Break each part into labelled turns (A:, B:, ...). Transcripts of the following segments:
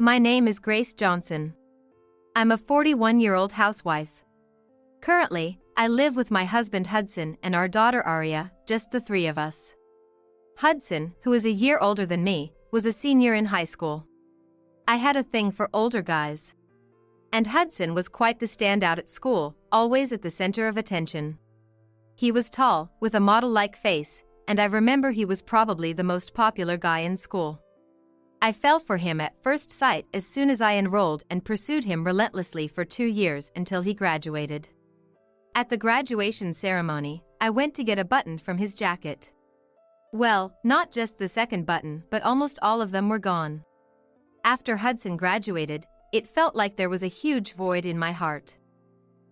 A: My name is Grace Johnson. I'm a 41-year-old housewife. Currently, I live with my husband Hudson and our daughter Aria, just the three of us. Hudson, who is a year older than me, was a senior in high school. I had a thing for older guys. And Hudson was quite the standout at school, always at the center of attention. He was tall, with a model-like face, and I remember he was probably the most popular guy in school. I fell for him at first sight as soon as I enrolled and pursued him relentlessly for 2 years until he graduated. At the graduation ceremony, I went to get a button from his jacket. Well, not just the second button, but almost all of them were gone. After Hudson graduated, it felt like there was a huge void in my heart.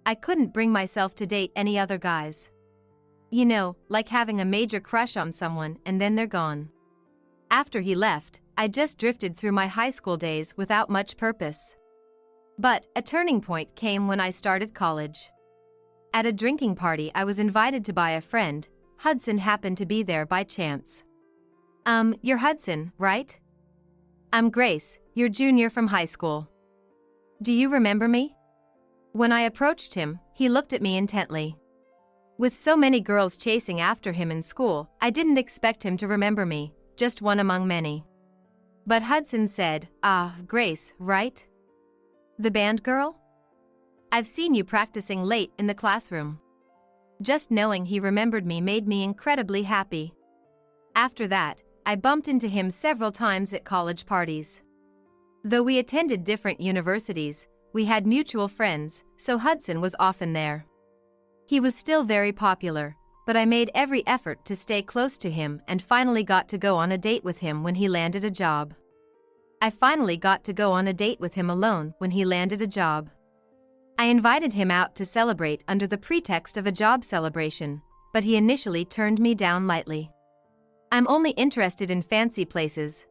A: I couldn't bring myself to date any other guys. You know, like having a major crush on someone and then they're gone. After he left, I just drifted through my high school days without much purpose. But a turning point came when I started college. At a drinking party I was invited to by a friend. Hudson happened to be there by chance. You're Hudson, right? I'm Grace, your junior from high school. Do you remember me? When I approached him, he looked at me intently. With so many girls chasing after him in school, I didn't expect him to remember me, just one among many. But Hudson said, Grace, right? The band girl? I've seen you practicing late in the classroom. Just knowing he remembered me made me incredibly happy. After that, I bumped into him several times at college parties. Though we attended different universities, we had mutual friends, so Hudson was often there. He was still very popular, but I made every effort to stay close to him and finally got to go on a date with him when he landed a job. I finally got to go on a date with him alone when he landed a job. I invited him out to celebrate under the pretext of a job celebration, but he initially turned me down lightly. I'm only interested in fancy places.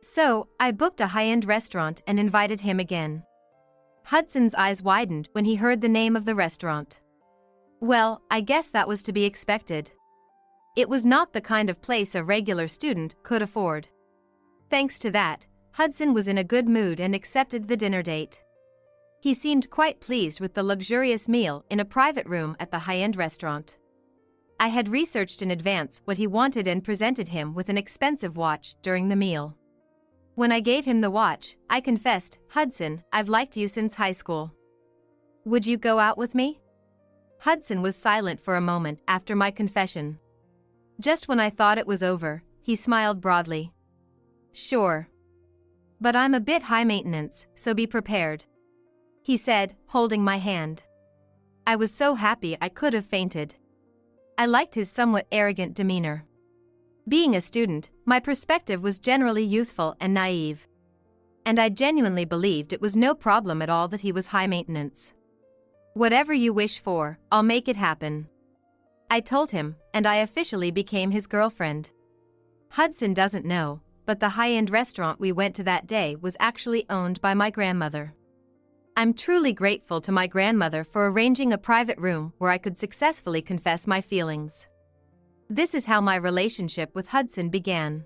A: So, I booked a high-end restaurant and invited him again. Hudson's eyes widened when he heard the name of the restaurant. Well, I guess that was to be expected. It was not the kind of place a regular student could afford. Thanks to that, Hudson was in a good mood and accepted the dinner date. He seemed quite pleased with the luxurious meal in a private room at the high-end restaurant. I had researched in advance what he wanted and presented him with an expensive watch during the meal. When I gave him the watch, I confessed, Hudson, I've liked you since high school. Would you go out with me? Hudson was silent for a moment after my confession. Just when I thought it was over, he smiled broadly. Sure. But I'm a bit high maintenance, so be prepared. He said, holding my hand. I was so happy I could have fainted. I liked his somewhat arrogant demeanor. Being a student, my perspective was generally youthful and naive. And I genuinely believed it was no problem at all that he was high maintenance. Whatever you wish for, I'll make it happen. I told him, and I officially became his girlfriend. Hudson doesn't know, but the high-end restaurant we went to that day was actually owned by my grandmother. I'm truly grateful to my grandmother for arranging a private room where I could successfully confess my feelings. This is how my relationship with Hudson began.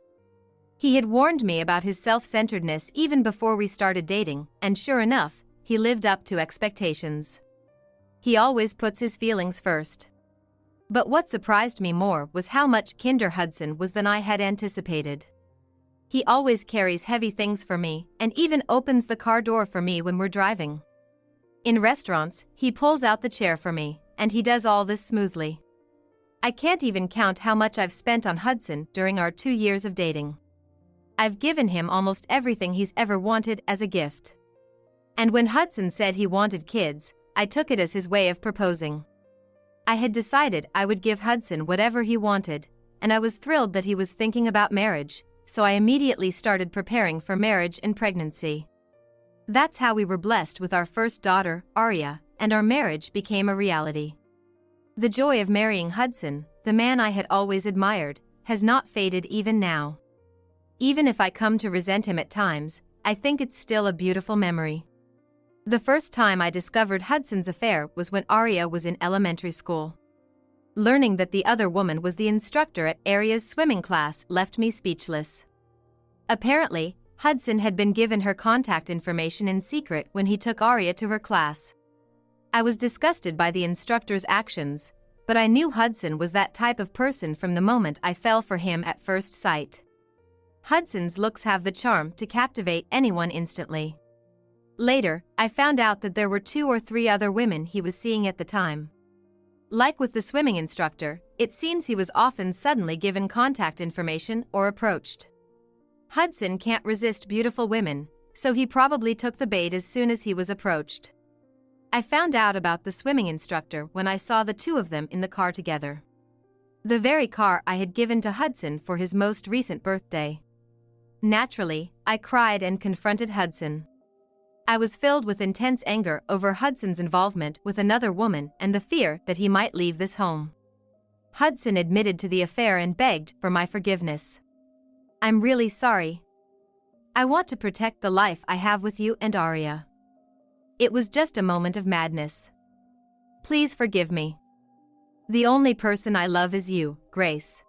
A: He had warned me about his self-centeredness even before we started dating, and sure enough, he lived up to expectations. He always puts his feelings first. But what surprised me more was how much kinder Hudson was than I had anticipated. He always carries heavy things for me and even opens the car door for me when we're driving. In restaurants, he pulls out the chair for me, and he does all this smoothly. I can't even count how much I've spent on Hudson during our 2 years of dating. I've given him almost everything he's ever wanted as a gift. And when Hudson said he wanted kids, I took it as his way of proposing. I had decided I would give Hudson whatever he wanted, and I was thrilled that he was thinking about marriage, so I immediately started preparing for marriage and pregnancy. That's how we were blessed with our first daughter, Aria, and our marriage became a reality. The joy of marrying Hudson, the man I had always admired, has not faded even now. Even if I come to resent him at times, I think it's still a beautiful memory. The first time I discovered Hudson's affair was when Aria was in elementary school. Learning that the other woman was the instructor at Aria's swimming class left me speechless. Apparently, Hudson had been given her contact information in secret when he took Arya to her class. I was disgusted by the instructor's actions, but I knew Hudson was that type of person from the moment I fell for him at first sight. Hudson's looks have the charm to captivate anyone instantly. Later, I found out that there were 2 or 3 other women he was seeing at the time. Like with the swimming instructor, it seems he was often suddenly given contact information or approached. Hudson can't resist beautiful women, so he probably took the bait as soon as he was approached. I found out about the swimming instructor when I saw the 2 of them in the car together. The very car I had given to Hudson for his most recent birthday. Naturally, I cried and confronted Hudson. I was filled with intense anger over Hudson's involvement with another woman and the fear that he might leave this home. Hudson admitted to the affair and begged for my forgiveness. "I'm really sorry. I want to protect the life I have with you and Arya. It was just a moment of madness. Please forgive me. The only person I love is you, Grace."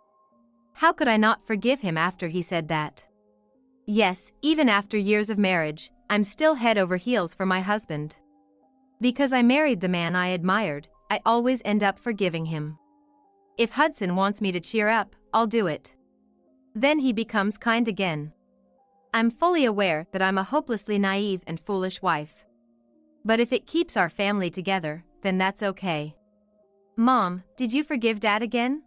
A: How could I not forgive him after he said that? Yes, even after years of marriage, I'm still head over heels for my husband. Because I married the man I admired, I always end up forgiving him. If Hudson wants me to cheer up, I'll do it. Then he becomes kind again. I'm fully aware that I'm a hopelessly naive and foolish wife. But if it keeps our family together, then that's okay. Mom, did you forgive Dad again?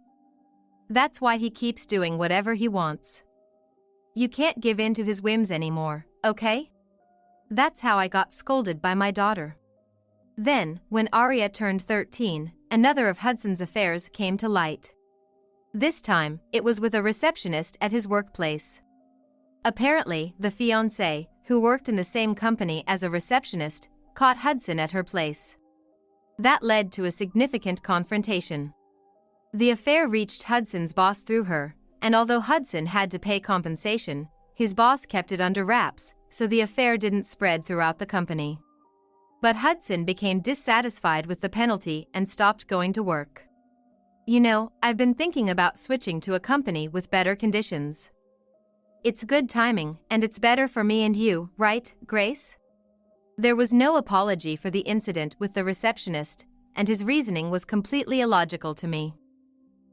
A: That's why he keeps doing whatever he wants. You can't give in to his whims anymore, okay? That's how I got scolded by my daughter. Then, when Arya turned 13, another of Hudson's affairs came to light. This time, it was with a receptionist at his workplace. Apparently, the fiancé, who worked in the same company as a receptionist, caught Hudson at her place. That led to a significant confrontation. The affair reached Hudson's boss through her, and although Hudson had to pay compensation, his boss kept it under wraps, so the affair didn't spread throughout the company. But Hudson became dissatisfied with the penalty and stopped going to work. You know, I've been thinking about switching to a company with better conditions. It's good timing, and it's better for me and you, right, Grace? There was no apology for the incident with the receptionist, and his reasoning was completely illogical to me.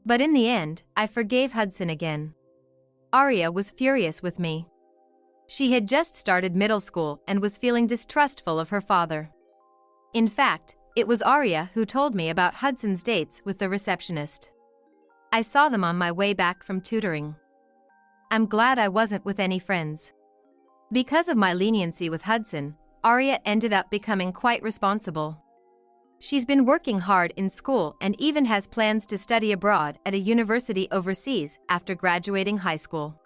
A: But in the end, I forgave Hudson again. Arya was furious with me. She had just started middle school and was feeling distrustful of her father. In fact, it was Arya who told me about Hudson's dates with the receptionist. I saw them on my way back from tutoring. I'm glad I wasn't with any friends. Because of my leniency with Hudson, Arya ended up becoming quite responsible. She's been working hard in school and even has plans to study abroad at a university overseas after graduating high school.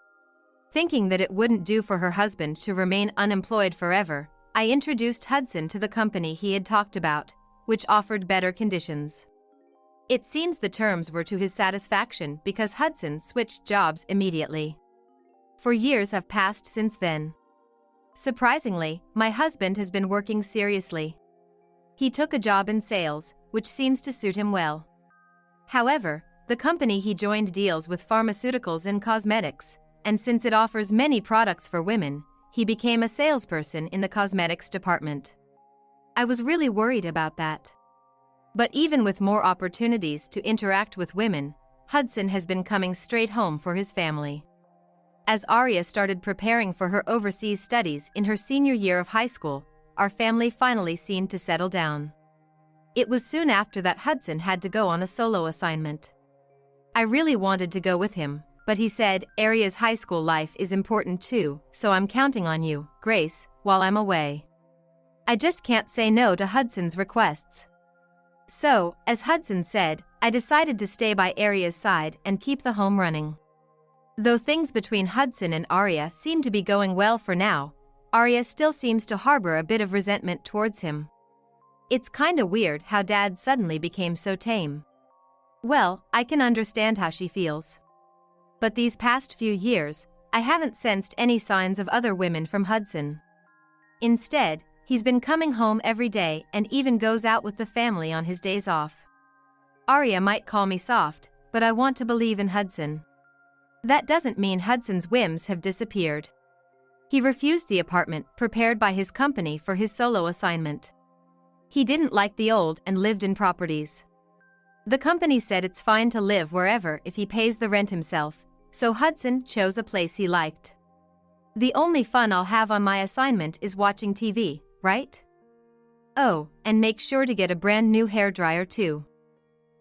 A: Thinking that it wouldn't do for her husband to remain unemployed forever, I introduced Hudson to the company he had talked about, which offered better conditions. It seems the terms were to his satisfaction because Hudson switched jobs immediately. 4 years have passed since then. Surprisingly, my husband has been working seriously. He took a job in sales, which seems to suit him well. However, the company he joined deals with pharmaceuticals and cosmetics, and since it offers many products for women, he became a salesperson in the cosmetics department. I was really worried about that. But even with more opportunities to interact with women, Hudson has been coming straight home for his family. As Arya started preparing for her overseas studies in her senior year of high school, our family finally seemed to settle down. It was soon after that Hudson had to go on a solo assignment. I really wanted to go with him, but he said, "Arya's high school life is important too, so I'm counting on you, Grace, while I'm away." I just can't say no to Hudson's requests. So, as Hudson said, I decided to stay by Arya's side and keep the home running. Though things between Hudson and Arya seem to be going well for now, Arya still seems to harbor a bit of resentment towards him. It's kinda weird how Dad suddenly became so tame. Well, I can understand how she feels. But these past few years, I haven't sensed any signs of other women from Hudson. Instead, he's been coming home every day and even goes out with the family on his days off. Arya might call me soft, but I want to believe in Hudson. That doesn't mean Hudson's whims have disappeared. He refused the apartment prepared by his company for his solo assignment. He didn't like the old and lived in properties. The company said it's fine to live wherever if he pays the rent himself, so Hudson chose a place he liked. The only fun I'll have on my assignment is watching TV, right? Oh, and make sure to get a brand new hairdryer too.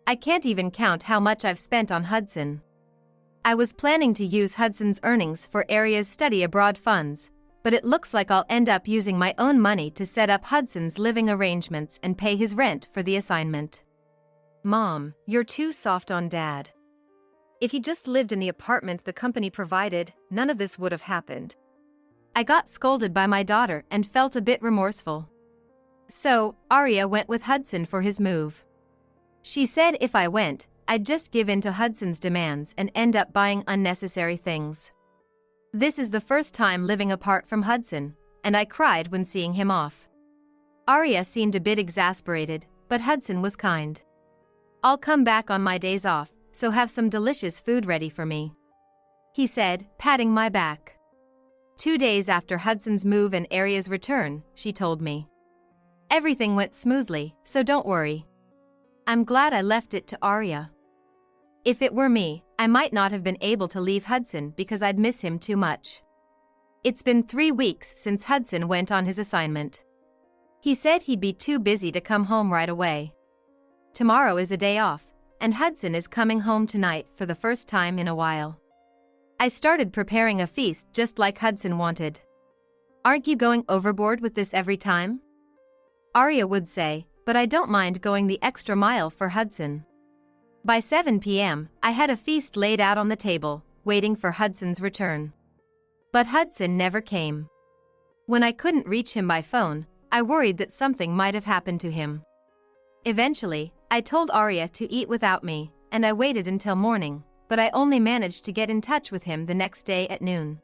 A: I can't even count how much I've spent on Hudson. I was planning to use Hudson's earnings for Aria's study abroad funds, but it looks like I'll end up using my own money to set up Hudson's living arrangements and pay his rent for the assignment. Mom, you're too soft on Dad. If he just lived in the apartment the company provided, none of this would have happened. I got scolded by my daughter and felt a bit remorseful. So, Aria went with Hudson for his move. She said if I went, I'd just give in to Hudson's demands and end up buying unnecessary things. This is the first time living apart from Hudson, and I cried when seeing him off. Aria seemed a bit exasperated, but Hudson was kind. I'll come back on my days off, so have some delicious food ready for me, he said, patting my back. 2 days after Hudson's move and Aria's return, she told me. Everything went smoothly, so don't worry. I'm glad I left it to Aria. If it were me, I might not have been able to leave Hudson because I'd miss him too much. It's been 3 weeks since Hudson went on his assignment. He said he'd be too busy to come home right away. Tomorrow is a day off, and Hudson is coming home tonight for the first time in a while. I started preparing a feast just like Hudson wanted. Aren't you going overboard with this every time? Aria would say, but I don't mind going the extra mile for Hudson. By 7 p.m., I had a feast laid out on the table, waiting for Hudson's return. But Hudson never came. When I couldn't reach him by phone, I worried that something might have happened to him. Eventually, I told Aria to eat without me, and I waited until morning, but I only managed to get in touch with him the next day at noon.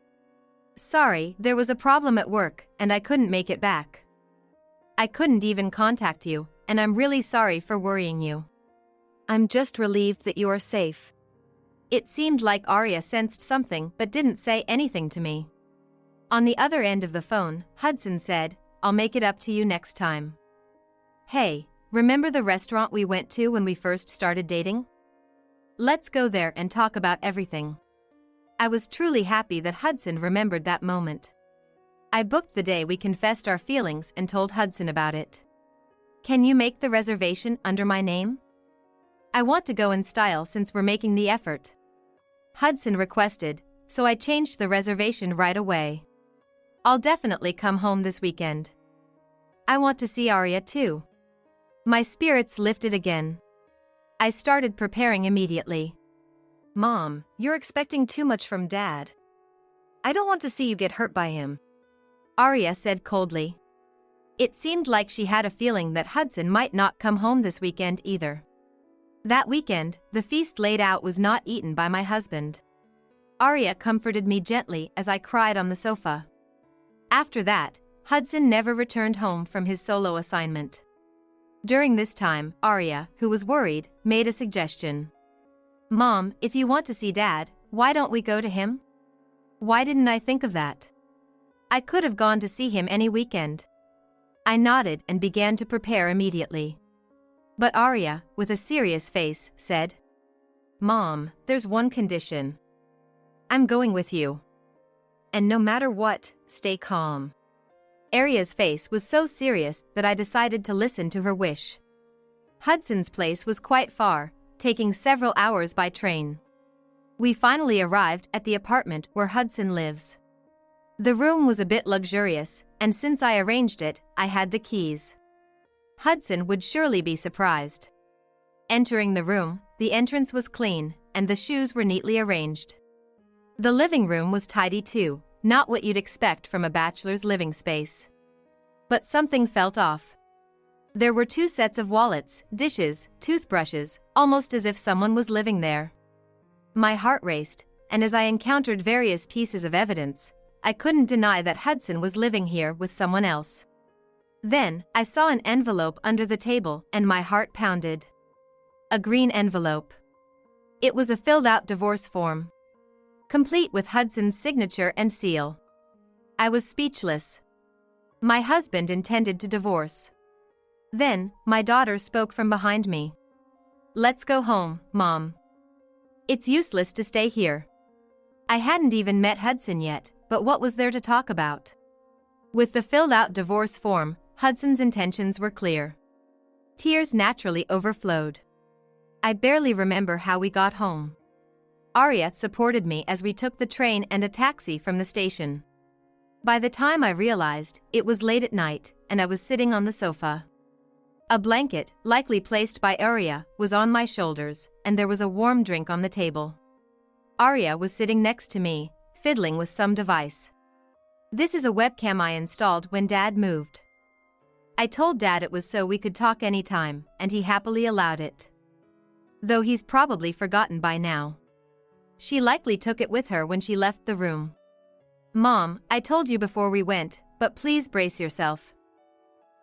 A: Sorry, there was a problem at work, and I couldn't make it back. I couldn't even contact you, and I'm really sorry for worrying you. I'm just relieved that you are safe. It seemed like Aria sensed something but didn't say anything to me. On the other end of the phone, Hudson said, I'll make it up to you next time. Hey, remember the restaurant we went to when we first started dating? Let's go there and talk about everything. I was truly happy that Hudson remembered that moment. I booked the day we confessed our feelings and told Hudson about it. Can you make the reservation under my name? I want to go in style since we're making the effort. Hudson requested, so I changed the reservation right away. I'll definitely come home this weekend. I want to see Aria too. My spirits lifted again. I started preparing immediately. Mom, you're expecting too much from Dad. I don't want to see you get hurt by him, Aria said coldly. It seemed like she had a feeling that Hudson might not come home this weekend either. That weekend, the feast laid out was not eaten by my husband. Aria comforted me gently as I cried on the sofa. After that, Hudson never returned home from his solo assignment. During this time, Aria, who was worried, made a suggestion. Mom, if you want to see Dad, why don't we go to him? Why didn't I think of that? I could have gone to see him any weekend. I nodded and began to prepare immediately. But Aria, with a serious face, said, Mom, there's one condition. I'm going with you. And no matter what, stay calm. Aria's face was so serious that I decided to listen to her wish. Hudson's place was quite far, taking several hours by train. We finally arrived at the apartment where Hudson lives. The room was a bit luxurious, and since I arranged it, I had the keys. Hudson would surely be surprised. Entering the room, the entrance was clean, and the shoes were neatly arranged. The living room was tidy too, not what you'd expect from a bachelor's living space. But something felt off. There were 2 sets of wallets, dishes, toothbrushes, almost as if someone was living there. My heart raced, and as I encountered various pieces of evidence, I couldn't deny that Hudson was living here with someone else. Then, I saw an envelope under the table and my heart pounded. A green envelope. It was a filled-out divorce form, complete with Hudson's signature and seal. I was speechless. My husband intended to divorce. Then, my daughter spoke from behind me. "Let's go home, Mom. It's useless to stay here." I hadn't even met Hudson yet, but what was there to talk about? With the filled-out divorce form, Hudson's intentions were clear. Tears naturally overflowed. I barely remember how we got home. Arya supported me as we took the train and a taxi from the station. By the time I realized, it was late at night, and I was sitting on the sofa. A blanket, likely placed by Arya, was on my shoulders, and there was a warm drink on the table. Arya was sitting next to me, fiddling with some device. "This is a webcam I installed when Dad moved. I told Dad it was so we could talk anytime, and he happily allowed it. Though he's probably forgotten by now. She likely took it with her when she left the room. Mom, I told you before we went, but please brace yourself.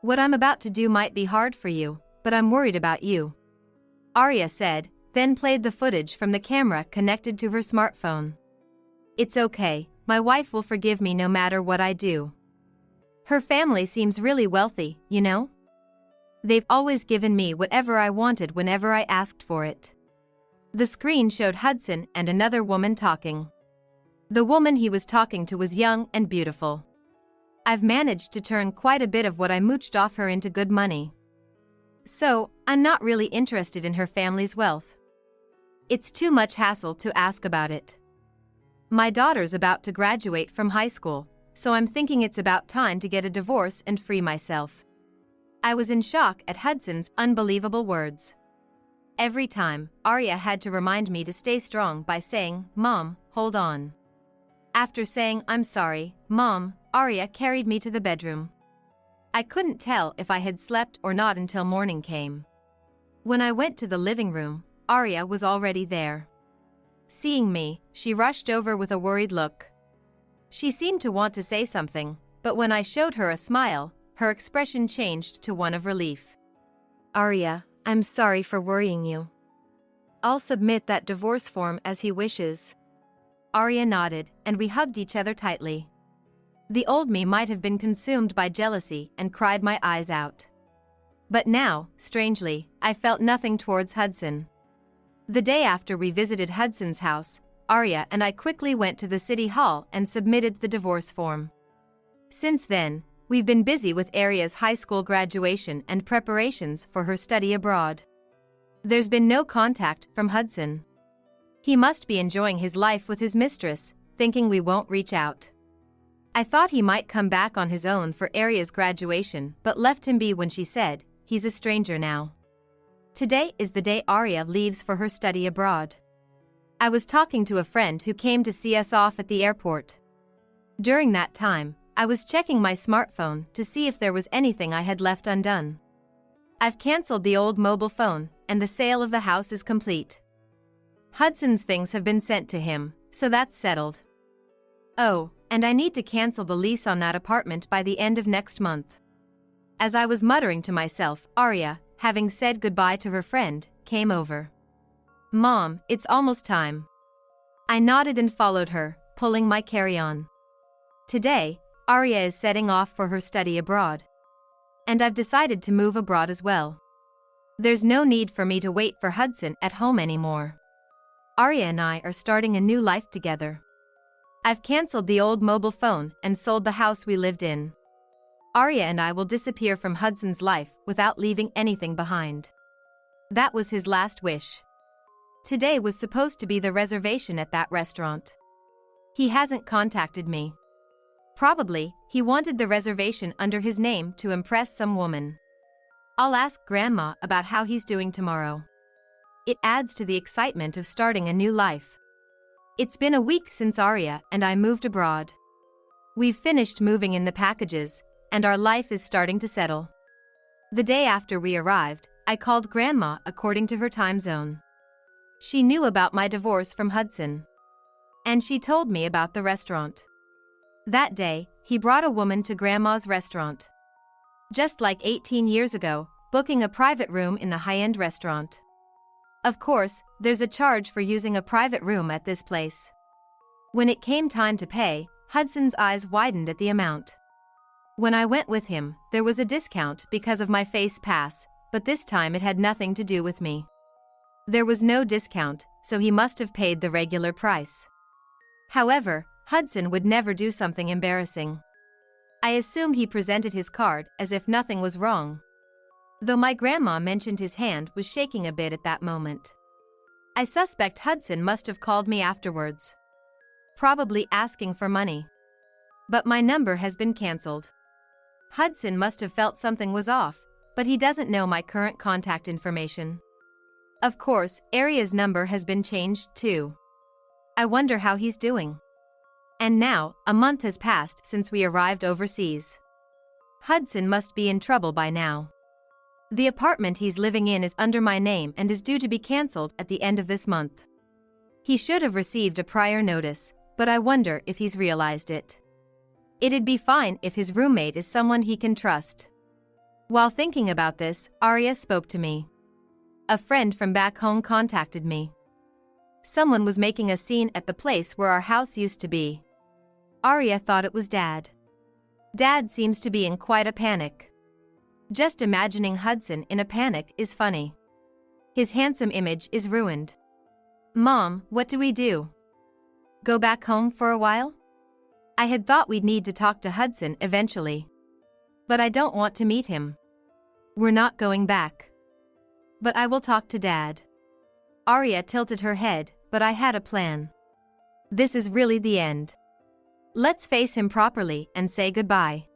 A: What I'm about to do might be hard for you, but I'm worried about you," Arya said, then played the footage from the camera connected to her smartphone. "It's okay, my wife will forgive me no matter what I do. Her family seems really wealthy, you know? They've always given me whatever I wanted whenever I asked for it." The screen showed Hudson and another woman talking. The woman he was talking to was young and beautiful. "I've managed to turn quite a bit of what I mooched off her into good money. So, I'm not really interested in her family's wealth. It's too much hassle to ask about it. My daughter's about to graduate from high school, so I'm thinking it's about time to get a divorce and free myself." I was in shock at Hudson's unbelievable words. Every time, Arya had to remind me to stay strong by saying, "Mom, hold on." After saying, "I'm sorry, Mom," Arya carried me to the bedroom. I couldn't tell if I had slept or not until morning came. When I went to the living room, Arya was already there. Seeing me, she rushed over with a worried look. She seemed to want to say something, but when I showed her a smile, her expression changed to one of relief. "Arya, I'm sorry for worrying you. I'll submit that divorce form as he wishes." Arya nodded, and we hugged each other tightly. The old me might have been consumed by jealousy and cried my eyes out. But now, strangely, I felt nothing towards Hudson. The day after we visited Hudson's house, Arya and I quickly went to the city hall and submitted the divorce form. Since then, we've been busy with Arya's high school graduation and preparations for her study abroad. There's been no contact from Hudson. He must be enjoying his life with his mistress, thinking we won't reach out. I thought he might come back on his own for Arya's graduation, but left him be when she said, "He's a stranger now." Today is the day Arya leaves for her study abroad. I was talking to a friend who came to see us off at the airport. During that time, I was checking my smartphone to see if there was anything I had left undone. I've cancelled the old mobile phone, and the sale of the house is complete. Hudson's things have been sent to him, so that's settled. Oh, and I need to cancel the lease on that apartment by the end of next month. As I was muttering to myself, Arya, having said goodbye to her friend, came over. "Mom, it's almost time." I nodded and followed her, pulling my carry-on. Today, Arya is setting off for her study abroad. And I've decided to move abroad as well. There's no need for me to wait for Hudson at home anymore. Arya and I are starting a new life together. I've cancelled the old mobile phone and sold the house we lived in. Arya and I will disappear from Hudson's life without leaving anything behind. That was his last wish. Today was supposed to be the reservation at that restaurant. He hasn't contacted me. Probably, he wanted the reservation under his name to impress some woman. I'll ask Grandma about how he's doing tomorrow. It adds to the excitement of starting a new life. It's been a week since Arya and I moved abroad. We've finished moving in the packages, and our life is starting to settle. The day after we arrived, I called Grandma according to her time zone. She knew about my divorce from Hudson. And she told me about the restaurant. That day, he brought a woman to Grandma's restaurant. Just like 18 years ago, booking a private room in the high-end restaurant. Of course, there's a charge for using a private room at this place. When it came time to pay, Hudson's eyes widened at the amount. When I went with him, there was a discount because of my face pass, but this time it had nothing to do with me. There was no discount, so he must have paid the regular price. However, Hudson would never do something embarrassing. I assumed he presented his card as if nothing was wrong. Though my grandma mentioned his hand was shaking a bit at that moment. I suspect Hudson must have called me afterwards. Probably asking for money. But my number has been cancelled. Hudson must have felt something was off, but he doesn't know my current contact information. Of course, Aria's number has been changed too. I wonder how he's doing. And now, a month has passed since we arrived overseas. Hudson must be in trouble by now. The apartment he's living in is under my name and is due to be cancelled at the end of this month. He should have received a prior notice, but I wonder if he's realized it. It'd be fine if his roommate is someone he can trust. While thinking about this, Aria spoke to me. A friend from back home contacted me. Someone was making a scene at the place where our house used to be. Aria thought it was Dad. Dad seems to be in quite a panic. Just imagining Hudson in a panic is funny. His handsome image is ruined. Mom, what do we do? Go back home for a while? I had thought we'd need to talk to Hudson eventually. But I don't want to meet him. We're not going back. But I will talk to Dad. Aria tilted her head, but I had a plan. This is really the end. Let's face him properly and say goodbye.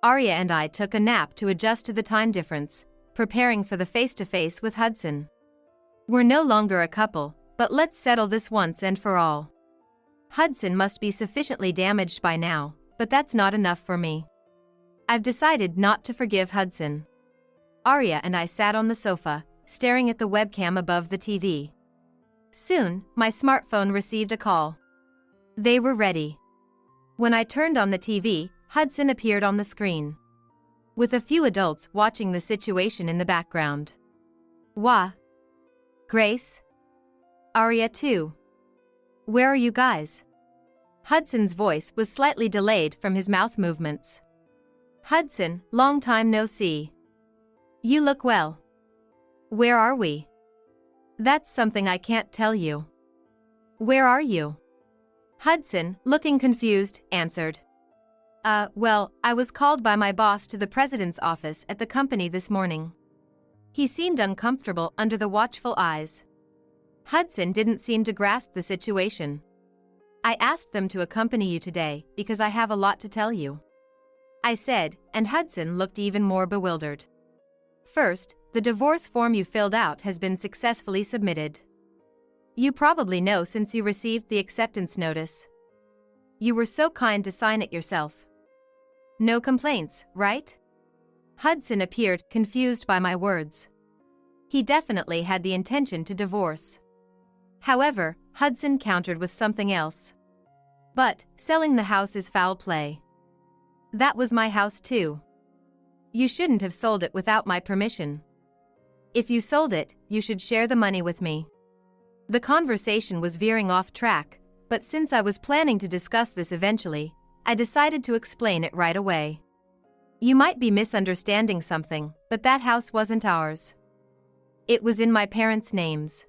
A: Aria and I took a nap to adjust to the time difference, preparing for the face-to-face with Hudson. We're no longer a couple, but let's settle this once and for all. Hudson must be sufficiently damaged by now, but that's not enough for me. I've decided not to forgive Hudson. Aria and I sat on the sofa, staring at the webcam above the TV. Soon, my smartphone received a call. They were ready. When I turned on the TV, Hudson appeared on the screen. With a few adults watching the situation in the background. Wah. Grace? Aria too. Where are you guys? Hudson's voice was slightly delayed from his mouth movements. Hudson, long time no see. You look well. Where are we? That's something I can't tell you. Where are you? Hudson, looking confused, answered. Well, I was called by my boss to the president's office at the company this morning. He seemed uncomfortable under the watchful eyes. Hudson didn't seem to grasp the situation. I asked them to accompany you today because I have a lot to tell you. I said, and Hudson looked even more bewildered. First, the divorce form you filled out has been successfully submitted. You probably know since you received the acceptance notice. You were so kind to sign it yourself. No complaints, right? Hudson appeared confused by my words. He definitely had the intention to divorce. However, Hudson countered with something else. But, selling the house is foul play. That was my house too. You shouldn't have sold it without my permission. If you sold it, you should share the money with me. The conversation was veering off track, but since I was planning to discuss this eventually, I decided to explain it right away. You might be misunderstanding something, but that house wasn't ours. It was in my parents' names.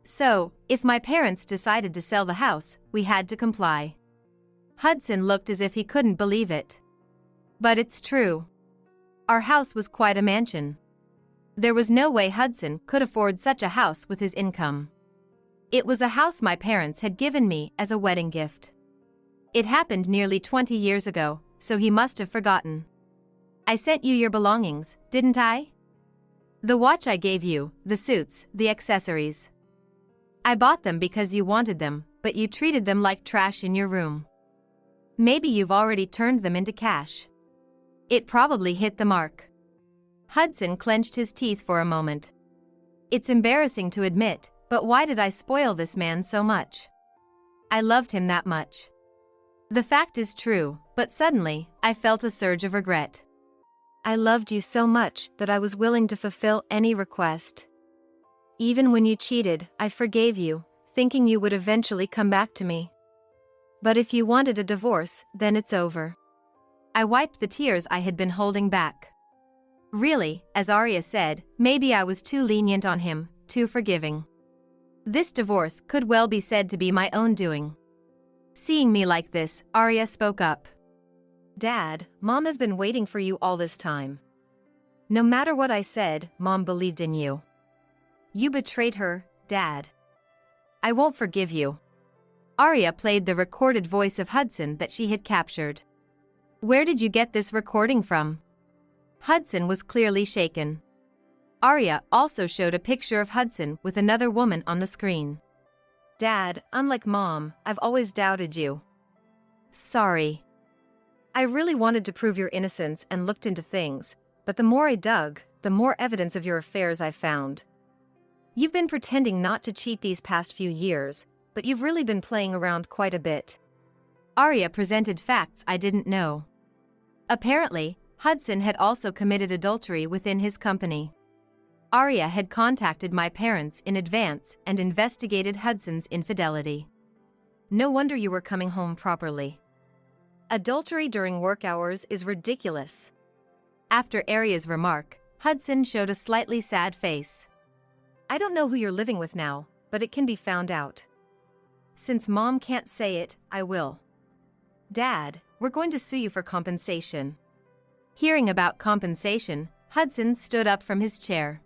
A: So, if my parents decided to sell the house, we had to comply. Hudson looked as if he couldn't believe it. But it's true. Our house was quite a mansion. There was no way Hudson could afford such a house with his income. It was a house my parents had given me as a wedding gift. It happened nearly 20 years ago, so he must have forgotten. I sent you your belongings, didn't I? The watch I gave you, the suits, the accessories. I bought them because you wanted them, but you treated them like trash in your room. Maybe you've already turned them into cash. It probably hit the mark. Hudson clenched his teeth for a moment. It's embarrassing to admit, but why did I spoil this man so much? I loved him that much. The fact is true, but suddenly, I felt a surge of regret. I loved you so much that I was willing to fulfill any request. Even when you cheated, I forgave you, thinking you would eventually come back to me. But if you wanted a divorce, then it's over. I wiped the tears I had been holding back. Really, as Arya said, maybe I was too lenient on him, too forgiving. This divorce could well be said to be my own doing. Seeing me like this, Arya spoke up. Dad, Mom has been waiting for you all this time. No matter what I said, Mom believed in you. You betrayed her, Dad. I won't forgive you. Arya played the recorded voice of Hudson that she had captured. Where did you get this recording from? Hudson was clearly shaken. Arya also showed a picture of Hudson with another woman on the screen. Dad, unlike Mom, I've always doubted you. Sorry. I really wanted to prove your innocence and looked into things, but the more I dug, the more evidence of your affairs I found. You've been pretending not to cheat these past few years, but you've really been playing around quite a bit. Arya presented facts I didn't know. Apparently, Hudson had also committed adultery within his company. Arya had contacted my parents in advance and investigated Hudson's infidelity. No wonder you were coming home properly. Adultery during work hours is ridiculous. After Arya's remark, Hudson showed a slightly sad face. I don't know who you're living with now, but it can be found out. Since Mom can't say it, I will. Dad, we're going to sue you for compensation. Hearing about compensation, Hudson stood up from his chair.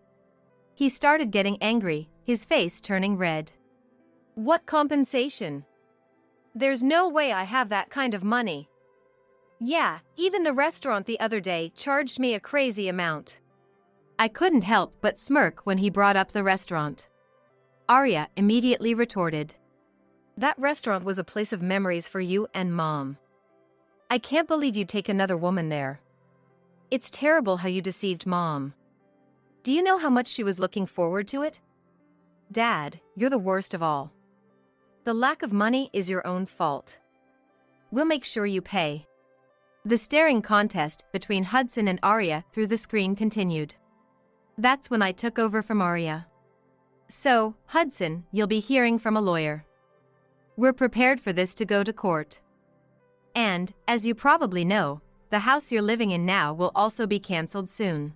A: He started getting angry, his face turning red. What compensation? There's no way I have that kind of money. Yeah, even the restaurant the other day charged me a crazy amount. I couldn't help but smirk when he brought up the restaurant. Arya immediately retorted. That restaurant was a place of memories for you and Mom. I can't believe you'd take another woman there. It's terrible how you deceived Mom. Do you know how much she was looking forward to it? Dad, you're the worst of all. The lack of money is your own fault. We'll make sure you pay. The staring contest between Hudson and Arya through the screen continued. That's when I took over from Arya. So, Hudson, you'll be hearing from a lawyer. We're prepared for this to go to court. And, as you probably know, the house you're living in now will also be cancelled soon.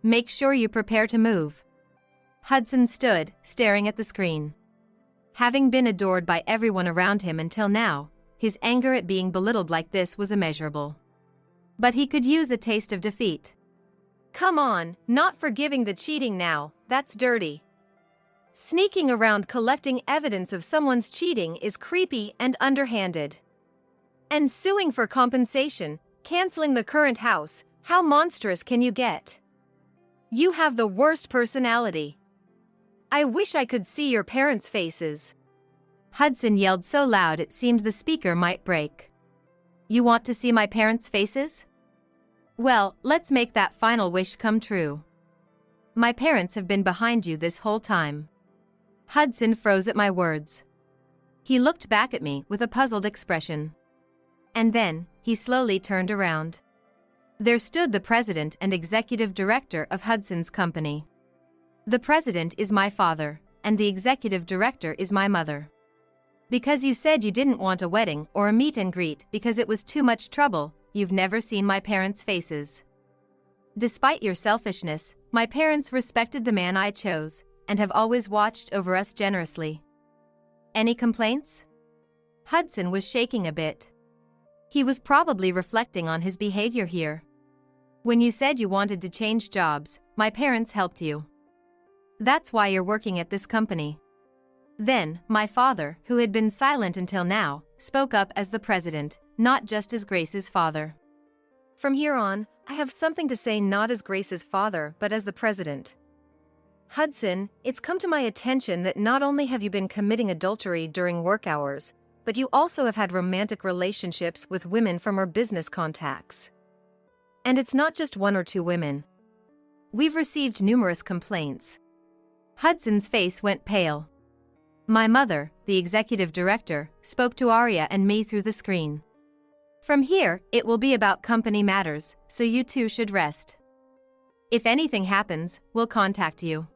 A: Make sure you prepare to move. Hudson stood, staring at the screen. Having been adored by everyone around him until now, his anger at being belittled like this was immeasurable. But he could use a taste of defeat. Come on, not forgiving the cheating now, that's dirty. Sneaking around collecting evidence of someone's cheating is creepy and underhanded. And suing for compensation, canceling the current house, how monstrous can you get? You have the worst personality. I wish I could see your parents' faces. Hudson yelled so loud it seemed the speaker might break. You want to see my parents' faces? Well, let's make that final wish come true. My parents have been behind you this whole time. Hudson froze at my words. He looked back at me with a puzzled expression. And then, he slowly turned around. There stood the president and executive director of Hudson's company. The president is my father, and the executive director is my mother. Because you said you didn't want a wedding or a meet and greet because it was too much trouble, you've never seen my parents' faces. Despite your selfishness, my parents respected the man I chose, and have always watched over us generously. Any complaints? Hudson was shaking a bit. He was probably reflecting on his behavior here. When you said you wanted to change jobs, my parents helped you. That's why you're working at this company. Then, my father, who had been silent until now, spoke up as the president, not just as Grace's father. From here on, I have something to say not as Grace's father but as the president. Hudson, it's come to my attention that not only have you been committing adultery during work hours, but you also have had romantic relationships with women from our business contacts. And it's not just one or two women. We've received numerous complaints. Hudson's face went pale. My mother, the executive director, spoke to Arya and me through the screen. From here, it will be about company matters, so you two should rest. If anything happens, we'll contact you.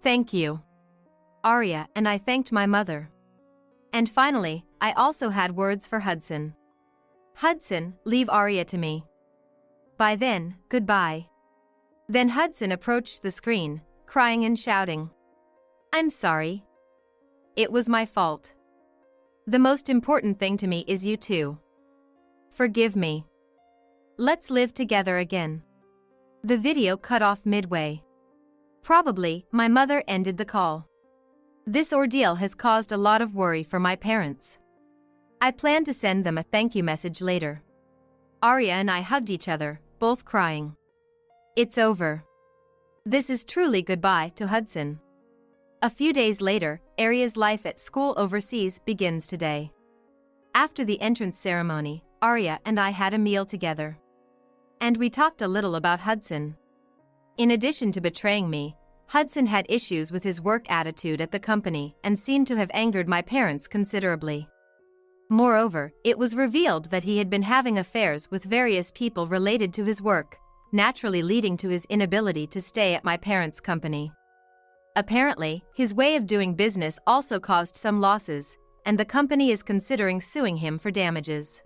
A: Thank you. Arya and I thanked my mother. And finally, I also had words for Hudson. Hudson, leave Arya to me. By then, goodbye. Then Hudson approached the screen, crying and shouting. I'm sorry. It was my fault. The most important thing to me is you two. Forgive me. Let's live together again. The video cut off midway. Probably, my mother ended the call. This ordeal has caused a lot of worry for my parents. I plan to send them a thank you message later. Arya and I hugged each other, both crying. It's over. This is truly goodbye to Hudson. A few days later, Arya's life at school overseas begins today. After the entrance ceremony, Arya and I had a meal together. And we talked a little about Hudson. In addition to betraying me, Hudson had issues with his work attitude at the company and seemed to have angered my parents considerably. Moreover, it was revealed that he had been having affairs with various people related to his work, naturally leading to his inability to stay at my parents' company. Apparently, his way of doing business also caused some losses, and the company is considering suing him for damages.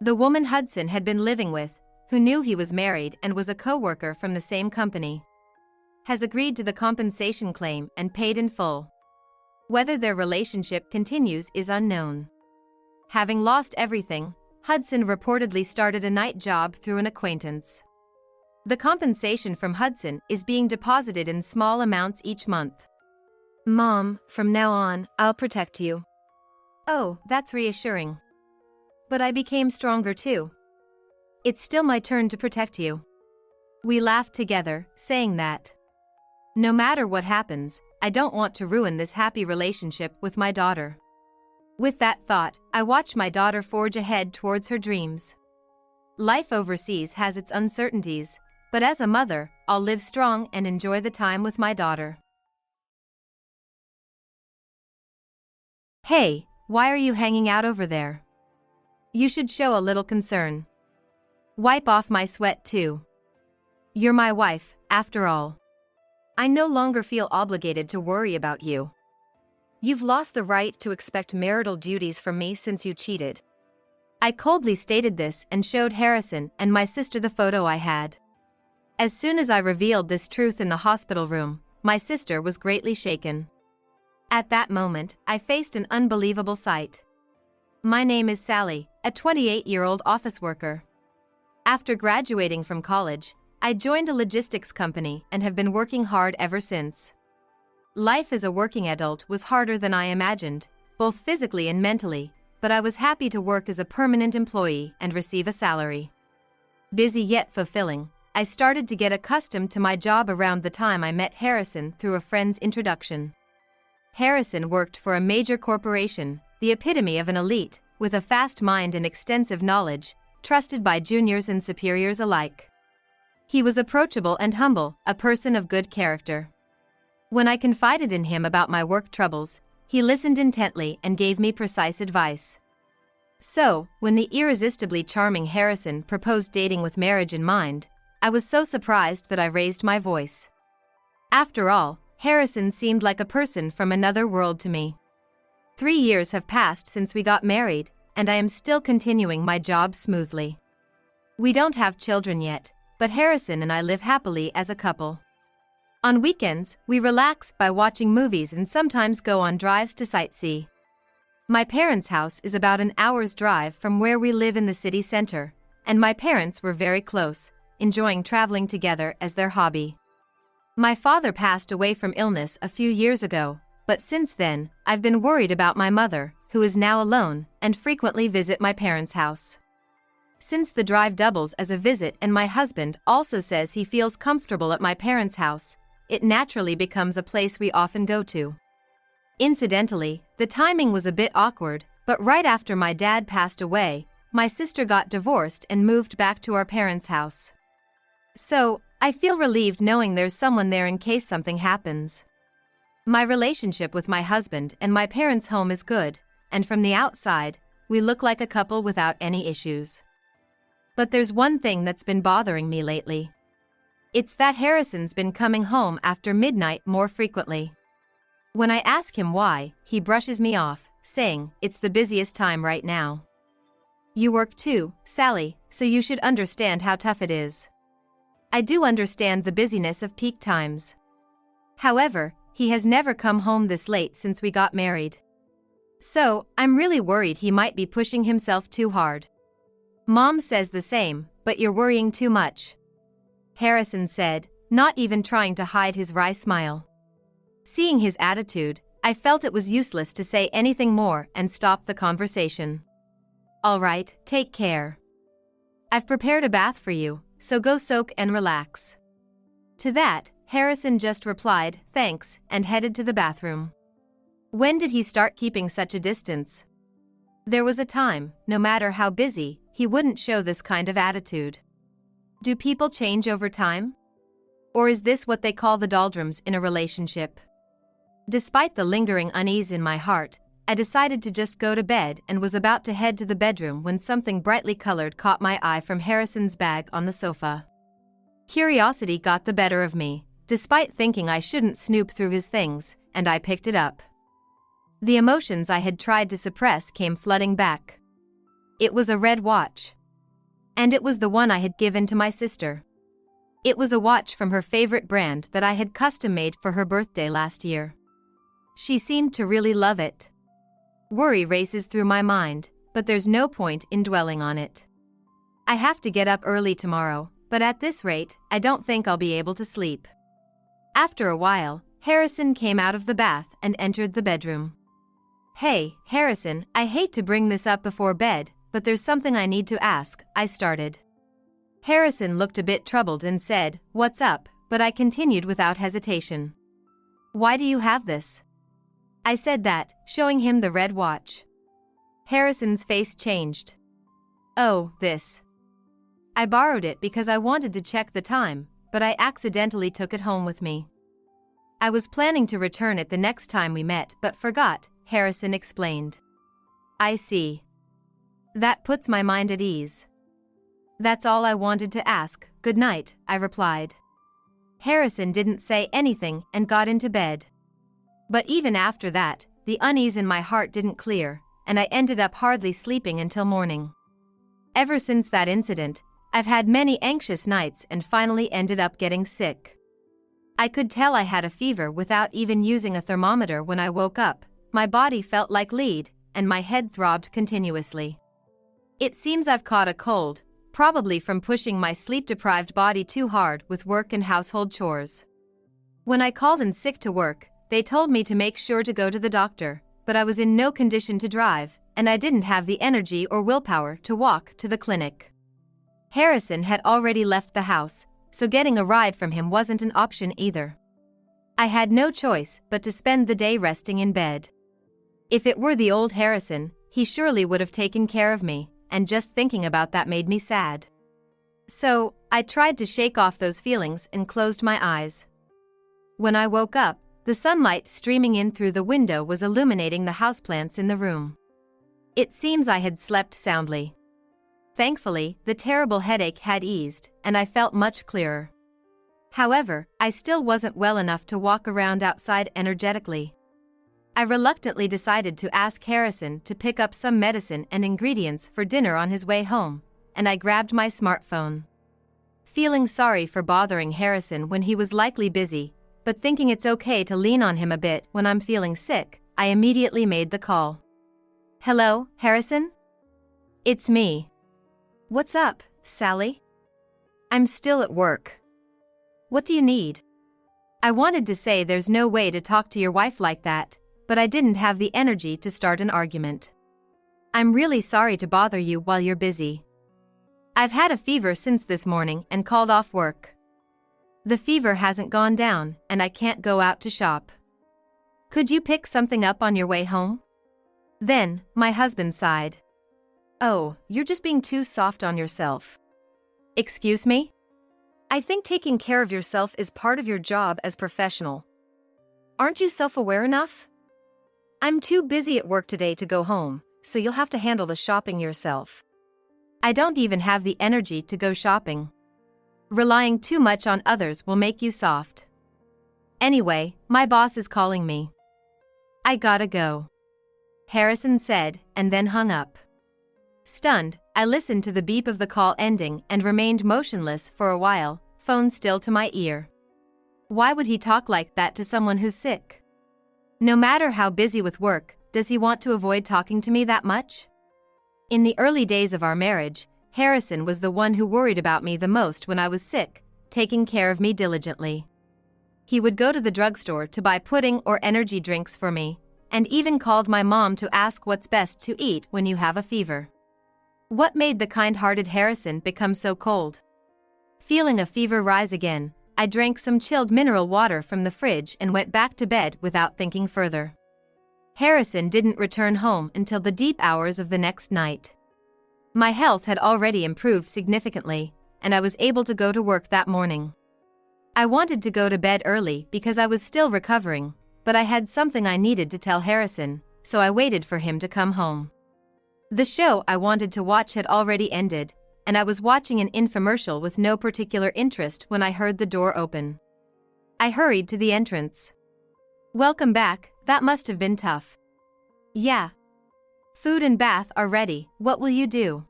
A: The woman Hudson had been living with, who knew he was married and was a co-worker from the same company, has agreed to the compensation claim and paid in full. Whether their relationship continues is unknown. Having lost everything, Hudson reportedly started a night job through an acquaintance. The compensation from Hudson is being deposited in small amounts each month. Mom, from now on, I'll protect you. Oh, that's reassuring. But I became stronger too. It's still my turn to protect you. We laughed together, saying that no matter what happens, I don't want to ruin this happy relationship with my daughter. With that thought, I watch my daughter forge ahead towards her dreams. Life overseas has its uncertainties, but as a mother, I'll live strong and enjoy the time with my daughter. Hey, why are you hanging out over there? You should show a little concern. Wipe off my sweat too. You're my wife, after all. I no longer feel obligated to worry about you. You've lost the right to expect marital duties from me since you cheated. I coldly stated this and showed Harrison and my sister the photo I had. As soon as I revealed this truth in the hospital room, my sister was greatly shaken. At that moment, I faced an unbelievable sight. My name is Sally, a 28-year-old office worker. After graduating from college, I joined a logistics company and have been working hard ever since. Life as a working adult was harder than I imagined, both physically and mentally, but I was happy to work as a permanent employee and receive a salary. Busy yet fulfilling, I started to get accustomed to my job around the time I met Harrison through a friend's introduction. Harrison worked for a major corporation, the epitome of an elite, with a fast mind and extensive knowledge, trusted by juniors and superiors alike. He was approachable and humble, a person of good character. When I confided in him about my work troubles, he listened intently and gave me precise advice. So, when the irresistibly charming Harrison proposed dating with marriage in mind, I was so surprised that I raised my voice. After all, Harrison seemed like a person from another world to me. 3 years have passed since we got married, and I am still continuing my job smoothly. We don't have children yet, but Harrison and I live happily as a couple. On weekends, we relax by watching movies and sometimes go on drives to sightsee. My parents' house is about an hour's drive from where we live in the city center, and my parents were very close, enjoying traveling together as their hobby. My father passed away from illness a few years ago, but since then, I've been worried about my mother, who is now alone, and frequently visit my parents' house. Since the drive doubles as a visit and my husband also says he feels comfortable at my parents' house, it naturally becomes a place we often go to. Incidentally, the timing was a bit awkward, but right after my dad passed away, my sister got divorced and moved back to our parents' house. So, I feel relieved knowing there's someone there in case something happens. My relationship with my husband and my parents' home is good, and from the outside, we look like a couple without any issues. But there's one thing that's been bothering me lately. It's that Harrison's been coming home after midnight more frequently. When I ask him why, he brushes me off, saying, "It's the busiest time right now." "You work too, Sally, so you should understand how tough it is." I do understand the busyness of peak times. However, he has never come home this late since we got married. So, I'm really worried he might be pushing himself too hard. Mom says the same, but you're worrying too much, Harrison said, not even trying to hide his wry smile. Seeing his attitude, I felt it was useless to say anything more and stopped the conversation. "All right, take care. I've prepared a bath for you, so go soak and relax." To that, Harrison just replied, "Thanks," and headed to the bathroom. When did he start keeping such a distance? There was a time, no matter how busy, he wouldn't show this kind of attitude. Do people change over time? Or is this what they call the doldrums in a relationship? Despite the lingering unease in my heart, I decided to just go to bed and was about to head to the bedroom when something brightly colored caught my eye from Harrison's bag on the sofa. Curiosity got the better of me, despite thinking I shouldn't snoop through his things, and I picked it up. The emotions I had tried to suppress came flooding back. It was a red watch. And it was the one I had given to my sister. It was a watch from her favorite brand that I had custom-made for her birthday last year. She seemed to really love it. Worry races through my mind, but there's no point in dwelling on it. I have to get up early tomorrow, but at this rate, I don't think I'll be able to sleep. After a while, Harrison came out of the bath and entered the bedroom. "Hey, Harrison, I hate to bring this up before bed, but there's something I need to ask," I started. Harrison looked a bit troubled and said, "What's up?" but I continued without hesitation. "Why do you have this?" I said that, showing him the red watch. Harrison's face changed. "Oh, this. I borrowed it because I wanted to check the time, but I accidentally took it home with me. I was planning to return it the next time we met but forgot," Harrison explained. "I see. That puts my mind at ease. That's all I wanted to ask. Good night," I replied. Harrison didn't say anything and got into bed. But even after that, the unease in my heart didn't clear, and I ended up hardly sleeping until morning. Ever since that incident, I've had many anxious nights and finally ended up getting sick. I could tell I had a fever without even using a thermometer when I woke up. My body felt like lead, and my head throbbed continuously. It seems I've caught a cold, probably from pushing my sleep-deprived body too hard with work and household chores. When I called in sick to work, they told me to make sure to go to the doctor, but I was in no condition to drive, and I didn't have the energy or willpower to walk to the clinic. Harrison had already left the house, so getting a ride from him wasn't an option either. I had no choice but to spend the day resting in bed. If it were the old Harrison, he surely would have taken care of me, and just thinking about that made me sad. So, I tried to shake off those feelings and closed my eyes. When I woke up, the sunlight streaming in through the window was illuminating the houseplants in the room. It seems I had slept soundly. Thankfully, the terrible headache had eased, and I felt much clearer. However, I still wasn't well enough to walk around outside energetically. I reluctantly decided to ask Harrison to pick up some medicine and ingredients for dinner on his way home, and I grabbed my smartphone. Feeling sorry for bothering Harrison when he was likely busy, but thinking it's okay to lean on him a bit when I'm feeling sick, I immediately made the call. "Hello, Harrison? It's me." "What's up, Sally?" "I'm still at work." "What do you need?" I wanted to say there's no way to talk to your wife like that, but I didn't have the energy to start an argument. "I'm really sorry to bother you while you're busy. I've had a fever since this morning and called off work. The fever hasn't gone down, and I can't go out to shop. Could you pick something up on your way home?" Then, my husband sighed. "Oh, you're just being too soft on yourself." "Excuse me? I think taking care of yourself is part of your job as professional. Aren't you self-aware enough? I'm too busy at work today to go home, so you'll have to handle the shopping yourself. I don't even have the energy to go shopping. Relying too much on others will make you soft. Anyway, my boss is calling me. I gotta go." Harrison said, and then hung up. Stunned, I listened to the beep of the call ending and remained motionless for a while, phone still to my ear. Why would he talk like that to someone who's sick? No matter how busy with work, does he want to avoid talking to me that much? In the early days of our marriage, Harrison was the one who worried about me the most when I was sick, taking care of me diligently. He would go to the drugstore to buy pudding or energy drinks for me, and even called my mom to ask what's best to eat when you have a fever. What made the kind-hearted Harrison become so cold? Feeling a fever rise again, I drank some chilled mineral water from the fridge and went back to bed without thinking further. Harrison didn't return home until the deep hours of the next night. My health had already improved significantly, and I was able to go to work that morning. I wanted to go to bed early because I was still recovering, but I had something I needed to tell Harrison, so I waited for him to come home. The show I wanted to watch had already ended, and I was watching an infomercial with no particular interest when I heard the door open. I hurried to the entrance. "Welcome back, that must have been tough." "Yeah. Food and bath are ready, what will you do?"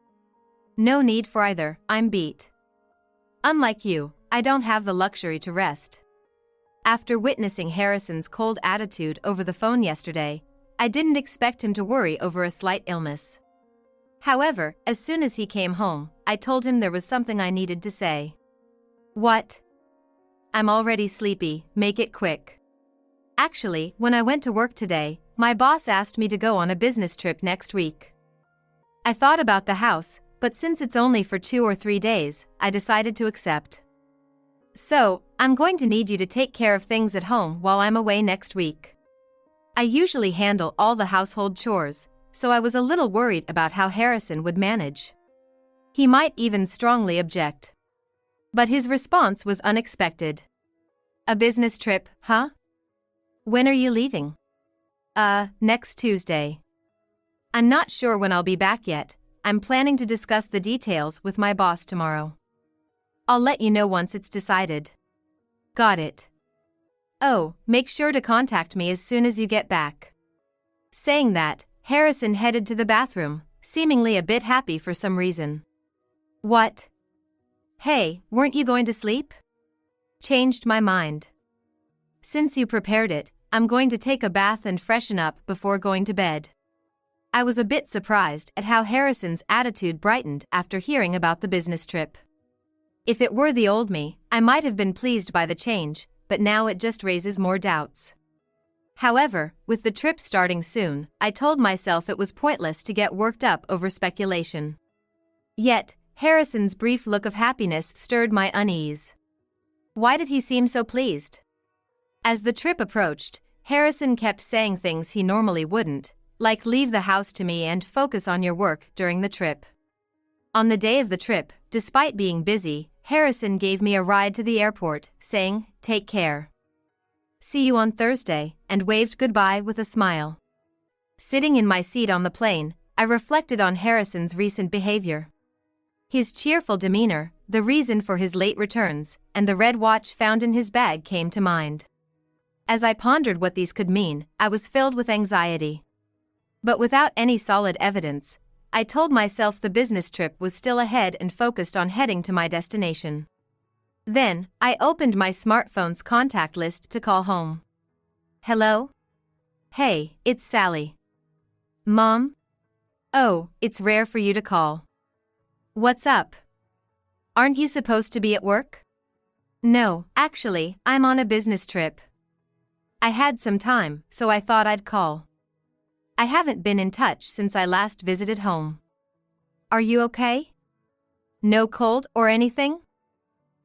A: "No need for either, I'm beat." Unlike you, I don't have the luxury to rest. After witnessing Harrison's cold attitude over the phone yesterday, I didn't expect him to worry over a slight illness. However, as soon as he came home, I told him there was something I needed to say. "What?" "I'm already sleepy, make it quick." Actually, when I went to work today, my boss asked me to go on a business trip next week. I thought about the house, but since it's only for 2 or 3 days, I decided to accept. "So, I'm going to need you to take care of things at home while I'm away next week." I usually handle all the household chores, so I was a little worried about how Harrison would manage. He might even strongly object. But his response was unexpected. "A business trip, huh? When are you leaving?" Next Tuesday." "I'm not sure when I'll be back yet. I'm planning to discuss the details with my boss tomorrow. I'll let you know once it's decided." "Got it." "Oh, make sure to contact me as soon as you get back." Saying that, Harrison headed to the bathroom, seemingly a bit happy for some reason. "What? Hey, weren't you going to sleep?" "Changed my mind. Since you prepared it, I'm going to take a bath and freshen up before going to bed." I was a bit surprised at how Harrison's attitude brightened after hearing about the business trip. If it were the old me, I might have been pleased by the change, but now it just raises more doubts. However, with the trip starting soon, I told myself it was pointless to get worked up over speculation. Yet, Harrison's brief look of happiness stirred my unease. Why did he seem so pleased? As the trip approached, Harrison kept saying things he normally wouldn't, like leave the house to me and focus on your work during the trip. On the day of the trip, despite being busy, Harrison gave me a ride to the airport, saying, "Take care. See you on Thursday," and waved goodbye with a smile. Sitting in my seat on the plane, I reflected on Harrison's recent behavior. His cheerful demeanor, the reason for his late returns, and the red watch found in his bag came to mind. As I pondered what these could mean, I was filled with anxiety. But without any solid evidence, I told myself the business trip was still ahead and focused on heading to my destination. Then, I opened my smartphone's contact list to call home. "Hello? Hey, it's Sally." "Mom? Oh, it's rare for you to call. What's up? Aren't you supposed to be at work?" "No, actually, I'm on a business trip. I had some time, so I thought I'd call. I haven't been in touch since I last visited home. Are you okay? No cold or anything?"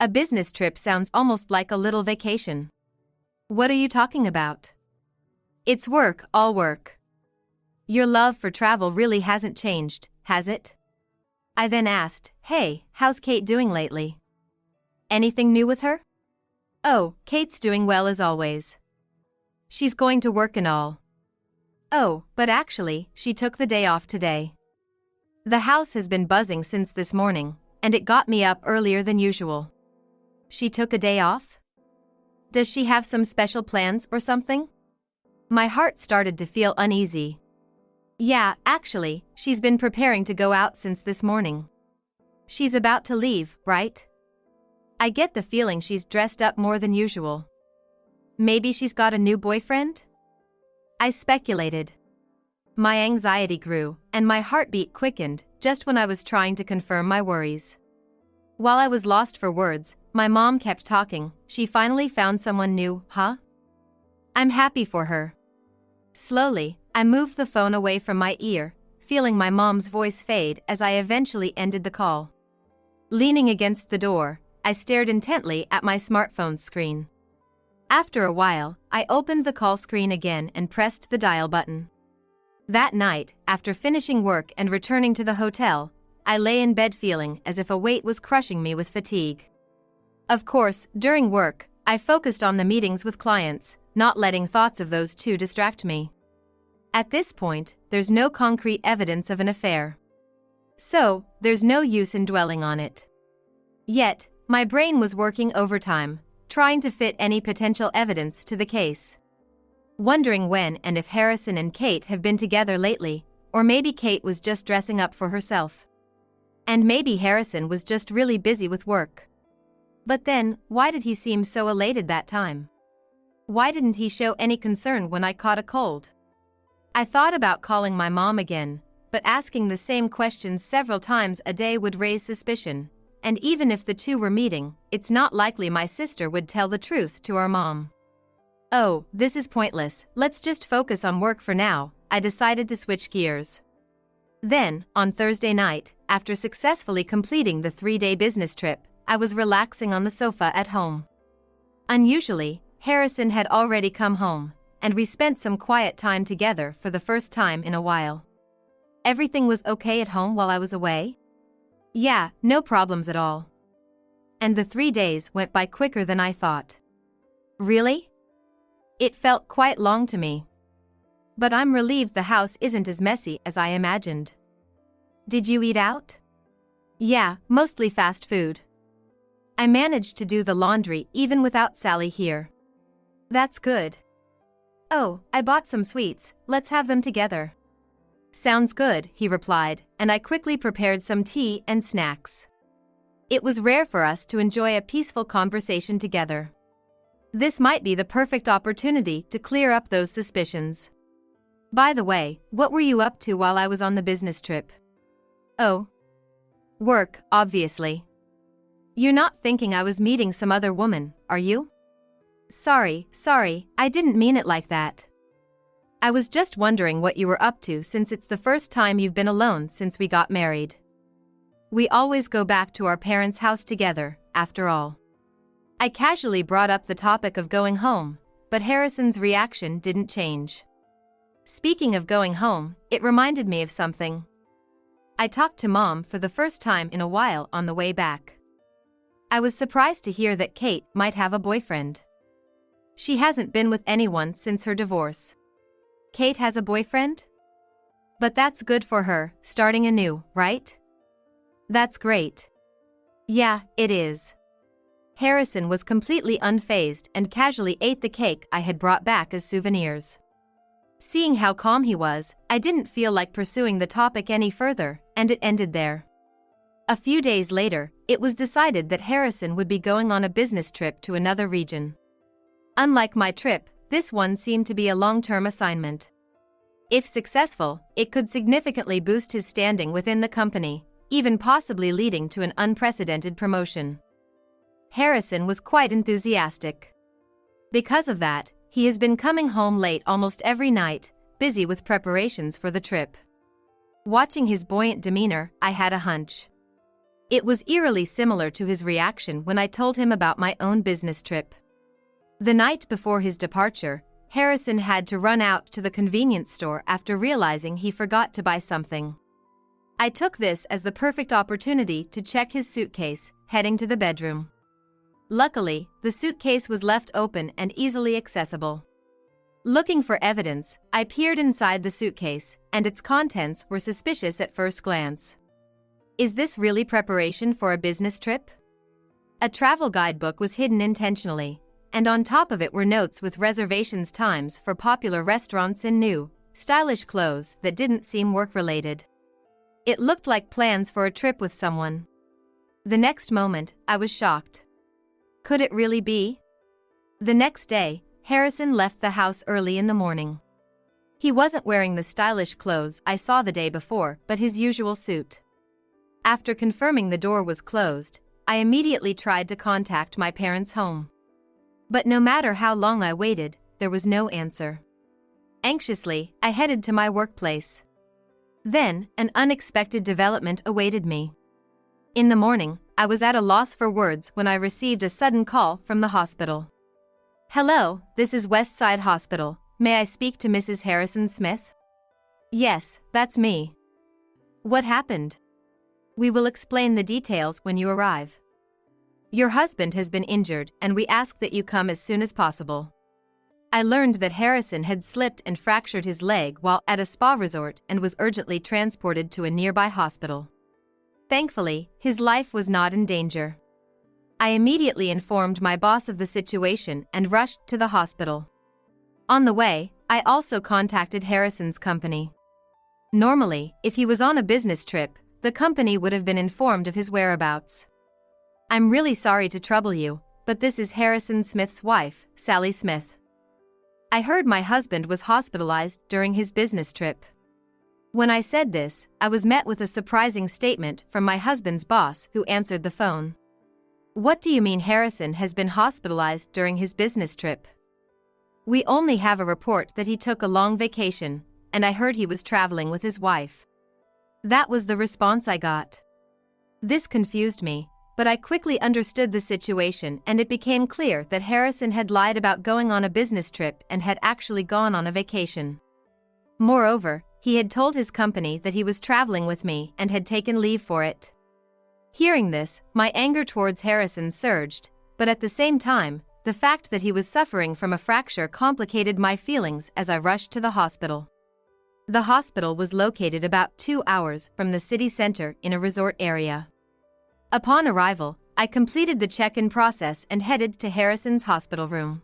A: A business trip sounds almost like a little vacation. "What are you talking about?" "It's work, all work. Your love for travel really hasn't changed, has it?" I then asked, "Hey, how's Kate doing lately? Anything new with her?" "Oh, Kate's doing well as always. She's going to work and all." "Oh, but actually, she took the day off today. The house has been buzzing since this morning, and it got me up earlier than usual." "She took a day off? Does she have some special plans or something?" My heart started to feel uneasy. Yeah, actually, she's been preparing to go out since this morning. She's about to leave, right? I get the feeling she's dressed up more than usual. Maybe she's got a new boyfriend? I speculated. My anxiety grew, and my heartbeat quickened just when I was trying to confirm my worries. While I was lost for words, my mom kept talking. She finally found someone new, huh? I'm happy for her. Slowly, I moved the phone away from my ear, feeling my mom's voice fade as I eventually ended the call. Leaning against the door, I stared intently at my smartphone's screen. After a while, I opened the call screen again and pressed the dial button. That night, after finishing work and returning to the hotel, I lay in bed feeling as if a weight was crushing me with fatigue. Of course, during work, I focused on the meetings with clients, not letting thoughts of those two distract me. At this point, there's no concrete evidence of an affair. So, there's no use in dwelling on it. Yet, my brain was working overtime, trying to fit any potential evidence to the case. Wondering when and if Harrison and Kate have been together lately, or maybe Kate was just dressing up for herself. And maybe Harrison was just really busy with work. But then, why did he seem so elated that time? Why didn't he show any concern when I caught a cold? I thought about calling my mom again, but asking the same questions several times a day would raise suspicion, and even if the two were meeting, it's not likely my sister would tell the truth to our mom. Oh, this is pointless, let's just focus on work for now, I decided to switch gears. Then, on Thursday night, after successfully completing the 3-day business trip, I was relaxing on the sofa at home. Unusually, Harrison had already come home, and we spent some quiet time together for the first time in a while. Everything was okay at home while I was away? Yeah, no problems at all. And the 3 days went by quicker than I thought. Really? It felt quite long to me. But I'm relieved the house isn't as messy as I imagined. Did you eat out? Yeah, mostly fast food. I managed to do the laundry even without Sally here. That's good. Oh, I bought some sweets, let's have them together. Sounds good, he replied, and I quickly prepared some tea and snacks. It was rare for us to enjoy a peaceful conversation together. This might be the perfect opportunity to clear up those suspicions. By the way, what were you up to while I was on the business trip? Oh. Work, obviously. You're not thinking I was meeting some other woman, are you? Sorry, I didn't mean it like that. I was just wondering what you were up to since it's the first time you've been alone since we got married. We always go back to our parents' house together, after all. I casually brought up the topic of going home, but Harrison's reaction didn't change. Speaking of going home, it reminded me of something. I talked to Mom for the first time in a while on the way back. I was surprised to hear that Kate might have a boyfriend. She hasn't been with anyone since her divorce. Kate has a boyfriend? But that's good for her, starting anew, right? That's great. Yeah, it is. Harrison was completely unfazed and casually ate the cake I had brought back as souvenirs. Seeing how calm he was, I didn't feel like pursuing the topic any further, and it ended there. A few days later, it was decided that Harrison would be going on a business trip to another region. Unlike my trip, this one seemed to be a long-term assignment. If successful, it could significantly boost his standing within the company, even possibly leading to an unprecedented promotion. Harrison was quite enthusiastic. Because of that, he has been coming home late almost every night, busy with preparations for the trip. Watching his buoyant demeanor, I had a hunch. It was eerily similar to his reaction when I told him about my own business trip. The night before his departure, Harrison had to run out to the convenience store after realizing he forgot to buy something. I took this as the perfect opportunity to check his suitcase, heading to the bedroom. Luckily, the suitcase was left open and easily accessible. Looking for evidence, I peered inside the suitcase, and its contents were suspicious at first glance. Is this really preparation for a business trip? A travel guidebook was hidden intentionally, and on top of it were notes with reservations times for popular restaurants in new, stylish clothes that didn't seem work-related. It looked like plans for a trip with someone. The next moment, I was shocked. Could it really be? The next day, Harrison left the house early in the morning. He wasn't wearing the stylish clothes I saw the day before, but his usual suit. After confirming the door was closed, I immediately tried to contact my parents' home. But no matter how long I waited, there was no answer. Anxiously, I headed to my workplace. Then, an unexpected development awaited me. In the morning, I was at a loss for words when I received a sudden call from the hospital. "Hello, this is Westside Hospital. May I speak to Mrs. Harrison Smith?" "Yes, that's me." "What happened?" "We will explain the details when you arrive. Your husband has been injured and we ask that you come as soon as possible." I learned that Harrison had slipped and fractured his leg while at a spa resort and was urgently transported to a nearby hospital. Thankfully, his life was not in danger. I immediately informed my boss of the situation and rushed to the hospital. On the way, I also contacted Harrison's company. Normally, if he was on a business trip, the company would have been informed of his whereabouts. "I'm really sorry to trouble you, but this is Harrison Smith's wife, Sally Smith. I heard my husband was hospitalized during his business trip." When I said this, I was met with a surprising statement from my husband's boss who answered the phone. "What do you mean Harrison has been hospitalized during his business trip? We only have a report that he took a long vacation, and I heard he was traveling with his wife." That was the response I got. This confused me, but I quickly understood the situation and it became clear that Harrison had lied about going on a business trip and had actually gone on a vacation. Moreover, he had told his company that he was traveling with me and had taken leave for it. Hearing this, my anger towards Harrison surged, but at the same time, the fact that he was suffering from a fracture complicated my feelings as I rushed to the hospital. The hospital was located about 2 hours from the city center in a resort area. Upon arrival, I completed the check-in process and headed to Harrison's hospital room.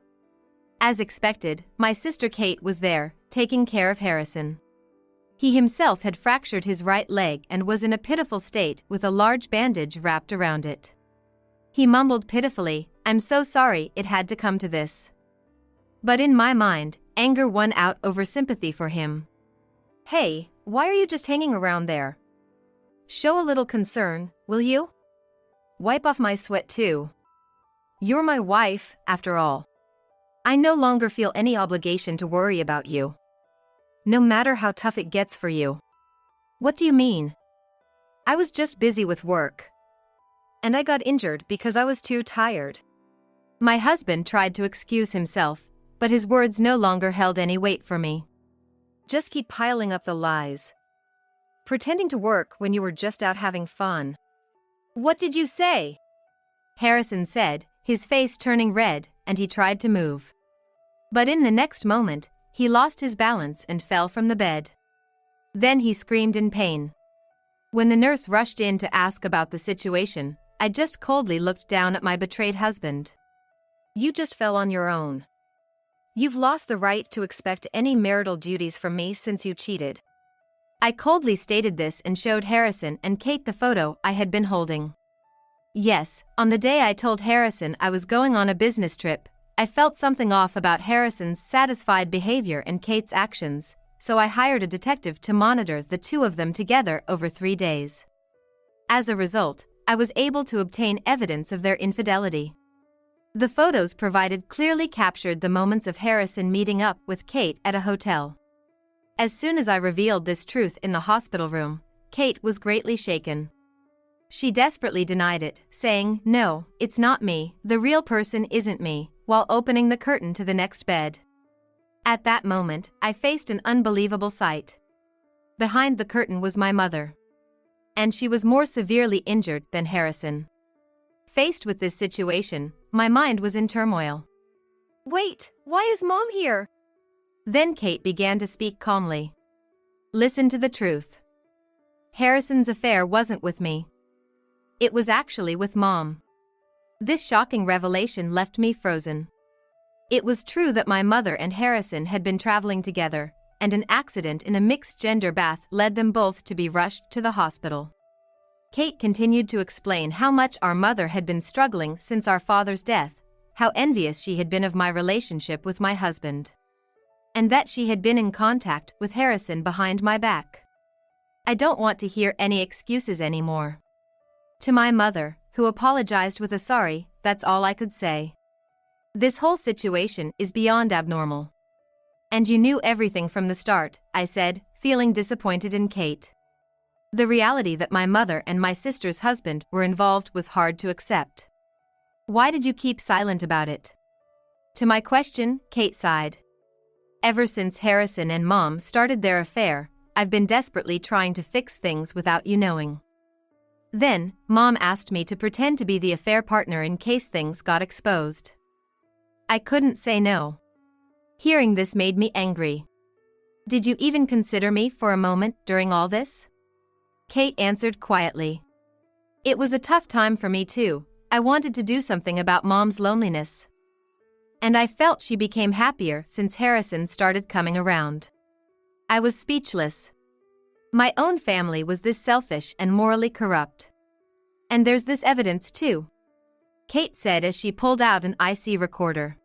A: As expected, my sister Kate was there, taking care of Harrison. He himself had fractured his right leg and was in a pitiful state with a large bandage wrapped around it. He mumbled pitifully, "I'm so sorry it had to come to this." But in my mind, anger won out over sympathy for him. "Hey, why are you just hanging around there? Show a little concern, will you? Wipe off my sweat too. You're my wife, after all. I no longer feel any obligation to worry about you. No matter how tough it gets for you." "What do you mean?" "I was just busy with work. And I got injured because I was too tired." My husband tried to excuse himself, but his words no longer held any weight for me. "Just keep piling up the lies. Pretending to work when you were just out having fun." "What did you say?" Harrison said, his face turning red, and he tried to move. But in the next moment, he lost his balance and fell from the bed. Then he screamed in pain. When the nurse rushed in to ask about the situation, I just coldly looked down at my betrayed husband. "You just fell on your own. You've lost the right to expect any marital duties from me since you cheated." I coldly stated this and showed Harrison and Kate the photo I had been holding. Yes, on the day I told Harrison I was going on a business trip, I felt something off about Harrison's satisfied behavior and Kate's actions, so I hired a detective to monitor the two of them together over 3 days. As a result, I was able to obtain evidence of their infidelity. The photos provided clearly captured the moments of Harrison meeting up with Kate at a hotel. As soon as I revealed this truth in the hospital room, Kate was greatly shaken. She desperately denied it, saying, "No, it's not me, the real person isn't me," while opening the curtain to the next bed. At that moment, I faced an unbelievable sight. Behind the curtain was my mother. And she was more severely injured than Harrison. Faced with this situation, my mind was in turmoil. "Wait, why is Mom here?" Then Kate began to speak calmly. "Listen to the truth. Harrison's affair wasn't with me. It was actually with Mom." This shocking revelation left me frozen. It was true that my mother and Harrison had been traveling together, and an accident in a mixed-gender bath led them both to be rushed to the hospital. Kate continued to explain how much our mother had been struggling since our father's death, how envious she had been of my relationship with my husband, and that she had been in contact with Harrison behind my back. I don't want to hear any excuses anymore. To my mother, who apologized with a sorry, that's all I could say. This whole situation is beyond abnormal. And you knew everything from the start, I said, feeling disappointed in Kate. The reality that my mother and my sister's husband were involved was hard to accept. Why did you keep silent about it? To my question, Kate sighed. Ever since Harrison and Mom started their affair, I've been desperately trying to fix things without you knowing. Then, Mom asked me to pretend to be the affair partner in case things got exposed. I couldn't say no. Hearing this made me angry. Did you even consider me for a moment during all this? Kate answered quietly. It was a tough time for me too. I wanted to do something about Mom's loneliness. And I felt she became happier since Harrison started coming around. I was speechless. My own family was this selfish and morally corrupt. And there's this evidence too, Kate said as she pulled out an IC recorder.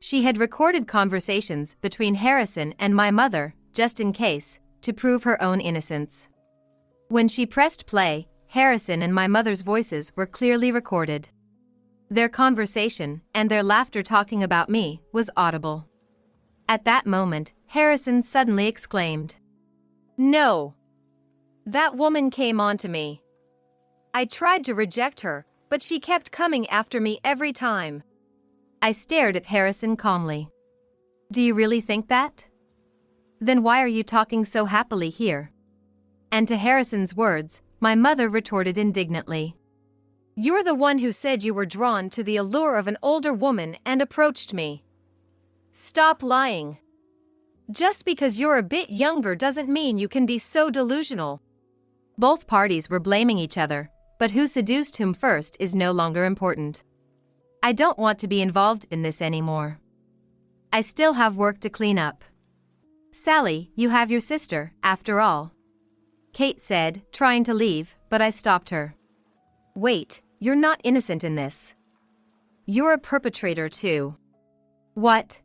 A: She had recorded conversations between Harrison and my mother, just in case, to prove her own innocence. When she pressed play, Harrison and my mother's voices were clearly recorded. Their conversation, and their laughter talking about me, was audible. At that moment, Harrison suddenly exclaimed, "No! That woman came on to me. I tried to reject her, but she kept coming after me every time." I stared at Harrison calmly. "Do you really think that? Then why are you talking so happily here?" And to Harrison's words, my mother retorted indignantly. "You're the one who said you were drawn to the allure of an older woman and approached me. Stop lying. Just because you're a bit younger doesn't mean you can be so delusional." Both parties were blaming each other, but who seduced whom first is no longer important. I don't want to be involved in this anymore. I still have work to clean up. Sally, you have your sister, after all. Kate said, trying to leave, but I stopped her. Wait, you're not innocent in this. You're a perpetrator too. What?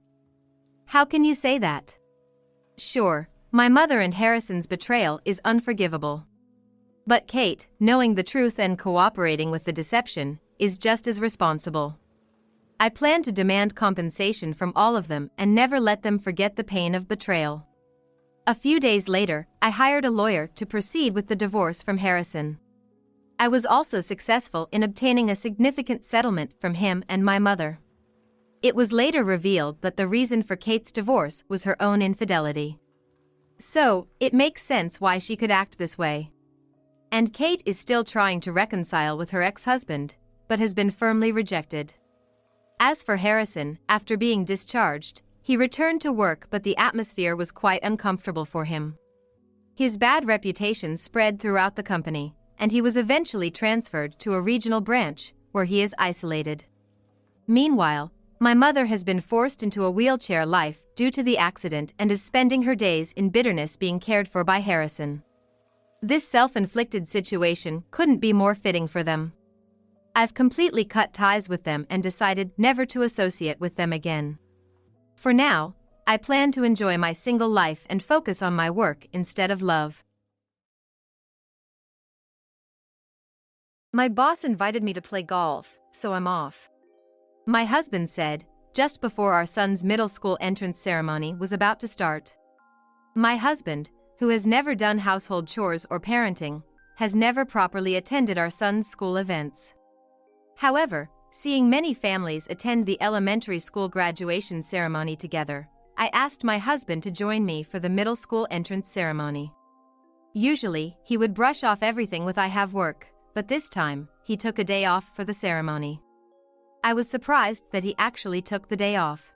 A: How can you say that? Sure, my mother and Harrison's betrayal is unforgivable. But Kate, knowing the truth and cooperating with the deception, is just as responsible. I plan to demand compensation from all of them and never let them forget the pain of betrayal. A few days later, I hired a lawyer to proceed with the divorce from Harrison. I was also successful in obtaining a significant settlement from him and my mother. It was later revealed that the reason for Kate's divorce was her own infidelity. So, it makes sense why she could act this way. And Kate is still trying to reconcile with her ex-husband, but has been firmly rejected. As for Harrison, after being discharged, he returned to work, but the atmosphere was quite uncomfortable for him. His bad reputation spread throughout the company, and he was eventually transferred to a regional branch, where he is isolated. Meanwhile, my mother has been forced into a wheelchair life due to the accident and is spending her days in bitterness being cared for by Harrison. This self-inflicted situation couldn't be more fitting for them. I've completely cut ties with them and decided never to associate with them again. For now, I plan to enjoy my single life and focus on my work instead of love. My boss invited me to play golf, so I'm off. My husband said, just before our son's middle school entrance ceremony was about to start. My husband, who has never done household chores or parenting, has never properly attended our son's school events. However, seeing many families attend the elementary school graduation ceremony together, I asked my husband to join me for the middle school entrance ceremony. Usually, he would brush off everything with "I have work," but this time, he took a day off for the ceremony. I was surprised that he actually took the day off.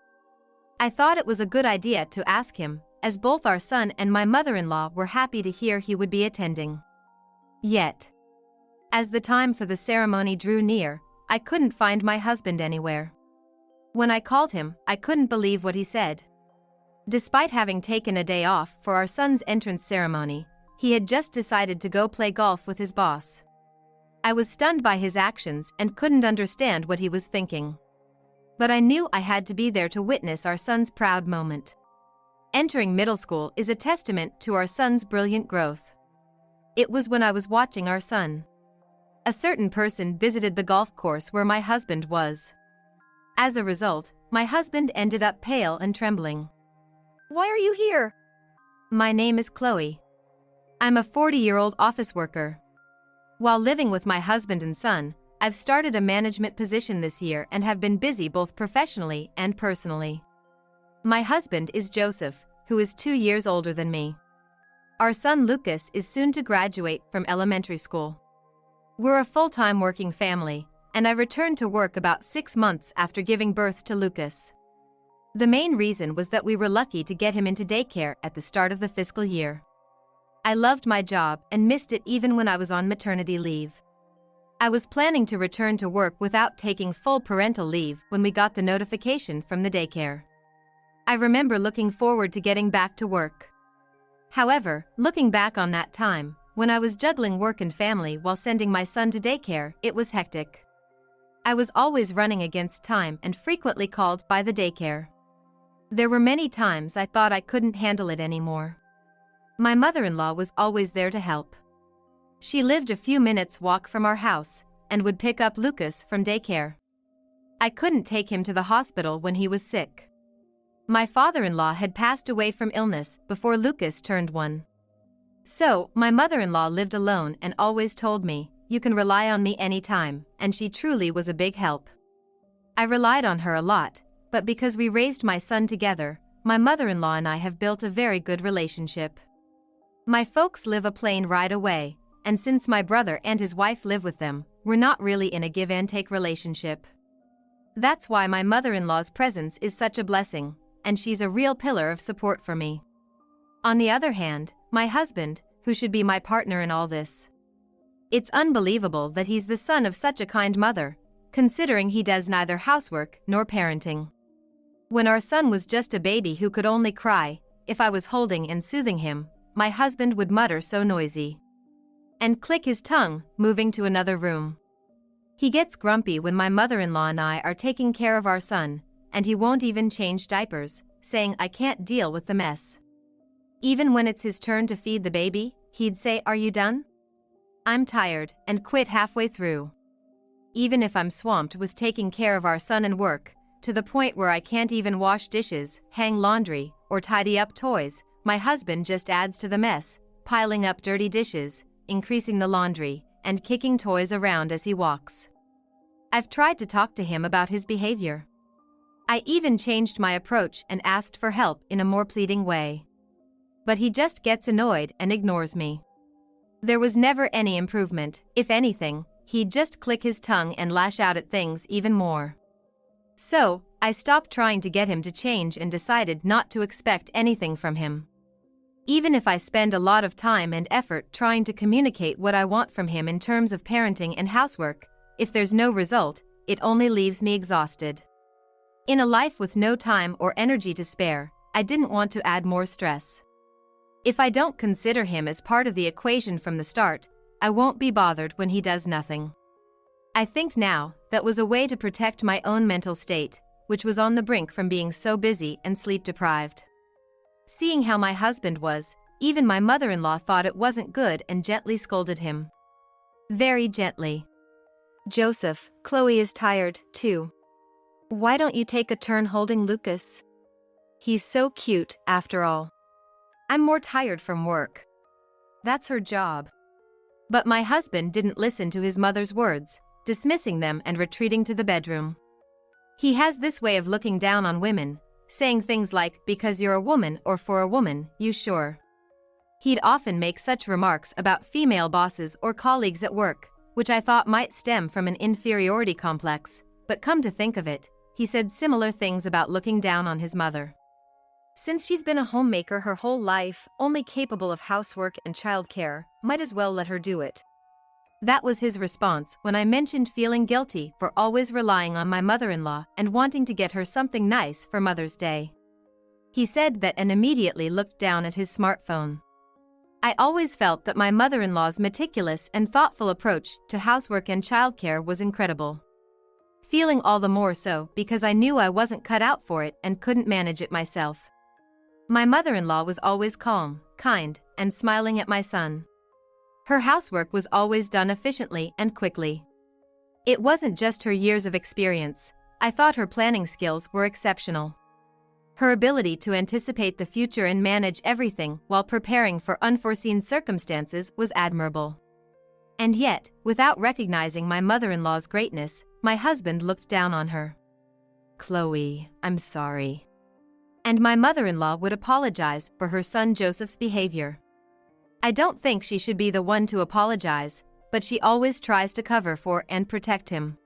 A: I thought it was a good idea to ask him, as both our son and my mother-in-law were happy to hear he would be attending. Yet, as the time for the ceremony drew near, I couldn't find my husband anywhere. When I called him, I couldn't believe what he said. Despite having taken a day off for our son's entrance ceremony, he had just decided to go play golf with his boss. I was stunned by his actions and couldn't understand what he was thinking. But I knew I had to be there to witness our son's proud moment. Entering middle school is a testament to our son's brilliant growth. It was when I was watching our son. A certain person visited the golf course where my husband was. As a result, my husband ended up pale and trembling.
B: Why are you here?
A: My name is Chloe. I'm a 40-year-old office worker. While living with my husband and son, I've started a management position this year and have been busy both professionally and personally. My husband is Joseph, who is 2 years older than me. Our son Lucas is soon to graduate from elementary school. We're a full-time working family, and I returned to work about 6 months after giving birth to Lucas. The main reason was that we were lucky to get him into daycare at the start of the fiscal year. I loved my job and missed it even when I was on maternity leave. I was planning to return to work without taking full parental leave when we got the notification from the daycare. I remember looking forward to getting back to work. However, looking back on that time, when I was juggling work and family while sending my son to daycare, it was hectic. I was always running against time and frequently called by the daycare. There were many times I thought I couldn't handle it anymore. My mother-in-law was always there to help. She lived a few minutes' walk from our house and would pick up Lucas from daycare. I couldn't take him to the hospital when he was sick. My father-in-law had passed away from illness before Lucas turned 1. So, my mother-in-law lived alone and always told me, "You can rely on me anytime," and she truly was a big help. I relied on her a lot, but because we raised my son together, my mother-in-law and I have built a very good relationship. My folks live a plane ride away, and since my brother and his wife live with them, we're not really in a give-and-take relationship. That's why my mother-in-law's presence is such a blessing, and she's a real pillar of support for me. On the other hand, my husband, who should be my partner in all this. It's unbelievable that he's the son of such a kind mother, considering he does neither housework nor parenting. When our son was just a baby who could only cry, if I was holding and soothing him, my husband would mutter so noisy and click his tongue, moving to another room. He gets grumpy when my mother-in-law and I are taking care of our son, and he won't even change diapers, saying I can't deal with the mess. Even when it's his turn to feed the baby, he'd say, "Are you done?" I'm tired, and quit halfway through. Even if I'm swamped with taking care of our son and work, to the point where I can't even wash dishes, hang laundry, or tidy up toys, my husband just adds to the mess, piling up dirty dishes, increasing the laundry, and kicking toys around as he walks. I've tried to talk to him about his behavior. I even changed my approach and asked for help in a more pleading way. But he just gets annoyed and ignores me. There was never any improvement. If anything, he'd just click his tongue and lash out at things even more. So, I stopped trying to get him to change and decided not to expect anything from him. Even if I spend a lot of time and effort trying to communicate what I want from him in terms of parenting and housework, if there's no result, it only leaves me exhausted. In a life with no time or energy to spare, I didn't want to add more stress. If I don't consider him as part of the equation from the start, I won't be bothered when he does nothing. I think now, that was a way to protect my own mental state, which was on the brink from being so busy and sleep-deprived. Seeing how my husband was, even my mother-in-law thought it wasn't good and gently scolded him. Very gently. "Joseph, Chloe is tired, too. Why don't you take a turn holding Lucas? He's so cute, after all. I'm more tired from work. That's her job." But my husband didn't listen to his mother's words, dismissing them and retreating to the bedroom. He has this way of looking down on women, saying things like, "Because you're a woman or for a woman, you sure." He'd often make such remarks about female bosses or colleagues at work, which I thought might stem from an inferiority complex, but come to think of it, he said similar things about looking down on his mother. Since she's been a homemaker her whole life, only capable of housework and childcare, might as well let her do it. That was his response when I mentioned feeling guilty for always relying on my mother-in-law and wanting to get her something nice for Mother's Day. he said that and immediately looked down at his smartphone. I always felt that my mother-in-law's meticulous and thoughtful approach to housework and childcare was incredible. Feeling all the more so because I knew I wasn't cut out for it and couldn't manage it myself. My mother-in-law was always calm, kind, and smiling at my son. Her housework was always done efficiently and quickly. It wasn't just her years of experience, I thought her planning skills were exceptional. Her ability to anticipate the future and manage everything while preparing for unforeseen circumstances was admirable. And yet, without recognizing my mother-in-law's greatness, my husband looked down on her. "Chloe, I'm sorry." And my mother-in-law would apologize for her son Joseph's behavior. I don't think she should be the one to apologize, but she always tries to cover for and protect him.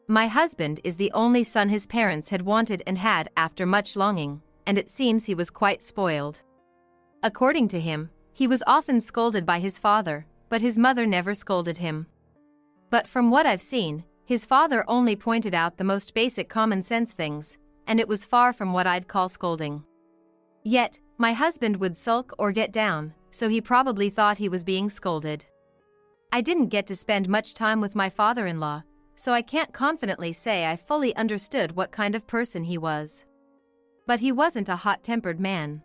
A: My husband is the only son his parents had wanted and had after much longing, and it seems he was quite spoiled. According to him, he was often scolded by his father, but his mother never scolded him. But from what I've seen, his father only pointed out the most basic common sense things, and it was far from what I'd call scolding. Yet, my husband would sulk or get down, so he probably thought he was being scolded. I didn't get to spend much time with my father-in-law, so I can't confidently say I fully understood what kind of person he was. But he wasn't a hot-tempered man.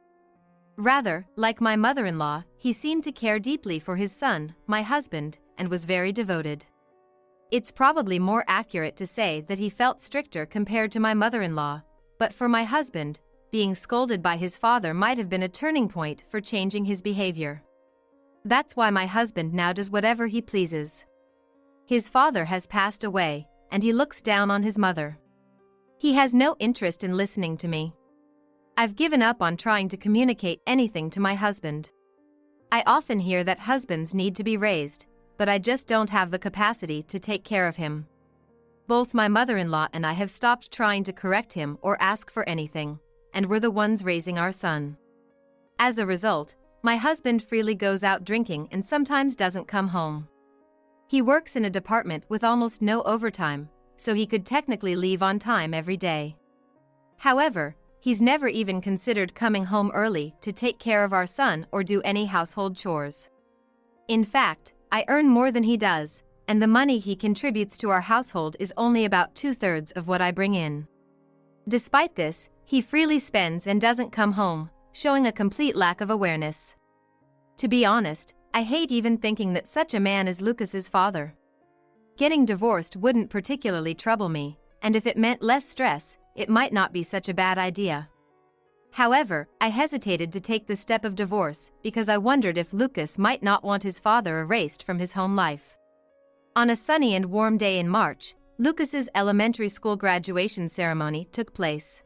A: Rather, like my mother-in-law, he seemed to care deeply for his son, my husband, and was very devoted. It's probably more accurate to say that he felt stricter compared to my mother-in-law, but for my husband, being scolded by his father might have been a turning point for changing his behavior. That's why my husband now does whatever he pleases. His father has passed away, and he looks down on his mother. He has no interest in listening to me. I've given up on trying to communicate anything to my husband. I often hear that husbands need to be raised, but I just don't have the capacity to take care of him. Both my mother-in-law and I have stopped trying to correct him or ask for anything, and we're the ones raising our son. As a result, my husband freely goes out drinking and sometimes doesn't come home. He works in a department with almost no overtime, so he could technically leave on time every day. However, he's never even considered coming home early to take care of our son or do any household chores. In fact, I earn more than he does, and the money he contributes to our household is only about 2/3 of what I bring in. Despite this, he freely spends and doesn't come home, showing a complete lack of awareness. To be honest, I hate even thinking that such a man is Lucas's father. Getting divorced wouldn't particularly trouble me, and if it meant less stress, it might not be such a bad idea. However, I hesitated to take the step of divorce because I wondered if Lucas might not want his father erased from his home life. On a sunny and warm day in March, Lucas's elementary school graduation ceremony took place.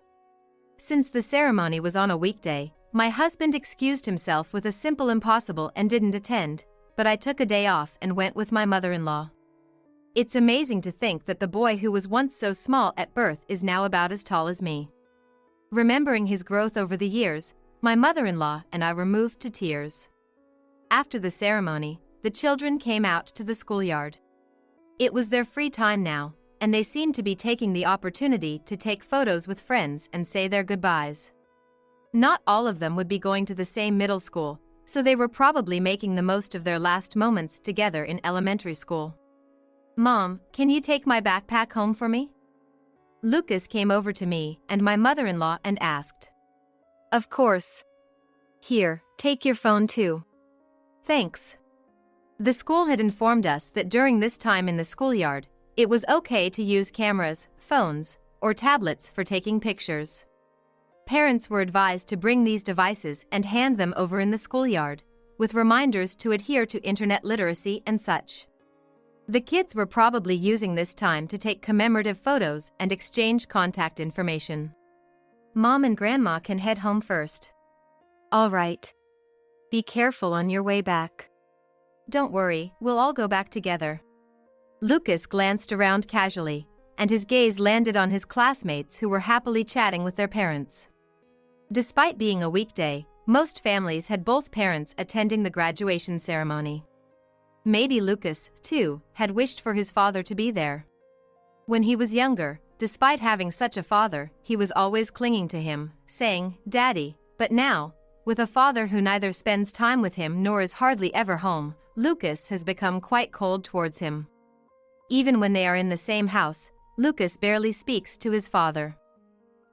A: Since the ceremony was on a weekday, my husband excused himself with a simple impossible and didn't attend, but I took a day off and went with my mother-in-law. It's amazing to think that the boy who was once so small at birth is now about as tall as me. Remembering his growth over the years, my mother-in-law and I were moved to tears. After the ceremony, the children came out to the schoolyard. It was their free time now, and they seemed to be taking the opportunity to take photos with friends and say their goodbyes. Not all of them would be going to the same middle school, so they were probably making the most of their last moments together in elementary school. "Mom, can you take my backpack home for me?" Lucas came over to me and my mother-in-law and asked. "Of course. Here, take your phone too." "Thanks." The school had informed us that during this time in the schoolyard, it was okay to use cameras, phones, or tablets for taking pictures. Parents were advised to bring these devices and hand them over in the schoolyard, with reminders to adhere to internet literacy and such. The kids were probably using this time to take commemorative photos and exchange contact information. "Mom and Grandma can head home first." "All right. Be careful on your way back." "Don't worry, we'll all go back together." Lucas glanced around casually, and his gaze landed on his classmates who were happily chatting with their parents. Despite being a weekday, most families had both parents attending the graduation ceremony. Maybe Lucas, too, had wished for his father to be there. When he was younger, despite having such a father, he was always clinging to him, saying, "Daddy." But now, with a father who neither spends time with him nor is hardly ever home, Lucas has become quite cold towards him. Even when they are in the same house, Lucas barely speaks to his father.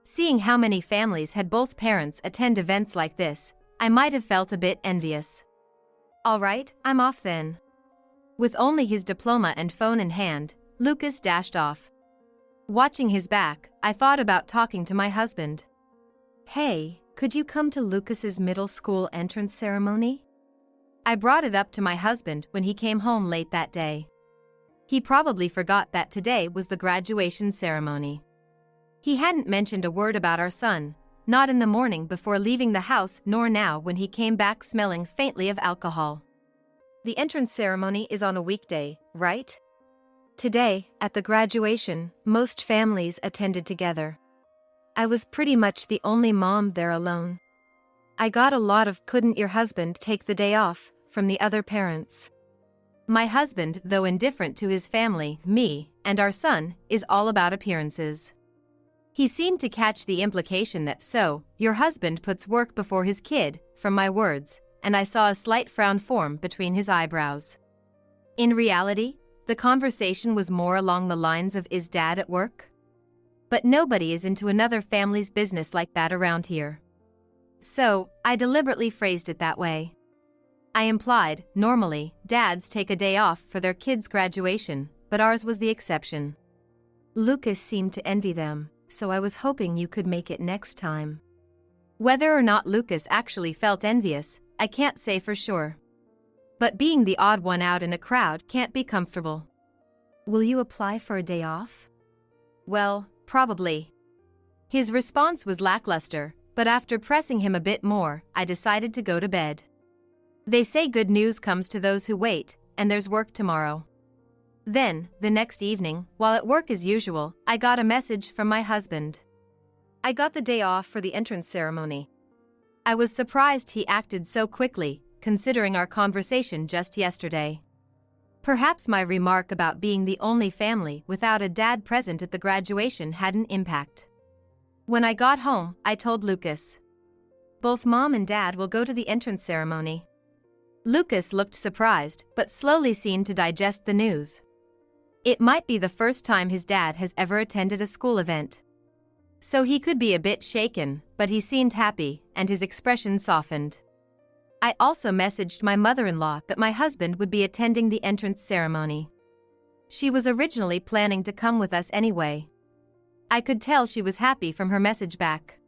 A: Seeing how many families had both parents attend events like this, I might have felt a bit envious. "All right, I'm off then." With only his diploma and phone in hand, Lucas dashed off. Watching his back, I thought about talking to my husband. "Hey, could you come to Lucas's middle school entrance ceremony?" I brought it up to my husband when he came home late that day. He probably forgot that today was the graduation ceremony. He hadn't mentioned a word about our son, not in the morning before leaving the house nor now when he came back smelling faintly of alcohol. "The entrance ceremony is on a weekday, right?" Today, at the graduation, most families attended together. I was pretty much the only mom there alone. I got a lot of "couldn't your husband take the day off" from the other parents. My husband, though indifferent to his family, me, and our son, is all about appearances. He seemed to catch the implication that "so, your husband puts work before his kid," from my words, and I saw a slight frown form between his eyebrows. In reality, the conversation was more along the lines of "is dad at work?" But nobody is into another family's business like that around here. So, I deliberately phrased it that way. I implied, normally, dads take a day off for their kids' graduation, but ours was the exception. Lucas seemed to envy them, so I was hoping you could make it next time. Whether or not Lucas actually felt envious, I can't say for sure. But being the odd one out in a crowd can't be comfortable. "Will you apply for a day off?" "Well, probably." His response was lackluster, but after pressing him a bit more, I decided to go to bed. They say good news comes to those who wait, and there's work tomorrow. Then, the next evening, while at work as usual, I got a message from my husband. I got the day off for the entrance ceremony. I was surprised he acted so quickly, considering our conversation just yesterday. Perhaps my remark about being the only family without a dad present at the graduation had an impact. When I got home, I told Lucas. "Both mom and dad will go to the entrance ceremony." Lucas looked surprised, but slowly seemed to digest the news. It might be the first time his dad has ever attended a school event. So he could be a bit shaken, but he seemed happy, and his expression softened. I also messaged my mother-in-law that my husband would be attending the entrance ceremony. She was originally planning to come with us anyway. I could tell she was happy from her message back.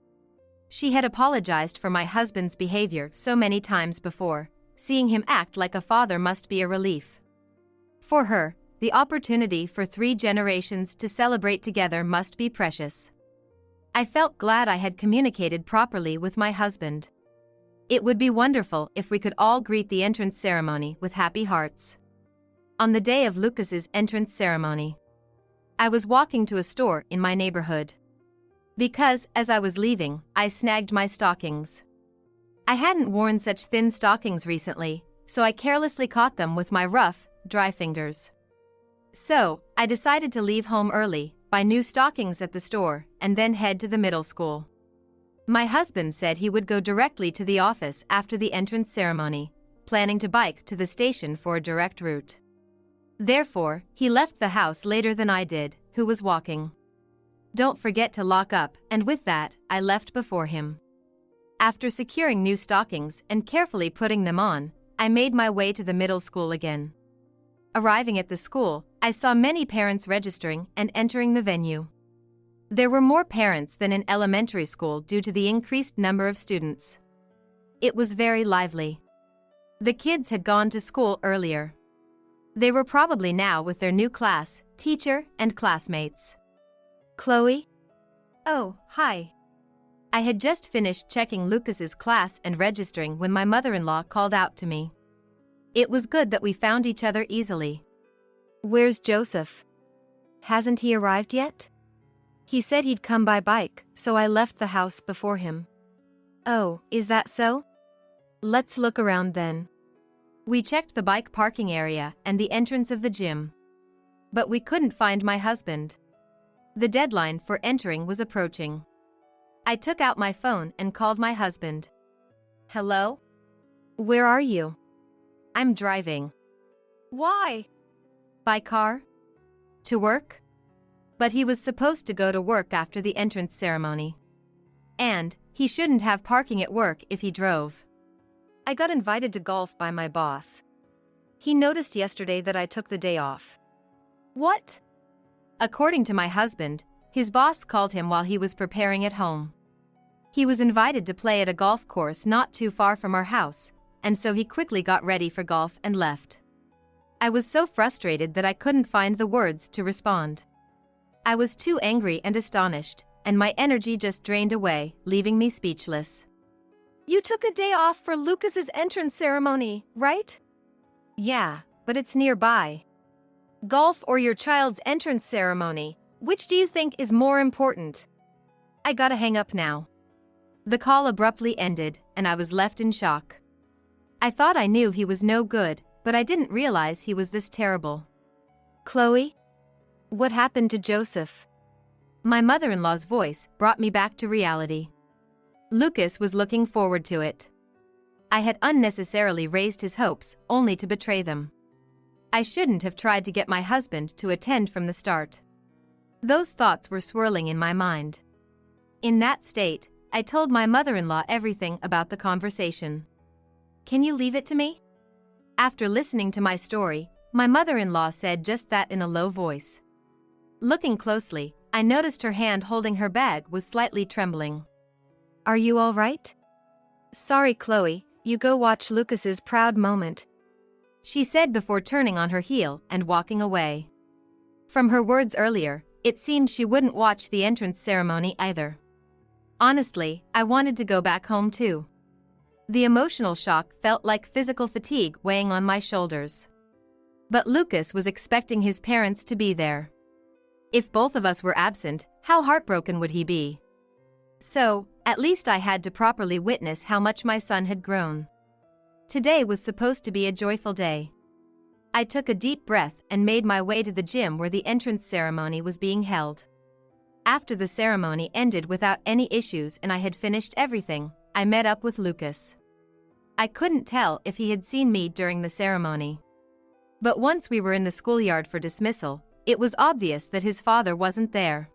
A: She had apologized for my husband's behavior so many times before. Seeing him act like a father must be a relief. For her, the opportunity for 3 generations to celebrate together must be precious. I felt glad I had communicated properly with my husband. It would be wonderful if we could all greet the entrance ceremony with happy hearts. On the day of Lucas's entrance ceremony, I was walking to a store in my neighborhood. Because, as I was leaving, I snagged my stockings. I hadn't worn such thin stockings recently, so I carelessly caught them with my rough, dry fingers. So, I decided to leave home early, buy new stockings at the store, and then head to the middle school. My husband said he would go directly to the office after the entrance ceremony, planning to bike to the station for a direct route. Therefore, he left the house later than I did, who was walking. "Don't forget to lock up," and with that, I left before him. After securing new stockings and carefully putting them on, I made my way to the middle school again. Arriving at the school, I saw many parents registering and entering the venue. There were more parents than in elementary school due to the increased number of students. It was very lively. The kids had gone to school earlier. They were probably now with their new class, teacher, and classmates. "Chloe?" "Oh, hi." I had just finished checking Lucas's class and registering when my mother-in-law called out to me. It was good that we found each other easily. "Where's Joseph? Hasn't he arrived yet?" "He said he'd come by bike, so I left the house before him." "Oh, is that so? Let's look around then." We checked the bike parking area and the entrance of the gym. But we couldn't find my husband. The deadline for entering was approaching. I took out my phone and called my husband.
B: Hello?
A: Where are you? I'm driving.
B: Why?
A: By car? To work? But he was supposed to go to work after the entrance ceremony. And he shouldn't have parking at work if he drove.
B: I got invited to golf by my boss. He noticed yesterday that I took the day off. What?
A: According to my husband, his boss called him while he was preparing at home. He was invited to play at a golf course not too far from our house, and so he quickly got ready for golf and left. I was so frustrated that I couldn't find the words to respond. I was too angry and astonished, and my energy just drained away, leaving me speechless.
B: You took a day off for Lucas's entrance ceremony, right?
A: Yeah, but it's nearby.
B: Golf or your child's entrance ceremony, which do you think is more important?
A: I gotta hang up now. The call abruptly ended, and I was left in shock. I thought I knew he was no good, but I didn't realize he was this terrible.
B: Chloe? What happened to Joseph?
A: My mother-in-law's voice brought me back to reality. Lucas was looking forward to it. I had unnecessarily raised his hopes, only to betray them. I shouldn't have tried to get my husband to attend from the start. Those thoughts were swirling in my mind. In that state, I told my mother-in-law everything about the conversation. "Can you leave it to me?" After listening to my story, my mother-in-law said just that in a low voice. Looking closely, I noticed her hand holding her bag was slightly trembling.
B: Are you all right? Sorry, Chloe, you go watch Lucas's proud moment,
A: she said before turning on her heel and walking away. From her words earlier, it seemed she wouldn't watch the entrance ceremony either. Honestly, I wanted to go back home too. The emotional shock felt like physical fatigue weighing on my shoulders. But Lucas was expecting his parents to be there. If both of us were absent, how heartbroken would he be? So, at least I had to properly witness how much my son had grown. Today was supposed to be a joyful day. I took a deep breath and made my way to the gym where the entrance ceremony was being held. After the ceremony ended without any issues and I had finished everything, I met up with Lucas. I couldn't tell if he had seen me during the ceremony. But once we were in the schoolyard for dismissal, it was obvious that his father wasn't there.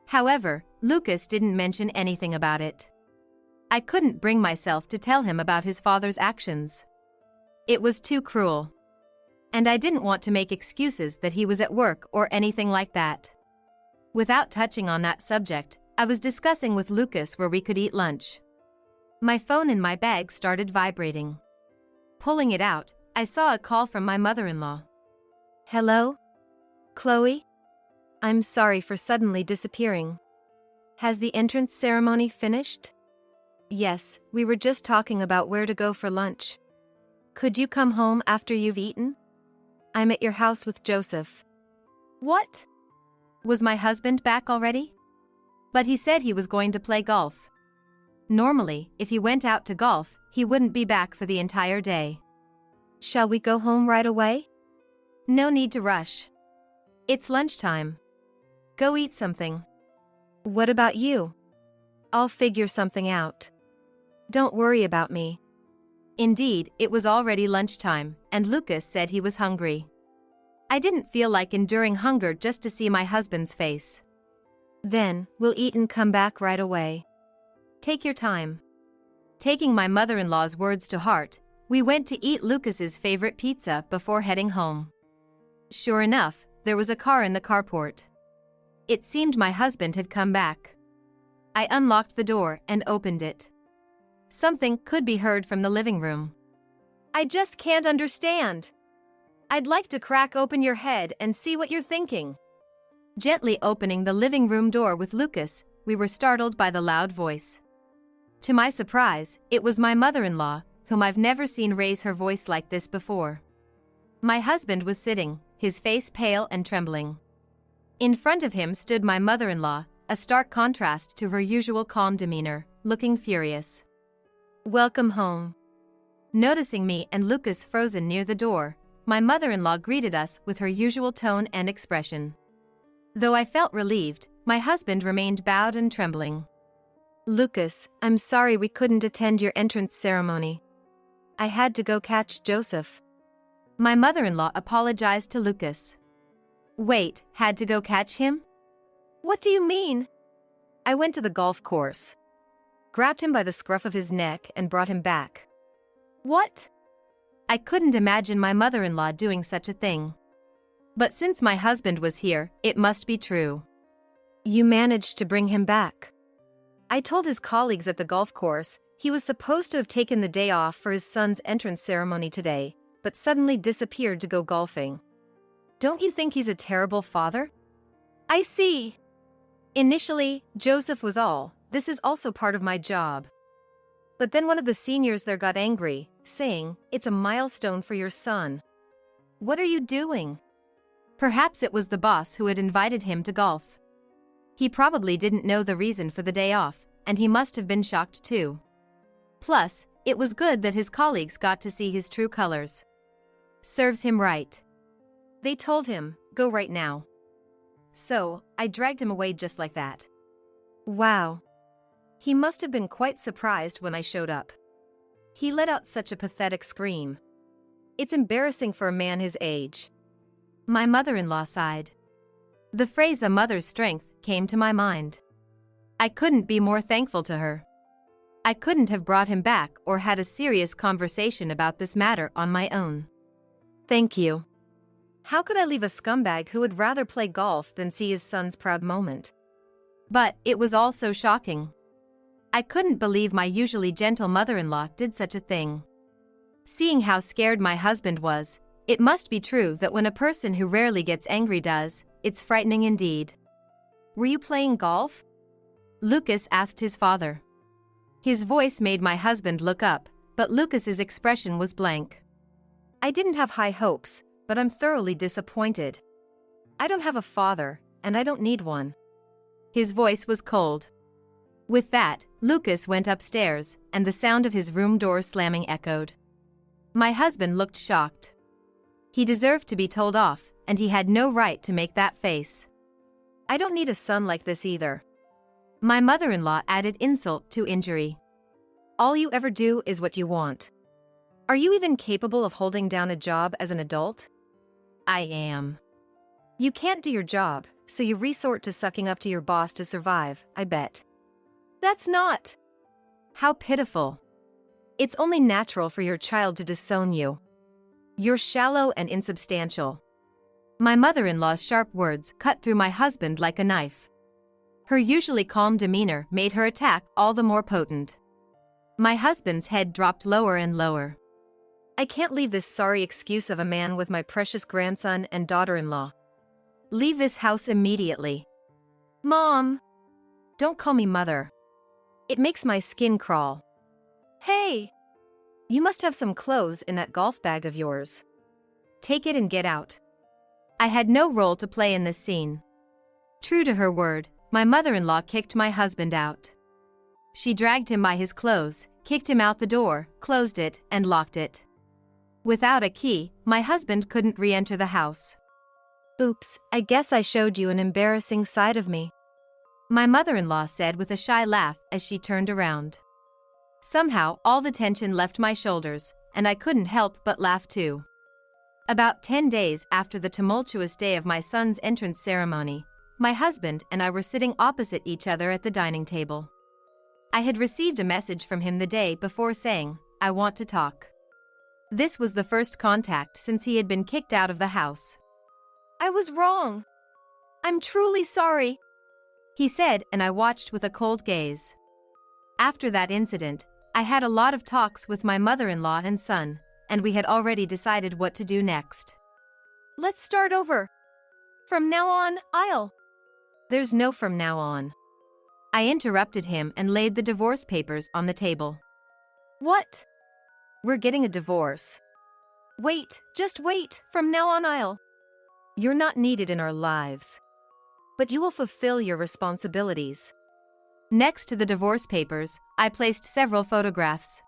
A: However, Lucas didn't mention anything about it. I couldn't bring myself to tell him about his father's actions. It was too cruel. And I didn't want to make excuses that he was at work or anything like that. Without touching on that subject, I was discussing with Lucas where we could eat lunch. My phone in my bag started vibrating. Pulling it out, I saw a call from my mother-in-law.
B: Hello? Chloe? I'm sorry for suddenly disappearing. Has the entrance ceremony finished? Yes, we were just talking about where to go for lunch. Could you come home after you've eaten? I'm at your house with Joseph.
A: What? Was my husband back already? But he said he was going to play golf. Normally, if he went out to golf, he wouldn't be back for the entire day.
B: Shall we go home right away?
A: No need to rush. It's lunchtime. Go eat something.
B: What about you? I'll figure something out. Don't worry about me.
A: Indeed, it was already lunchtime, and Lucas said he was hungry. I didn't feel like enduring hunger just to see my husband's face.
B: Then, we'll eat and come back right away.
A: Take your time. Taking my mother-in-law's words to heart, we went to eat Lucas's favorite pizza before heading home. Sure enough, there was a car in the carport. It seemed my husband had come back. I unlocked the door and opened it. Something could be heard from the living room.
B: I just can't understand. I'd like to crack open your head and see what you're thinking.
A: Gently opening the living room door with Lucas, we were startled by the loud voice. To my surprise, it was my mother-in-law, whom I've never seen raise her voice like this before. My husband was sitting, his face pale and trembling. In front of him stood my mother-in-law, a stark contrast to her usual calm demeanor, looking furious.
B: Welcome home.
A: Noticing me and Lucas frozen near the door, my mother-in-law greeted us with her usual tone and expression. Though I felt relieved, my husband remained bowed and trembling.
B: Lucas, I'm sorry we couldn't attend your entrance ceremony. I had to go catch Joseph.
A: My mother-in-law apologized to Lucas. Wait, had to go catch him?
B: What do you mean? I went to the golf course, grabbed him by the scruff of his neck and brought him back. What?
A: I couldn't imagine my mother-in-law doing such a thing. But since my husband was here, it must be true.
B: You managed to bring him back. I told his colleagues at the golf course he was supposed to have taken the day off for his son's entrance ceremony today, but suddenly disappeared to go golfing. Don't you think he's a terrible father? I see. Initially, Joseph was all, this is also part of my job. But then one of the seniors there got angry, saying, it's a milestone for your son. What are you doing?
A: Perhaps it was the boss who had invited him to golf. He probably didn't know the reason for the day off, and he must have been shocked too. Plus, it was good that his colleagues got to see his true colors. Serves him right.
B: They told him, go right now. So, I dragged him away just like that. Wow. He must have been quite surprised when I showed up. He let out such a pathetic scream. It's embarrassing for a man his age.
A: My mother-in-law sighed. The phrase "a mother's strength" came to my mind. I couldn't be more thankful to her. I couldn't have brought him back or had a serious conversation about this matter on my own.
B: Thank you. How could I leave a scumbag who would rather play golf than see his son's proud moment?
A: But it was all so shocking. I couldn't believe my usually gentle mother-in-law did such a thing. Seeing how scared my husband was, it must be true that when a person who rarely gets angry does, it's frightening indeed.
B: Were you playing golf?
A: Lucas asked his father. His voice made my husband look up, but Lucas's expression was blank.
B: I didn't have high hopes, but I'm thoroughly disappointed. I don't have a father, and I don't need one.
A: His voice was cold. With that, Lucas went upstairs, and the sound of his room door slamming echoed. My husband looked shocked. He deserved to be told off, and he had no right to make that face.
B: I don't need a son like this either.
A: My mother-in-law added insult to injury.
B: All you ever do is what you want. Are you even capable of holding down a job as an adult?
A: I am.
B: You can't do your job, so you resort to sucking up to your boss to survive, I bet. That's not.
A: How pitiful.
B: It's only natural for your child to disown you. You're shallow and insubstantial.
A: My mother-in-law's sharp words cut through my husband like a knife. Her usually calm demeanor made her attack all the more potent. My husband's head dropped lower and lower.
B: I can't leave this sorry excuse of a man with my precious grandson and daughter-in-law.
A: Leave this house immediately.
B: Mom!
A: Don't call me mother.
B: It makes my skin crawl. Hey! You must have some clothes in that golf bag of yours.
A: Take it and get out. I had no role to play in this scene. True to her word, my mother-in-law kicked my husband out. She dragged him by his clothes, kicked him out the door, closed it, and locked it. Without a key, my husband couldn't re-enter the house.
B: Oops, I guess I showed you an embarrassing side of me.
A: My mother-in-law said with a shy laugh as she turned around. Somehow, all the tension left my shoulders, and I couldn't help but laugh too. About 10 days after the tumultuous day of my son's entrance ceremony, my husband and I were sitting opposite each other at the dining table. I had received a message from him the day before saying, "I want to talk." This was the first contact since he had been kicked out of the house.
B: I was wrong. I'm truly sorry,
A: he said, and I watched with a cold gaze. After that incident, I had a lot of talks with my mother-in-law and son, and we had already decided what to do next.
B: Let's start over. From now on, I'll.
A: There's no from now on. I interrupted him and laid the divorce papers on the table.
B: What?
A: We're getting a divorce.
B: Wait, just wait, from now on I'll. You're not needed in our lives. But you will fulfill your responsibilities.
A: Next to the divorce papers, I placed several photographs.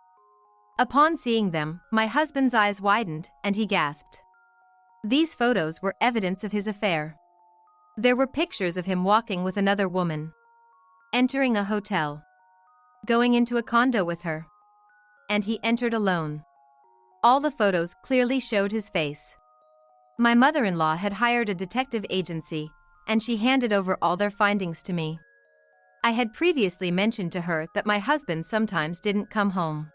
A: Upon seeing them, my husband's eyes widened, and he gasped. These photos were evidence of his affair. There were pictures of him walking with another woman, entering a hotel, going into a condo with her, and he entered alone. All the photos clearly showed his face. My mother-in-law had hired a detective agency, and she handed over all their findings to me. I had previously mentioned to her that my husband sometimes didn't come home.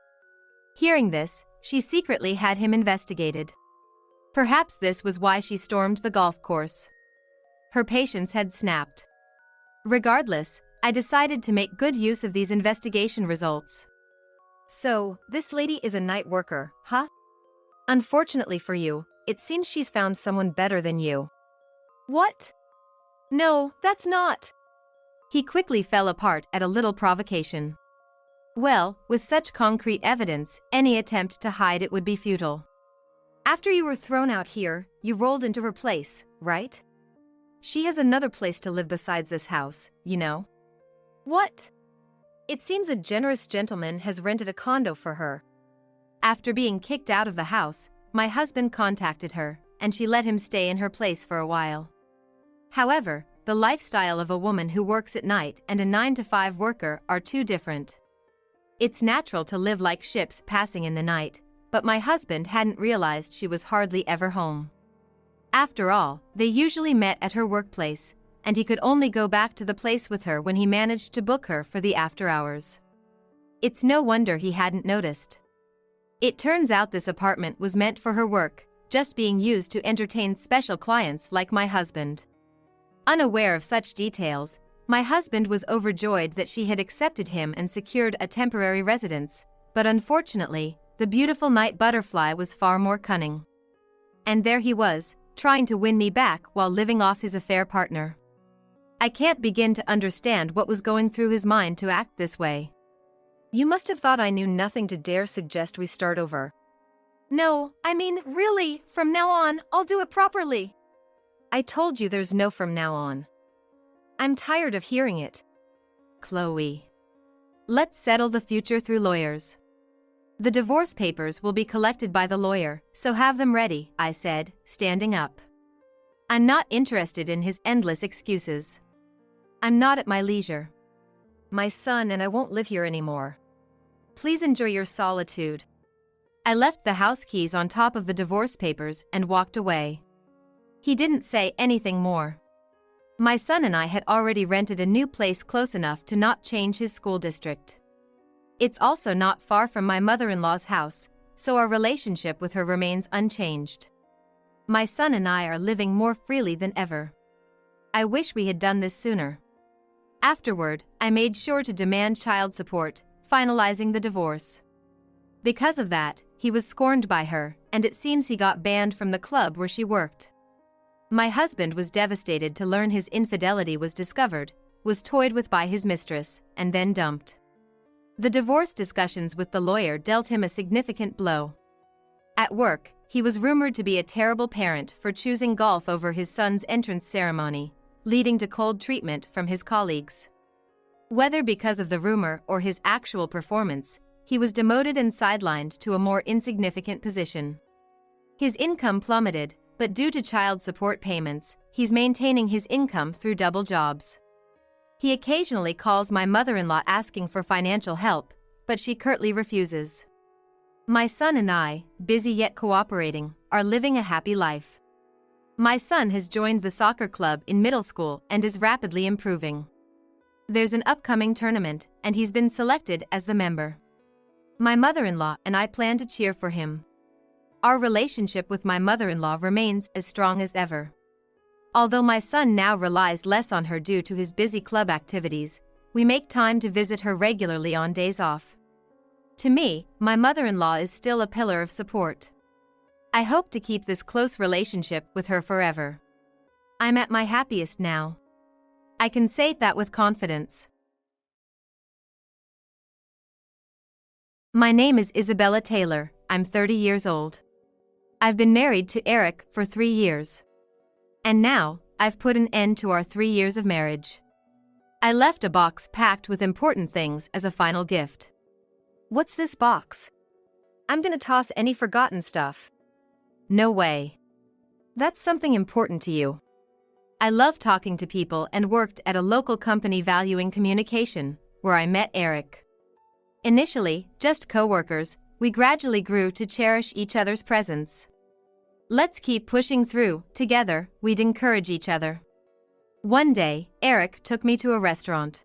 A: Hearing this, she secretly had him investigated. Perhaps this was why she stormed the golf course. Her patience had snapped. Regardless, I decided to make good use of these investigation results.
B: So, this lady is a night worker, huh? Unfortunately for you, it seems she's found someone better than you. What? No, that's not.
A: He quickly fell apart at a little provocation. Well, with such concrete evidence, any attempt to hide it would be futile.
B: After you were thrown out here, you rolled into her place, right? She has another place to live besides this house, you know. What? It seems a generous gentleman has rented a condo for her.
A: After being kicked out of the house, my husband contacted her, and she let him stay in her place for a while. However, the lifestyle of a woman who works at night and a 9-to-5 worker are two different. It's natural to live like ships passing in the night, but my husband hadn't realized she was hardly ever home. After all, they usually met at her workplace, and he could only go back to the place with her when he managed to book her for the after hours. It's no wonder he hadn't noticed. It turns out this apartment was meant for her work, just being used to entertain special clients like my husband. Unaware of such details, my husband was overjoyed that she had accepted him and secured a temporary residence, but unfortunately, the beautiful night butterfly was far more cunning. And there he was, trying to win me back while living off his affair partner. I can't begin to understand what was going through his mind to act this way.
B: You must have thought I knew nothing to dare suggest we start over. No, I mean, really, from now on, I'll do it properly. I told you there's no from now on. I'm tired of hearing it.
A: Chloe. Let's settle the future through lawyers. The divorce papers will be collected by the lawyer, so have them ready, I said, standing up. I'm not interested in his endless excuses. I'm not at my leisure.
B: My son and I won't live here anymore. Please enjoy your solitude.
A: I left the house keys on top of the divorce papers and walked away. He didn't say anything more. My son and I had already rented a new place close enough to not change his school district. It's also not far from my mother-in-law's house, so our relationship with her remains unchanged. My son and I are living more freely than ever. I wish we had done this sooner. Afterward, I made sure to demand child support, finalizing the divorce. Because of that, he was scorned by her, and it seems he got banned from the club where she worked. My husband was devastated to learn his infidelity was discovered, was toyed with by his mistress, and then dumped. The divorce discussions with the lawyer dealt him a significant blow. At work, he was rumored to be a terrible parent for choosing golf over his son's entrance ceremony, leading to cold treatment from his colleagues. Whether because of the rumor or his actual performance, he was demoted and sidelined to a more insignificant position. His income plummeted, but due to child support payments, he's maintaining his income through double jobs. He occasionally calls my mother-in-law asking for financial help, but she curtly refuses. My son and I, busy yet cooperating, are living a happy life. My son has joined the soccer club in middle school and is rapidly improving. There's an upcoming tournament, and he's been selected as the member. My mother-in-law and I plan to cheer for him. Our relationship with my mother-in-law remains as strong as ever. Although my son now relies less on her due to his busy club activities, we make time to visit her regularly on days off. To me, my mother-in-law is still a pillar of support. I hope to keep this close relationship with her forever. I'm at my happiest now. I can say that with confidence. My name is Isabella Taylor, I'm 30 years old. I've been married to Eric for 3 years. And now, I've put an end to our 3 years of marriage. I left a box packed with important things as a final gift.
B: What's this box? I'm gonna toss any forgotten stuff.
A: No way.
B: That's something important to you.
A: I love talking to people and worked at a local company valuing communication, where I met Eric. Initially, just co-workers, we gradually grew to cherish each other's presence. Let's keep pushing through, together, we'd encourage each other. One day, Eric took me to a restaurant.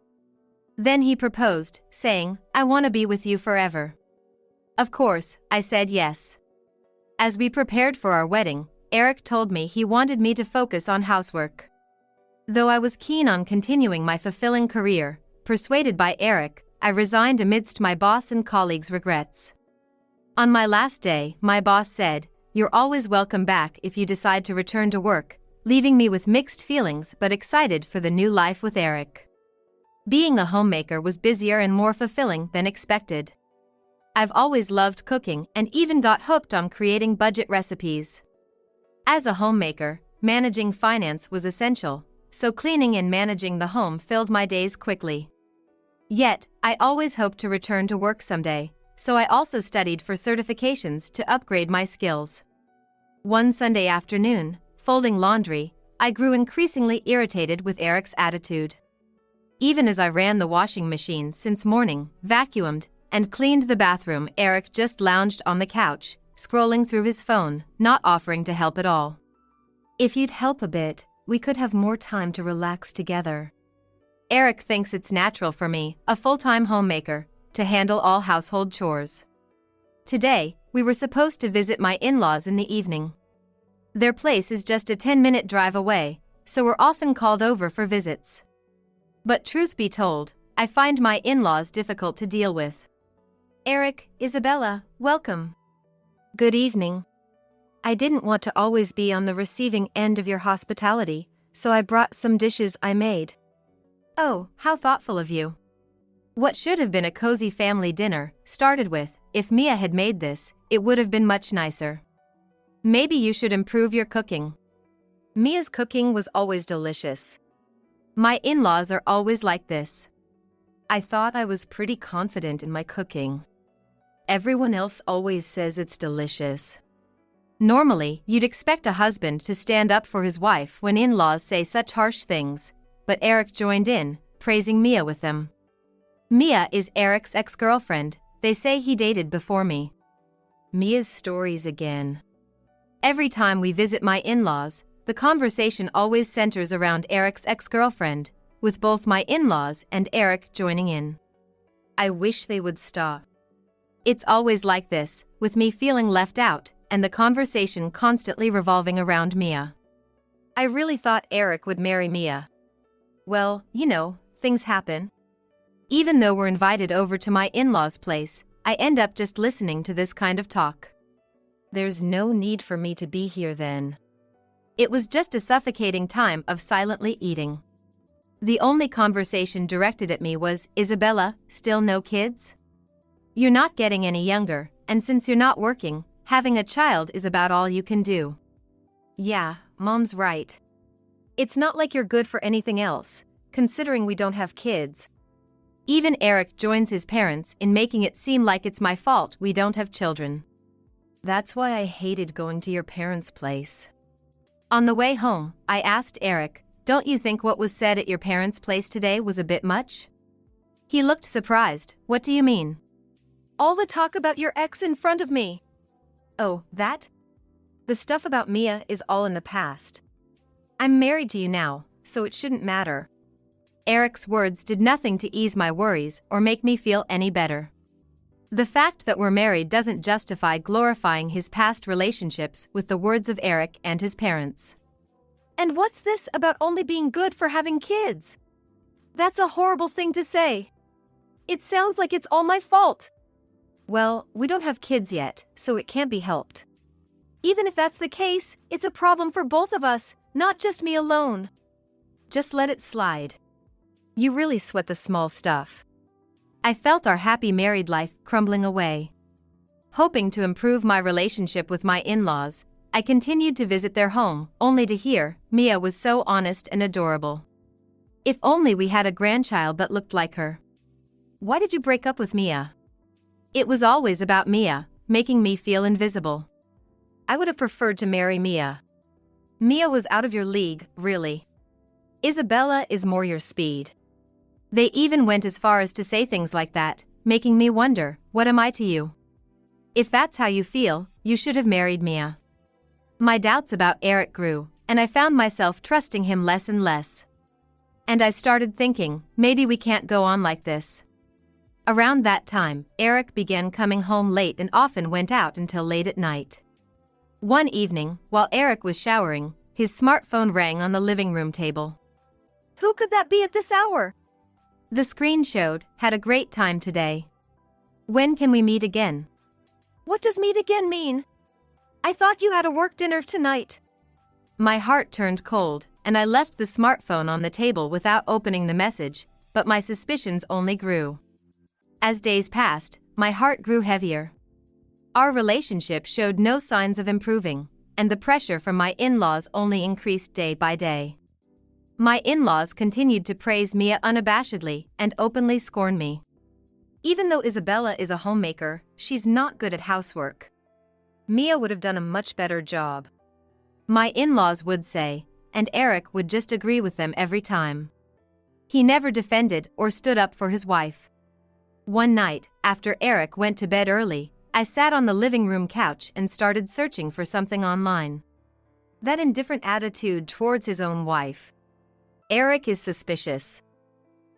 A: Then he proposed, saying, "I want to be with you forever." Of course, I said yes. As we prepared for our wedding, Eric told me he wanted me to focus on housework. Though I was keen on continuing my fulfilling career, persuaded by Eric, I resigned amidst my boss and colleagues' regrets. On my last day, my boss said, "You're always welcome back if you decide to return to work," leaving me with mixed feelings but excited for the new life with Eric. Being a homemaker was busier and more fulfilling than expected. I've always loved cooking and even got hooked on creating budget recipes. As a homemaker, managing finance was essential, so cleaning and managing the home filled my days quickly. Yet, I always hoped to return to work someday, so I also studied for certifications to upgrade my skills. One Sunday afternoon, folding laundry, I grew increasingly irritated with Eric's attitude. Even as I ran the washing machine since morning, vacuumed, and cleaned the bathroom, Eric just lounged on the couch, scrolling through his phone, not offering to help at all. "If you'd help a bit, we could have more time to relax together." Eric thinks it's natural for me, a full-time homemaker, to handle all household chores. Today, we were supposed to visit my in-laws in the evening. Their place is just a 10-minute drive away, so we're often called over for visits. But truth be told, I find my in-laws difficult to deal with. "Eric, Isabella, welcome."
B: Good evening. I didn't want to always be on the receiving end of your hospitality, so I brought some dishes I made.
A: Oh, how thoughtful of you. What should have been a cozy family dinner started with, "If Mia had made this, it would have been much nicer." Maybe you should improve your cooking.
B: Mia's cooking was always delicious.
A: My in-laws are always like this.
B: I thought I was pretty confident in my cooking. Everyone else always says it's delicious.
A: Normally, you'd expect a husband to stand up for his wife when in-laws say such harsh things, but Eric joined in, praising Mia with them. Mia is Eric's ex-girlfriend. They say he dated before me.
B: Mia's stories again.
A: Every time we visit my in-laws, the conversation always centers around Eric's ex-girlfriend, with both my in-laws and Eric joining in.
B: I wish they would stop.
A: It's always like this, with me feeling left out, and the conversation constantly revolving around Mia.
B: I really thought Eric would marry Mia.
A: Well, things happen. Even though we're invited over to my in-laws' place, I end up just listening to this kind of talk.
B: There's no need for me to be here then.
A: It was just a suffocating time of silently eating. The only conversation directed at me was, "Isabella, still no kids? You're not getting any younger, and since you're not working, having a child is about all you can do."
B: Yeah, Mom's right. It's not like you're good for anything else, considering we don't have kids.
A: Even Eric joins his parents in making it seem like it's my fault we don't have children.
B: That's why I hated going to your parents' place.
A: On the way home, I asked Eric, "Don't you think what was said at your parents' place today was a bit much?" He looked surprised. "What do you mean?"
B: "All the talk about your ex in front of me."
A: "Oh, that?
B: The stuff about Mia is all in the past. I'm married to you now, so it shouldn't matter."
A: Eric's words did nothing to ease my worries or make me feel any better. The fact that we're married doesn't justify glorifying his past relationships with the words of Eric and his parents.
B: "And what's this about only being good for having kids? That's a horrible thing to say. It sounds like it's all my fault." "Well, we don't have kids yet, so it can't be helped. Even if that's the case, it's a problem for both of us, not just me alone. Just let it slide. You really sweat the small stuff."
A: I felt our happy married life crumbling away. Hoping to improve my relationship with my in-laws, I continued to visit their home, only to hear, "Mia was so honest and adorable. If only we had a grandchild that looked like her."
B: "Why did you break up with Mia?"
A: It was always about Mia, making me feel invisible.
B: "I would have preferred to marry Mia. Mia was out of your league, really.
A: Isabella is more your speed. They even went as far as to say things like that, making me wonder, what am I to you? If that's how you feel, you should have married Mia. My doubts about Eric grew, and I found myself trusting him less and less. And I started thinking, maybe we can't go on like this. Around that time, Eric began coming home late and often went out until late at night. One evening, while Eric was showering, his smartphone rang on the living room table.
B: Who could that be at this hour?
A: The screen showed, "Had a great time today. When can we meet again?"
B: What does meet again mean? I thought you had a work dinner tonight.
A: My heart turned cold, and I left the smartphone on the table without opening the message, but my suspicions only grew. As days passed, my heart grew heavier. Our relationship showed no signs of improving, and the pressure from my in-laws only increased day by day. My in-laws continued to praise Mia unabashedly and openly scorn me. Even though Isabella is a homemaker, she's not good at housework.
B: Mia would have done a much better job.
A: My in-laws would say, and Eric would just agree with them every time. He never defended or stood up for his wife. One night, after Eric went to bed early, I sat on the living room couch and started searching for something online. That indifferent attitude towards his own wife. Eric is suspicious.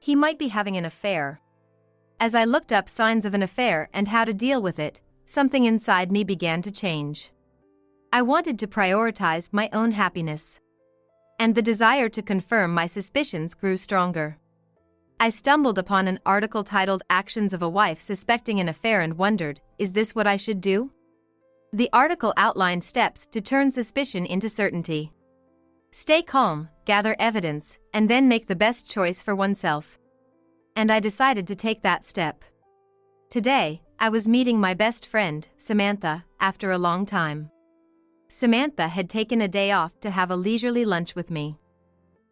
A: He might be having an affair. As I looked up signs of an affair and how to deal with it, something inside me began to change. I wanted to prioritize my own happiness. And the desire to confirm my suspicions grew stronger. I stumbled upon an article titled "Actions of a Wife Suspecting an Affair" and wondered, is this what I should do? The article outlined steps to turn suspicion into certainty. Stay calm, gather evidence, and then make the best choice for oneself. And I decided to take that step. Today, I was meeting my best friend, Samantha, after a long time. Samantha had taken a day off to have a leisurely lunch with me.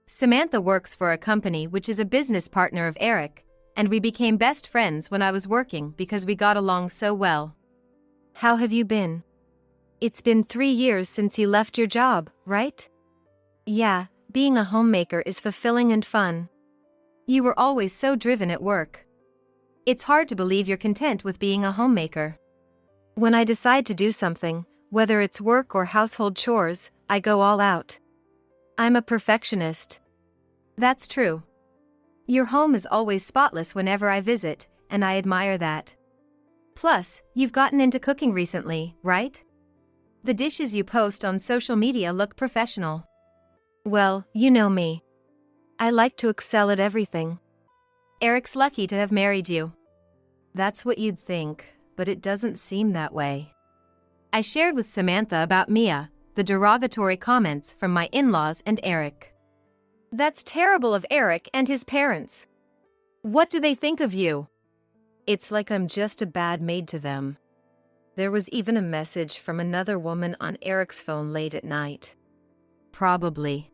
A: Samantha works for a company which is a business partner of Eric, and we became best friends when I was working because we got along so well.
B: How have you been? It's been 3 years since you left your job, right? Yeah, being a homemaker is fulfilling and fun.
A: You were always so driven at work. It's hard to believe you're content with being a homemaker.
B: When I decide to do something, whether it's work or household chores, I go all out. I'm a perfectionist.
A: That's true. Your home is always spotless whenever I visit, and I admire that. Plus, you've gotten into cooking recently, right? The dishes you post on social media look professional.
B: Well, you know me. I like to excel at everything.
A: Eric's lucky to have married you.
B: That's what you'd think, but it doesn't seem that way.
A: I shared with Samantha about Mia, the derogatory comments from my in-laws and Eric.
B: That's terrible of Eric and his parents. What do they think of you? It's like I'm just a bad maid to them. There was even a message from another woman on Eric's phone late at night.
A: Probably.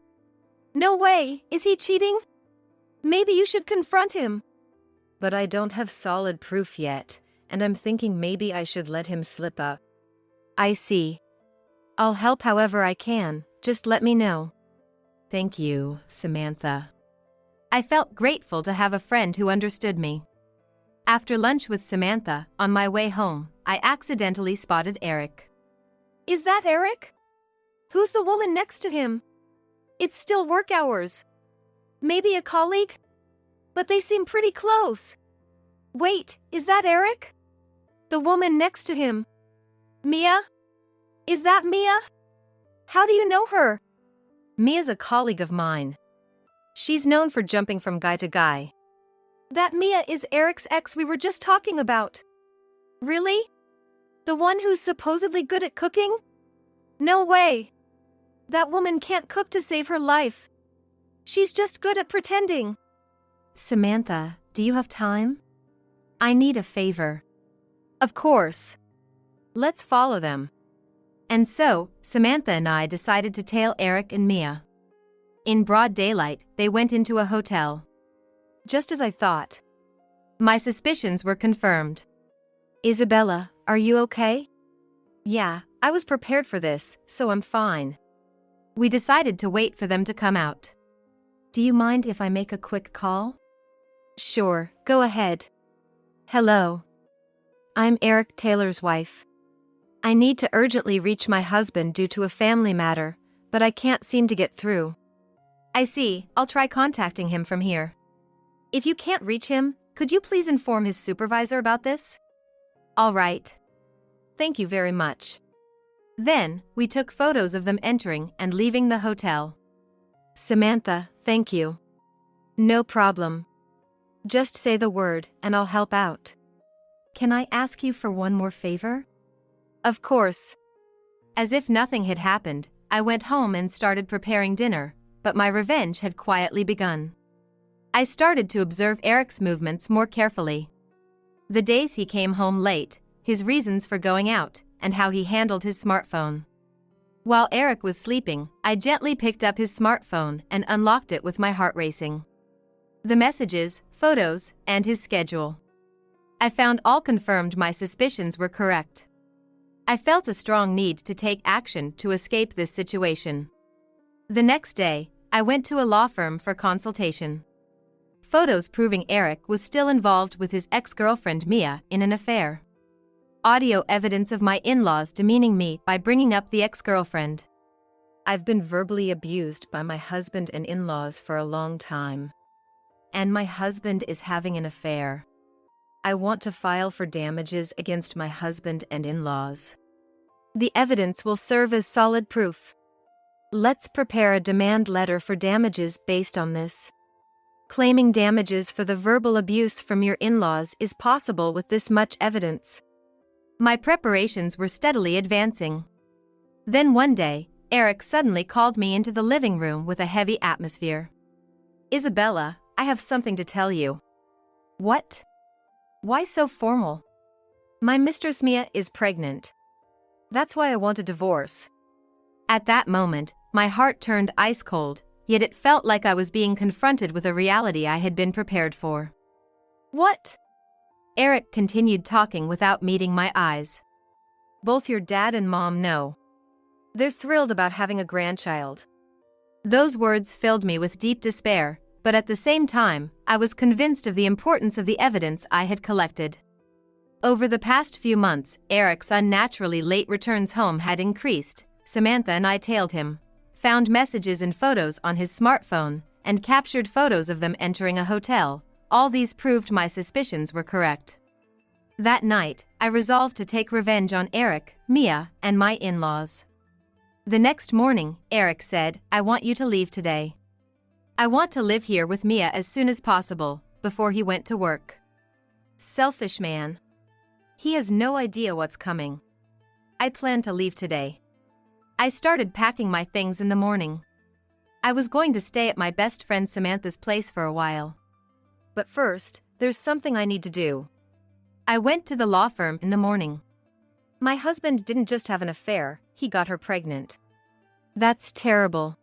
B: No way! Is he cheating? Maybe you should confront him. But I don't have solid proof yet, and I'm thinking maybe I should let him slip up. I see. I'll help however I can, just let me know.
A: Thank you, Samantha. I felt grateful to have a friend who understood me. After lunch with Samantha, on my way home, I accidentally spotted Eric.
B: Is that Eric? Who's the woman next to him? It's still work hours. Maybe a colleague? But they seem pretty close. Wait, is that Eric? The woman next to him. Mia? Is that Mia? How do you know her?
A: Mia's a colleague of mine. She's known for jumping from guy to guy.
B: That Mia is Eric's ex we were just talking about. Really? The one who's supposedly good at cooking? No way. That woman can't cook to save her life. She's just good at pretending.
A: Samantha, do you have time? I need a favor.
B: Of course.
A: Let's follow them. And so, Samantha and I decided to tail Eric and Mia. In broad daylight, they went into a hotel. Just as I thought. My suspicions were confirmed.
B: Isabella, are you okay?
A: Yeah, I was prepared for this, so I'm fine. We decided to wait for them to come out.
B: Do you mind if I make a quick call? Sure, go ahead. Hello. I'm Eric Taylor's wife. I need to urgently reach my husband due to a family matter, but I can't seem to get through.
A: I see, I'll try contacting him from here. If you can't reach him, could you please inform his supervisor about this? All right.
B: Thank you very much.
A: Then, we took photos of them entering and leaving the hotel.
B: Samantha, thank you. No problem. Just say the word and I'll help out.
A: Can I ask you for one more favor?
B: Of course.
A: As if nothing had happened, I went home and started preparing dinner, but my revenge had quietly begun. I started to observe Eric's movements more carefully. The days he came home late, his reasons for going out, and how he handled his smartphone. While Eric was sleeping, I gently picked up his smartphone and unlocked it with my heart racing. The messages, photos, and his schedule. I found all confirmed my suspicions were correct. I felt a strong need to take action to escape this situation. The next day, I went to a law firm for consultation. Photos proving Eric was still involved with his ex-girlfriend Mia in an affair. Audio evidence of my in-laws demeaning me by bringing up the ex-girlfriend.
B: I've been verbally abused by my husband and in-laws for a long time. And my husband is having an affair. I want to file for damages against my husband and in-laws. The evidence will serve as solid proof. Let's prepare a demand letter for damages based on this. Claiming damages for the verbal abuse from your in-laws is possible with this much evidence.
A: My preparations were steadily advancing. Then one day, Eric suddenly called me into the living room with a heavy atmosphere.
B: Isabella, I have something to tell you.
A: What? Why so formal?
B: My mistress Mia is pregnant. That's why I want a divorce.
A: At that moment, my heart turned ice cold, yet it felt like I was being confronted with a reality I had been prepared for.
B: What?
A: Eric continued talking without meeting my eyes.
B: Both your dad and mom know. They're thrilled about having a grandchild.
A: Those words filled me with deep despair, but at the same time, I was convinced of the importance of the evidence I had collected. Over the past few months, Eric's unnaturally late returns home had increased. Samantha and I tailed him, found messages and photos on his smartphone, and captured photos of them entering a hotel. All these proved my suspicions were correct. That night, I resolved to take revenge on Eric, Mia, and my in-laws. The next morning, Eric said, "I want you to leave today. I want to live here with Mia as soon as possible," before he went to work.
B: Selfish man. He has no idea what's coming. I plan to leave today.
A: I started packing my things in the morning. I was going to stay at my best friend Samantha's place for a while.
B: But first, there's something I need to do.
A: I went to the law firm in the morning.
B: My husband didn't just have an affair, he got her pregnant.
A: That's terrible.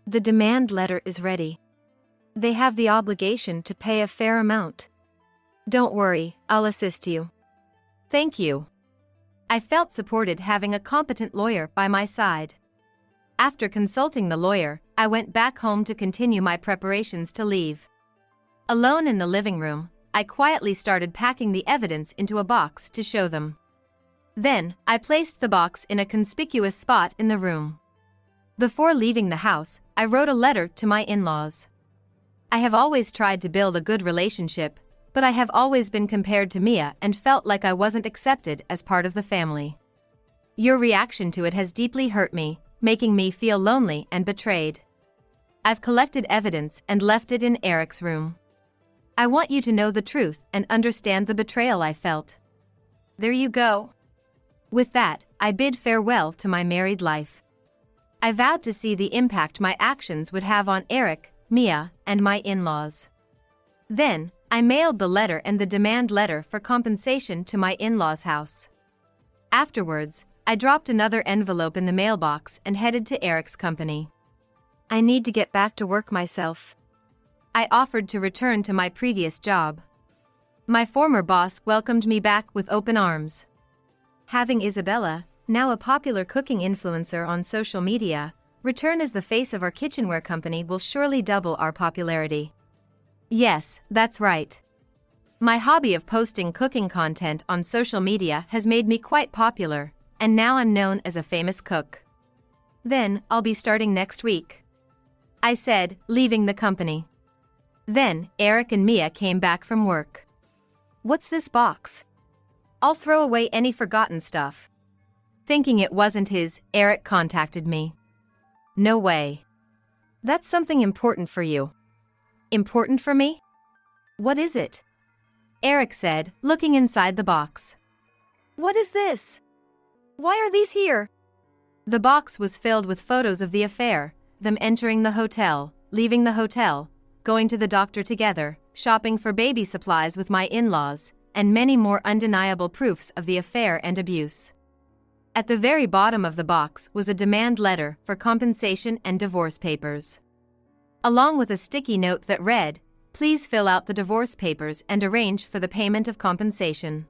B: The demand letter is ready. They have the obligation to pay a fair amount. Don't worry, I'll assist you.
A: Thank you. I felt supported having a competent lawyer by my side. After consulting the lawyer, I went back home to continue my preparations to leave. Alone in the living room, I quietly started packing the evidence into a box to show them. Then, I placed the box in a conspicuous spot in the room. Before leaving the house, I wrote a letter to my in-laws. I have always tried to build a good relationship, but I have always been compared to Mia and felt like I wasn't accepted as part of the family. Your reaction to it has deeply hurt me, making me feel lonely and betrayed. I've collected evidence and left it in Eric's room. I want you to know the truth and understand the betrayal I felt. There you go. With that, I bid farewell to my married life. I vowed to see the impact my actions would have on Eric, Mia, and my in-laws. Then, I mailed the letter and the demand letter for compensation to my in-laws' house. Afterwards, I dropped another envelope in the mailbox and headed to Eric's company.
B: I need to get back to work myself.
A: I offered to return to my previous job. My former boss welcomed me back with open arms. Having Isabella, now a popular cooking influencer on social media, return as the face of our kitchenware company will surely double our popularity. Yes, that's right. My hobby of posting cooking content on social media has made me quite popular, and now I'm known as a famous cook. Then, I'll be starting next week, I said, leaving the company. Then, Eric and Mia came back from work. What's this box? I'll throw away any forgotten stuff. Thinking it wasn't his, Eric contacted me. No way. That's something important for you. Important for me? What is it? Eric said, looking inside the box.
B: What is this? Why are these here?
A: The box was filled with photos of the affair, them entering the hotel, leaving the hotel, going to the doctor together, shopping for baby supplies with my in-laws, and many more undeniable proofs of the affair and abuse. At the very bottom of the box was a demand letter for compensation and divorce papers, along with a sticky note that read, "Please fill out the divorce papers and arrange for the payment of compensation."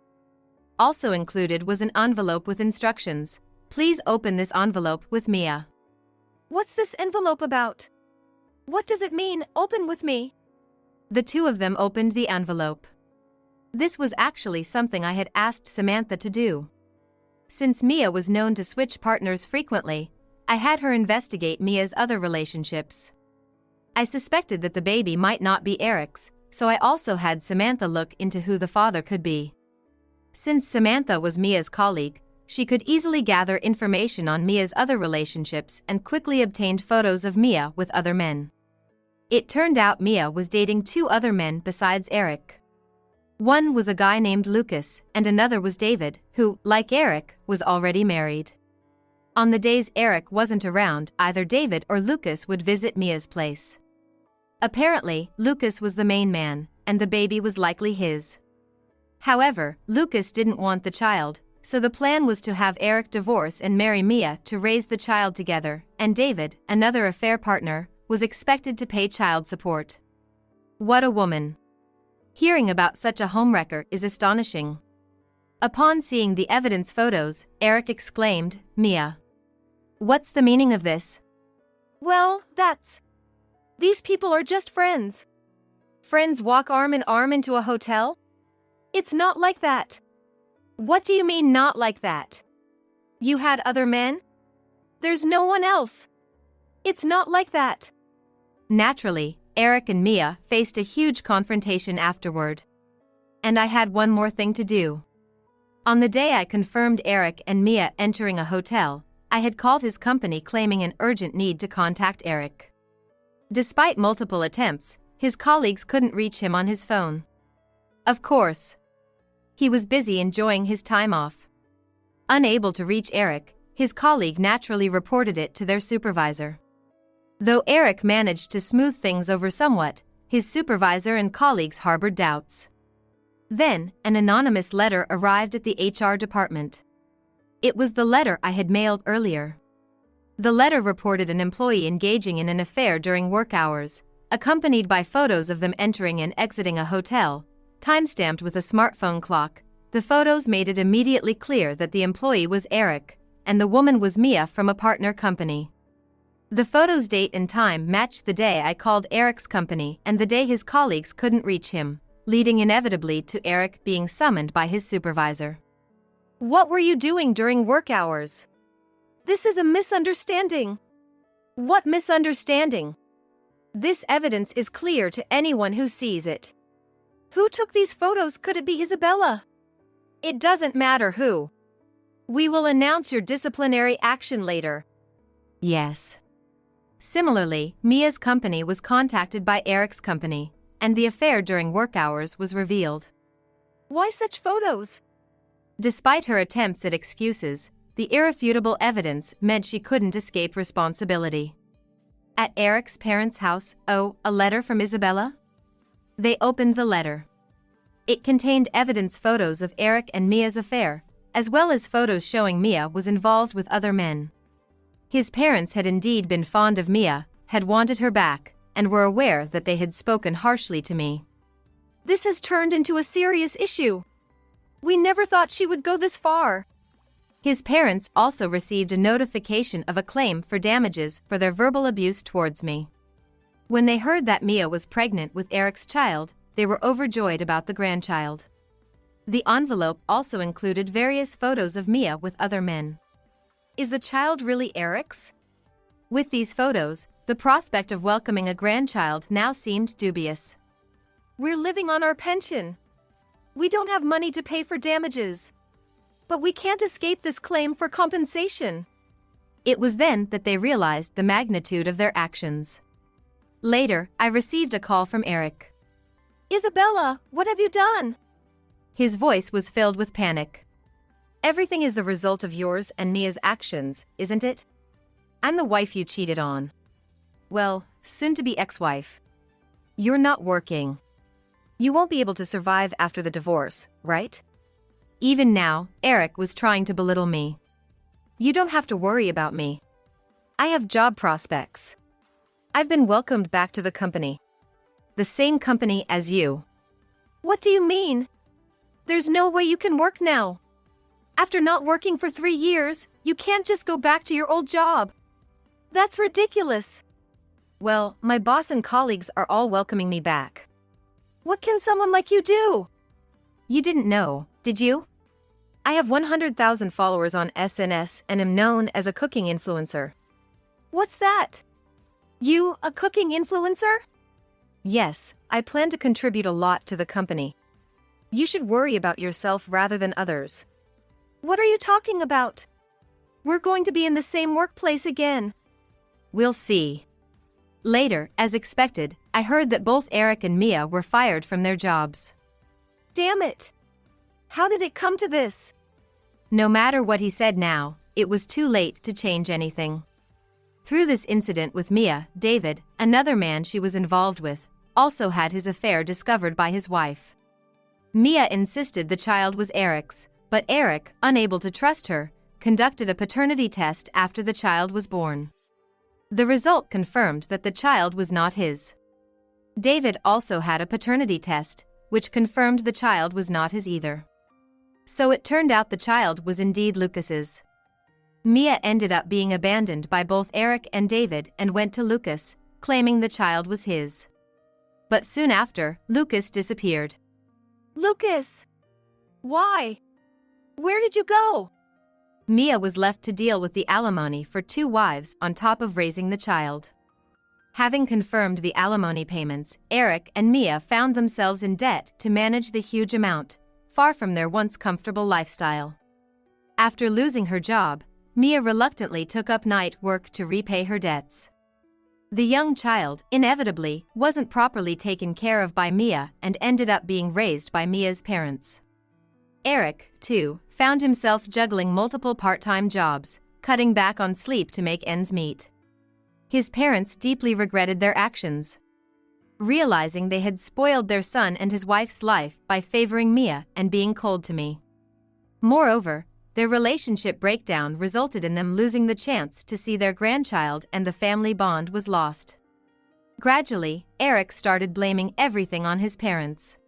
A: Also included was an envelope with instructions. Please open this envelope with Mia.
B: What's this envelope about? What does it mean, open with me?
A: The two of them opened the envelope. This was actually something I had asked Samantha to do. Since Mia was known to switch partners frequently, I had her investigate Mia's other relationships. I suspected that the baby might not be Eric's, so I also had Samantha look into who the father could be. Since Samantha was Mia's colleague, she could easily gather information on Mia's other relationships and quickly obtained photos of Mia with other men. It turned out Mia was dating two other men besides Eric. One was a guy named Lucas, and another was David, who, like Eric, was already married. On the days Eric wasn't around, either David or Lucas would visit Mia's place. Apparently, Lucas was the main man, and the baby was likely his. However, Lucas didn't want the child, so the plan was to have Eric divorce and marry Mia to raise the child together, and David, another affair partner, was expected to pay child support. What a woman! Hearing about such a homewrecker is astonishing. Upon seeing the evidence photos, Eric exclaimed, "Mia, what's the meaning of this?"
B: Well, these people are just friends. Friends walk arm in arm into a hotel? It's not like that. What do you mean not like that? You had other men? There's no one else. It's not like that.
A: Naturally, Eric and Mia faced a huge confrontation afterward. And I had one more thing to do. On the day I confirmed Eric and Mia entering a hotel, I had called his company claiming an urgent need to contact Eric. Despite multiple attempts, his colleagues couldn't reach him on his phone. Of course, he was busy enjoying his time off. Unable to reach Eric, his colleague naturally reported it to their supervisor. Though Eric managed to smooth things over somewhat, his supervisor and colleagues harbored doubts. Then, an anonymous letter arrived at the HR department. It was the letter I had mailed earlier. The letter reported an employee engaging in an affair during work hours, accompanied by photos of them entering and exiting a hotel, timestamped with a smartphone clock. The photos made it immediately clear that the employee was Eric, and the woman was Mia from a partner company. The photos' date and time matched the day I called Eric's company and the day his colleagues couldn't reach him, leading inevitably to Eric being summoned by his supervisor.
B: What were you doing during work hours? This is a misunderstanding. What misunderstanding? This evidence is clear to anyone who sees it. Who took these photos? Could it be Isabella? It doesn't matter who. We will announce your disciplinary action later.
A: Yes. Similarly, Mia's company was contacted by Eric's company, and the affair during work hours was revealed.
B: Why such photos?
A: Despite her attempts at excuses, the irrefutable evidence meant she couldn't escape responsibility. At Eric's parents' house, a letter from Isabella? They opened the letter. It contained evidence photos of Eric and Mia's affair, as well as photos showing Mia was involved with other men. His parents had indeed been fond of Mia, had wanted her back, and were aware that they had spoken harshly to me.
B: This has turned into a serious issue. We never thought she would go this far.
A: His parents also received a notification of a claim for damages for their verbal abuse towards me. When they heard that Mia was pregnant with Eric's child, they were overjoyed about the grandchild. The envelope also included various photos of Mia with other men. Is the child really Eric's? With these photos, the prospect of welcoming a grandchild now seemed dubious.
B: We're living on our pension. We don't have money to pay for damages. But we can't escape this claim for compensation.
A: It was then that they realized the magnitude of their actions. Later, I received a call from Eric.
B: Isabella, what have you done?
A: His voice was filled with panic.
B: Everything is the result of yours and Mia's actions, isn't it? I'm the wife you cheated on. Well, soon-to-be ex-wife. You're not working. You won't be able to survive after the divorce, right?
A: Even now, Eric was trying to belittle me.
B: You don't have to worry about me. I have job prospects. I've been welcomed back to the company.
A: The same company as you.
B: What do you mean? There's no way you can work now. After not working for 3 years, you can't just go back to your old job. That's ridiculous. Well, my boss and colleagues are all welcoming me back. What can someone like you do?
A: You didn't know, did you?
B: I have 100,000 followers on SNS and am known as a cooking influencer. What's that? You, a cooking influencer? Yes, I plan to contribute a lot to the company. You should worry about yourself rather than others. What are you talking about? We're going to be in the same workplace again.
A: We'll see. Later, as expected, I heard that both Eric and Mia were fired from their jobs.
B: Damn it! How did it come to this?
A: No matter what he said now, it was too late to change anything. Through this incident with Mia, David, another man she was involved with, also had his affair discovered by his wife. Mia insisted the child was Eric's, but Eric, unable to trust her, conducted a paternity test after the child was born. The result confirmed that the child was not his. David also had a paternity test, which confirmed the child was not his either. So it turned out the child was indeed Lucas's. Mia ended up being abandoned by both Eric and David and went to Lucas, claiming the child was his. But soon after, Lucas disappeared.
B: Lucas! Why? Where did you go?
A: Mia was left to deal with the alimony for 2 wives on top of raising the child. Having confirmed the alimony payments, Eric and Mia found themselves in debt to manage the huge amount, far from their once comfortable lifestyle. After losing her job, Mia reluctantly took up night work to repay her debts. The young child, inevitably, wasn't properly taken care of by Mia and ended up being raised by Mia's parents. Eric, too, found himself juggling multiple part-time jobs, cutting back on sleep to make ends meet. His parents deeply regretted their actions, realizing they had spoiled their son and his wife's life by favoring Mia and being cold to me. Moreover, their relationship breakdown resulted in them losing the chance to see their grandchild, and the family bond was lost. Gradually, Eric started blaming everything on his parents.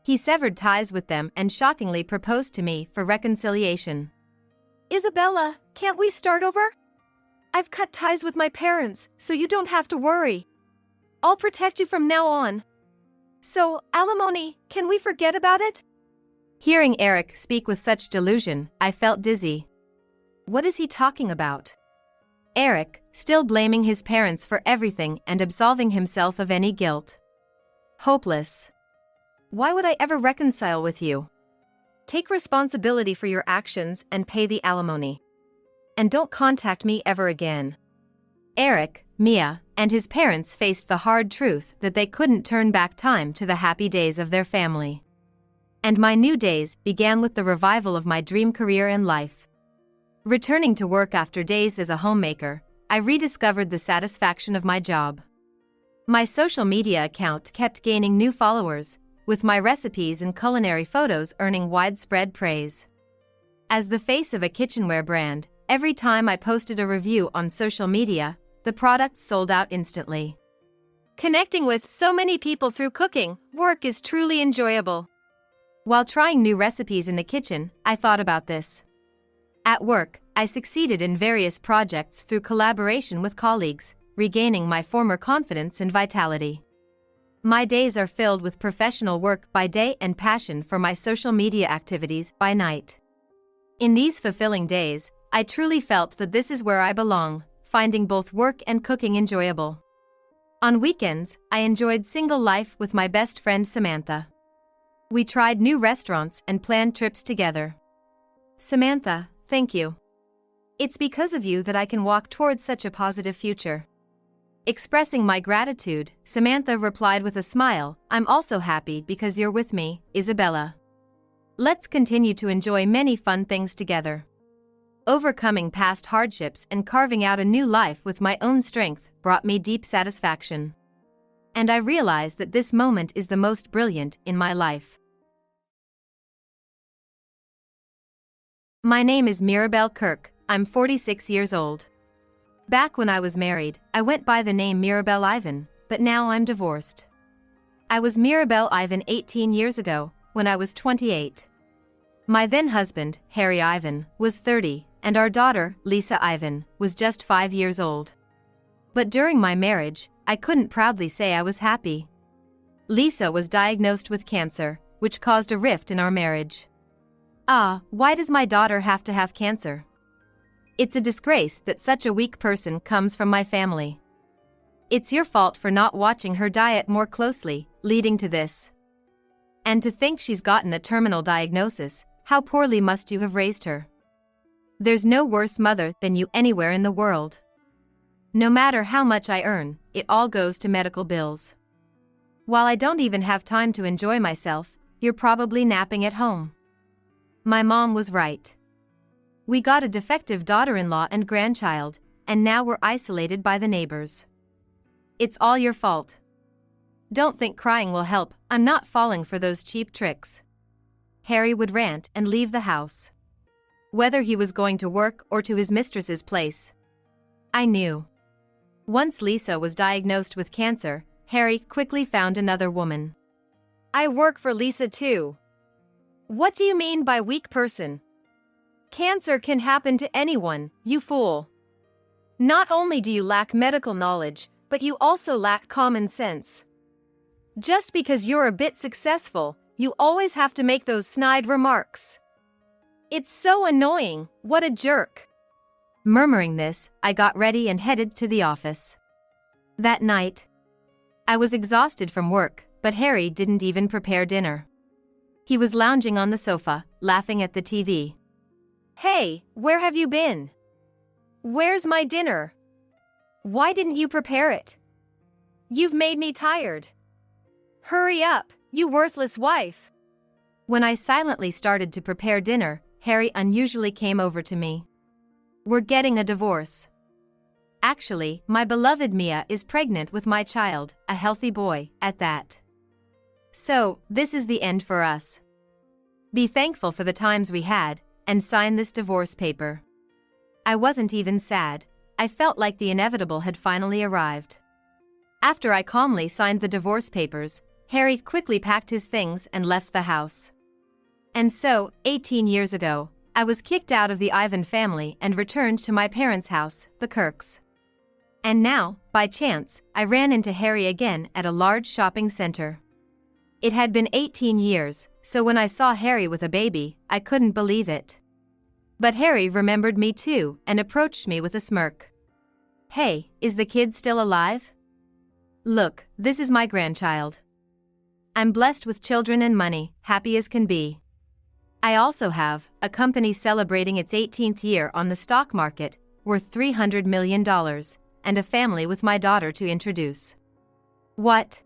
A: He severed ties with them and shockingly proposed to me for reconciliation.
B: Isabella, can't we start over? I've cut ties with my parents, so you don't have to worry. I'll protect you from now on. So, alimony, can we forget about it?
A: Hearing Eric speak with such delusion, I felt dizzy. What is he talking about? Eric, still blaming his parents for everything and absolving himself of any guilt. Hopeless.
B: Why would I ever reconcile with you? Take responsibility for your actions and pay the alimony. And don't contact me ever again.
A: Eric, Mia, and his parents faced the hard truth that they couldn't turn back time to the happy days of their family. And my new days began with the revival of my dream career in life. Returning to work after days as a homemaker, I rediscovered the satisfaction of my job. My social media account kept gaining new followers, with my recipes and culinary photos earning widespread praise. As the face of a kitchenware brand, every time I posted a review on social media, the products sold out instantly.
B: Connecting with so many people through cooking, work is truly enjoyable.
A: While trying new recipes in the kitchen, I thought about this. At work, I succeeded in various projects through collaboration with colleagues, regaining my former confidence and vitality. My days are filled with professional work by day and passion for my social media activities by night. In these fulfilling days, I truly felt that this is where I belong, finding both work and cooking enjoyable. On weekends, I enjoyed single life with my best friend Samantha. We tried new restaurants and planned trips together. Samantha, thank you. It's because of you that I can walk towards such a positive future. Expressing my gratitude, Samantha replied with a smile, I'm also happy because you're with me, Isabella. Let's continue to enjoy many fun things together. Overcoming past hardships and carving out a new life with my own strength brought me deep satisfaction. And I realize that this moment is the most brilliant in my life. My name is Mirabelle Kirk, I'm 46 years old. Back when I was married, I went by the name Mirabelle Ivan, but now I'm divorced. I was Mirabelle Ivan 18 years ago, when I was 28. My then husband, Harry Ivan, was 30, and our daughter, Lisa Ivan, was just 5 years old. But during my marriage, I couldn't proudly say I was happy. Lisa was diagnosed with cancer, which caused a rift in our marriage. Why does my daughter have to have cancer? It's a disgrace that such a weak person comes from my family. It's your fault for not watching her diet more closely, leading to this. And to think she's gotten a terminal diagnosis, how poorly must you have raised her? There's no worse mother than you anywhere in the world. No matter how much I earn, it all goes to medical bills. While I don't even have time to enjoy myself, you're probably napping at home. My mom was right. We got a defective daughter-in-law and grandchild, and now we're isolated by the neighbors. It's all your fault. Don't think crying will help, I'm not falling for those cheap tricks. Harry would rant and leave the house. Whether he was going to work or to his mistress's place. I knew. Once Lisa was diagnosed with cancer, Harry quickly found another woman. I work for Lisa too. What do you mean by weak person? Cancer can happen to anyone, you fool. Not only do you lack medical knowledge, but you also lack common sense. Just because you're a bit successful, you always have to make those snide remarks. It's so annoying, what a jerk. Murmuring this, I got ready and headed to the office. That night, I was exhausted from work, but Harry didn't even prepare dinner. He was lounging on the sofa, laughing at the TV. Hey, where have you been? Where's my dinner? Why didn't you prepare it? You've made me tired. Hurry up, you worthless wife. When I silently started to prepare dinner, Harry unusually came over to me. We're getting a divorce. Actually, my beloved Mia is pregnant with my child, a healthy boy, at that. So, this is the end for us. Be thankful for the times we had, and sign this divorce paper. I wasn't even sad, I felt like the inevitable had finally arrived. After I calmly signed the divorce papers, Harry quickly packed his things and left the house. And so, 18 years ago, I was kicked out of the Ivan family and returned to my parents' house, the Kirks. And now, by chance, I ran into Harry again at a large shopping center. It had been 18 years, so when I saw Harry with a baby, I couldn't believe it. But Harry remembered me too and approached me with a smirk. Hey, is the kid still alive? Look, this is my grandchild. I'm blessed with children and money, happy as can be. I also have a company celebrating its 18th year on the stock market, worth $300 million, and a family with my daughter to introduce. What?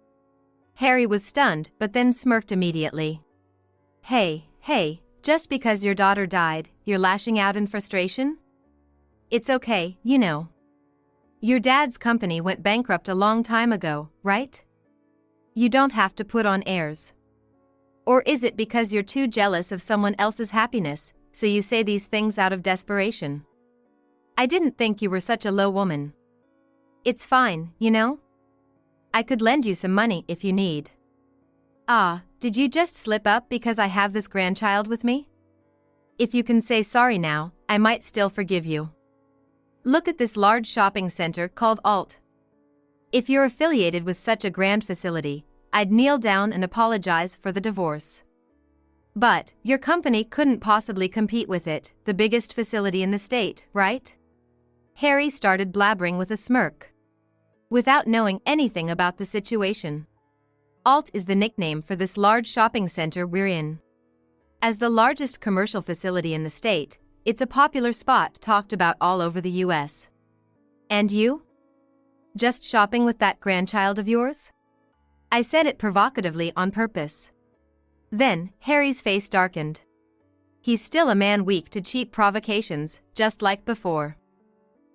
A: Harry was stunned but then smirked immediately. Hey, just because your daughter died, you're lashing out in frustration? It's okay, you know. Your dad's company went bankrupt a long time ago, right? You don't have to put on airs. Or is it because you're too jealous of someone else's happiness, so you say these things out of desperation? I didn't think you were such a low woman. It's fine, you know? I could lend you some money if you need. Did you just slip up because I have this grandchild with me? If you can say sorry now, I might still forgive you. Look at this large shopping center called Alt. If you're affiliated with such a grand facility, I'd kneel down and apologize for the divorce. But your company couldn't possibly compete with it, the biggest facility in the state, right? Harry started blabbering with a smirk. Without knowing anything about the situation. Alt is the nickname for this large shopping center we're in. As the largest commercial facility in the state, it's a popular spot talked about all over the US. And you? Just shopping with that grandchild of yours? I said it provocatively on purpose. Then, Harry's face darkened. He's still a man weak to cheap provocations, just like before.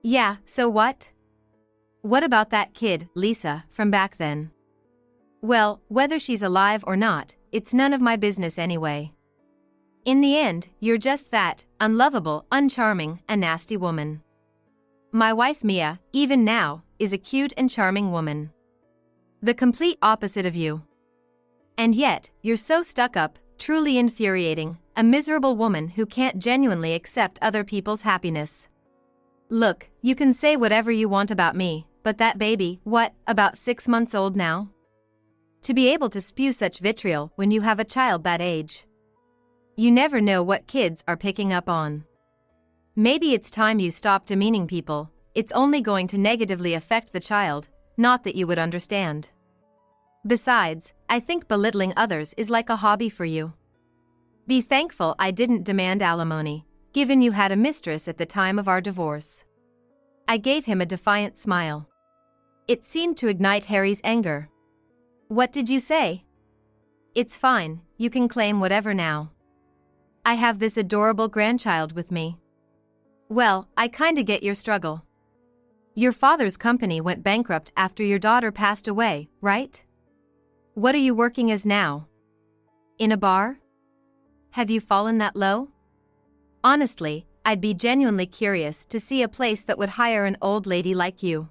A: Yeah, so what? What about that kid, Lisa, from back then? Well, whether she's alive or not, it's none of my business anyway. In the end, you're just that, unlovable, uncharming, and nasty woman. My wife Mia, even now, is a cute and charming woman. The complete opposite of you. And yet, you're so stuck up, truly infuriating, a miserable woman who can't genuinely accept other people's happiness. Look, you can say whatever you want about me, but that baby, what, about 6 months old now? To be able to spew such vitriol when you have a child that age. You never know what kids are picking up on. Maybe it's time you stop demeaning people, it's only going to negatively affect the child, not that you would understand. Besides, I think belittling others is like a hobby for you. Be thankful I didn't demand alimony, given you had a mistress at the time of our divorce. I gave him a defiant smile. It seemed to ignite Harry's anger. What did you say? It's fine, you can claim whatever now. I have this adorable grandchild with me. Well, I kinda get your struggle. Your father's company went bankrupt after your daughter passed away, right? What are you working as now? In a bar? Have you fallen that low? Honestly, I'd be genuinely curious to see a place that would hire an old lady like you.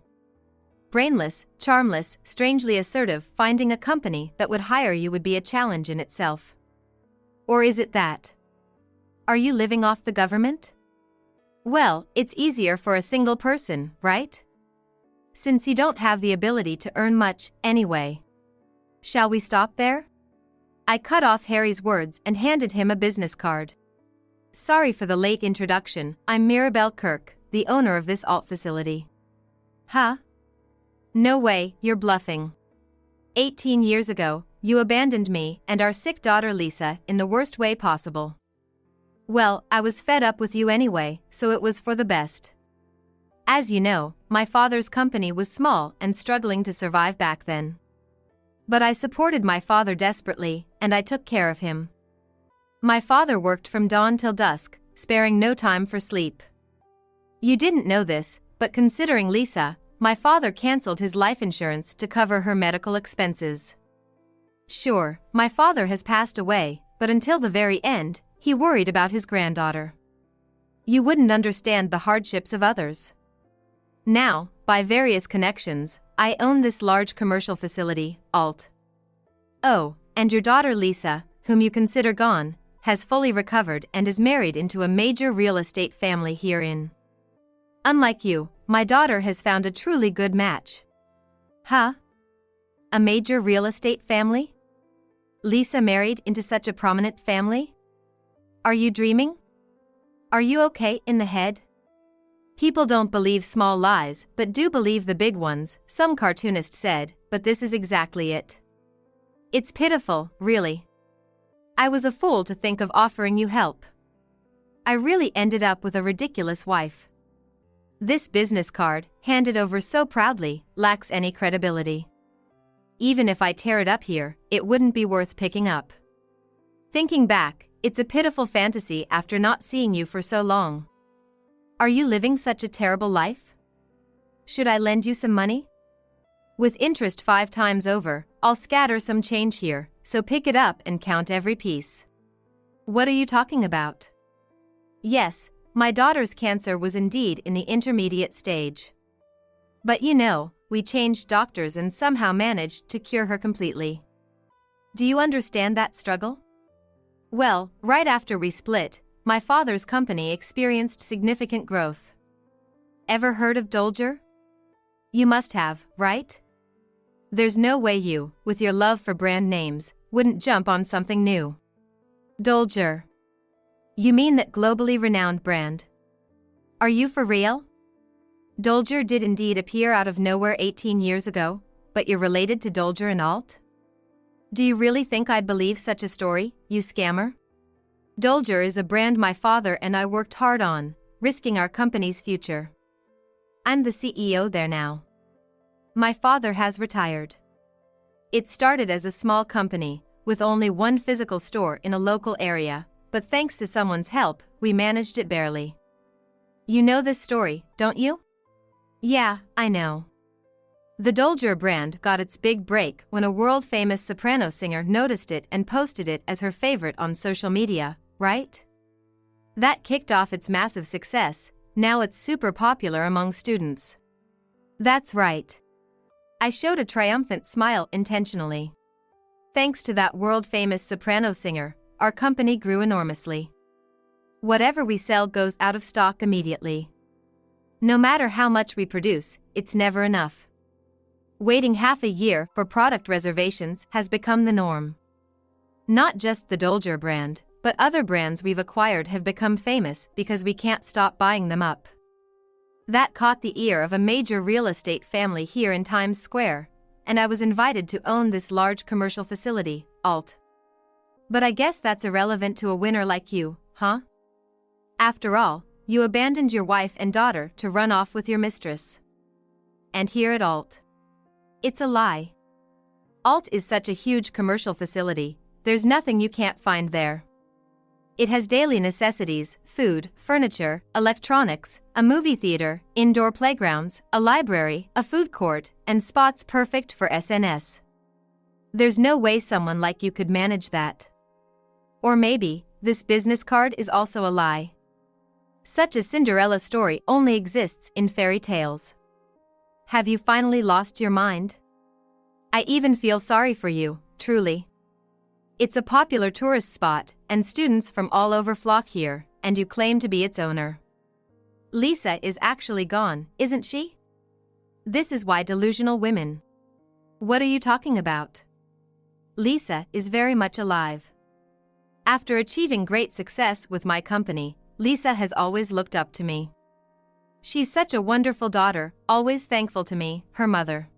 A: Brainless, charmless, strangely assertive, finding a company that would hire you would be a challenge in itself. Or is it that? Are you living off the government? Well, it's easier for a single person, right? Since you don't have the ability to earn much, anyway. Shall we stop there? I cut off Harry's words and handed him a business card. Sorry for the late introduction, I'm Mirabelle Kirk, the owner of this alt facility. Huh? No way, you're bluffing. 18 years ago, you abandoned me and our sick daughter Lisa in the worst way possible. Well, I was fed up with you anyway, so it was for the best. As you know, my father's company was small and struggling to survive back then. But I supported my father desperately, and I took care of him. My father worked from dawn till dusk, sparing no time for sleep. You didn't know this, but considering Lisa, my father canceled his life insurance to cover her medical expenses. Sure, my father has passed away, but until the very end, he worried about his granddaughter. You wouldn't understand the hardships of others. Now, by various connections, I own this large commercial facility, Alt. Oh, and your daughter Lisa, whom you consider gone, has fully recovered and is married into a major real estate family herein. Unlike you, my daughter has found a truly good match. Huh? A major real estate family? Lisa married into such a prominent family? Are you dreaming? Are you okay in the head? People don't believe small lies, but do believe the big ones, some cartoonist said, but this is exactly it. It's pitiful, really. I was a fool to think of offering you help. I really ended up with a ridiculous wife. This business card, handed over so proudly, lacks any credibility. Even if I tear it up here, it wouldn't be worth picking up. Thinking back, it's a pitiful fantasy after not seeing you for so long. Are you living such a terrible life? Should I lend you some money? With interest 5 times over, I'll scatter some change here, so pick it up and count every piece. What are you talking about? Yes, my daughter's cancer was indeed in the intermediate stage. But you know, we changed doctors and somehow managed to cure her completely. Do you understand that struggle? Well, right after we split, my father's company experienced significant growth. Ever heard of Dolger? You must have, right? There's no way you, with your love for brand names, wouldn't jump on something new. Dolger. You mean that globally renowned brand? Are you for real? Dolger did indeed appear out of nowhere 18 years ago, but you're related to Dolger and Alt? Do you really think I'd believe such a story, you scammer? Dolger is a brand my father and I worked hard on, risking our company's future. I'm the CEO there now. My father has retired. It started as a small company, with only one physical store in a local area, but thanks to someone's help, we managed it barely. You know this story, don't you? Yeah, I know. The Dolger brand got its big break when a world-famous soprano singer noticed it and posted it as her favorite on social media, right? That kicked off its massive success. Now it's super popular among students. That's right. I showed a triumphant smile intentionally. Thanks to that world-famous soprano singer, our company grew enormously. Whatever we sell goes out of stock immediately. No matter how much we produce, it's never enough. Waiting half a year for product reservations has become the norm. Not just the Dolger brand, but other brands we've acquired have become famous because we can't stop buying them up. That caught the ear of a major real estate family here in Times Square, and I was invited to own this large commercial facility, Alt. But I guess that's irrelevant to a winner like you, huh? After all, you abandoned your wife and daughter to run off with your mistress. And here at Alt. It's a lie. Alt is such a huge commercial facility, there's nothing you can't find there. It has daily necessities, food, furniture, electronics, a movie theater, indoor playgrounds, a library, a food court, and spots perfect for SNS. There's no way someone like you could manage that. Or maybe, this business card is also a lie. Such a Cinderella story only exists in fairy tales. Have you finally lost your mind? I even feel sorry for you, truly. It's a popular tourist spot, and students from all over flock here, and you claim to be its owner. Lisa is actually gone, isn't she? This is why delusional women. What are you talking about? Lisa is very much alive. After achieving great success with my company, Lisa has always looked up to me. She's such a wonderful daughter, always thankful to me, her mother.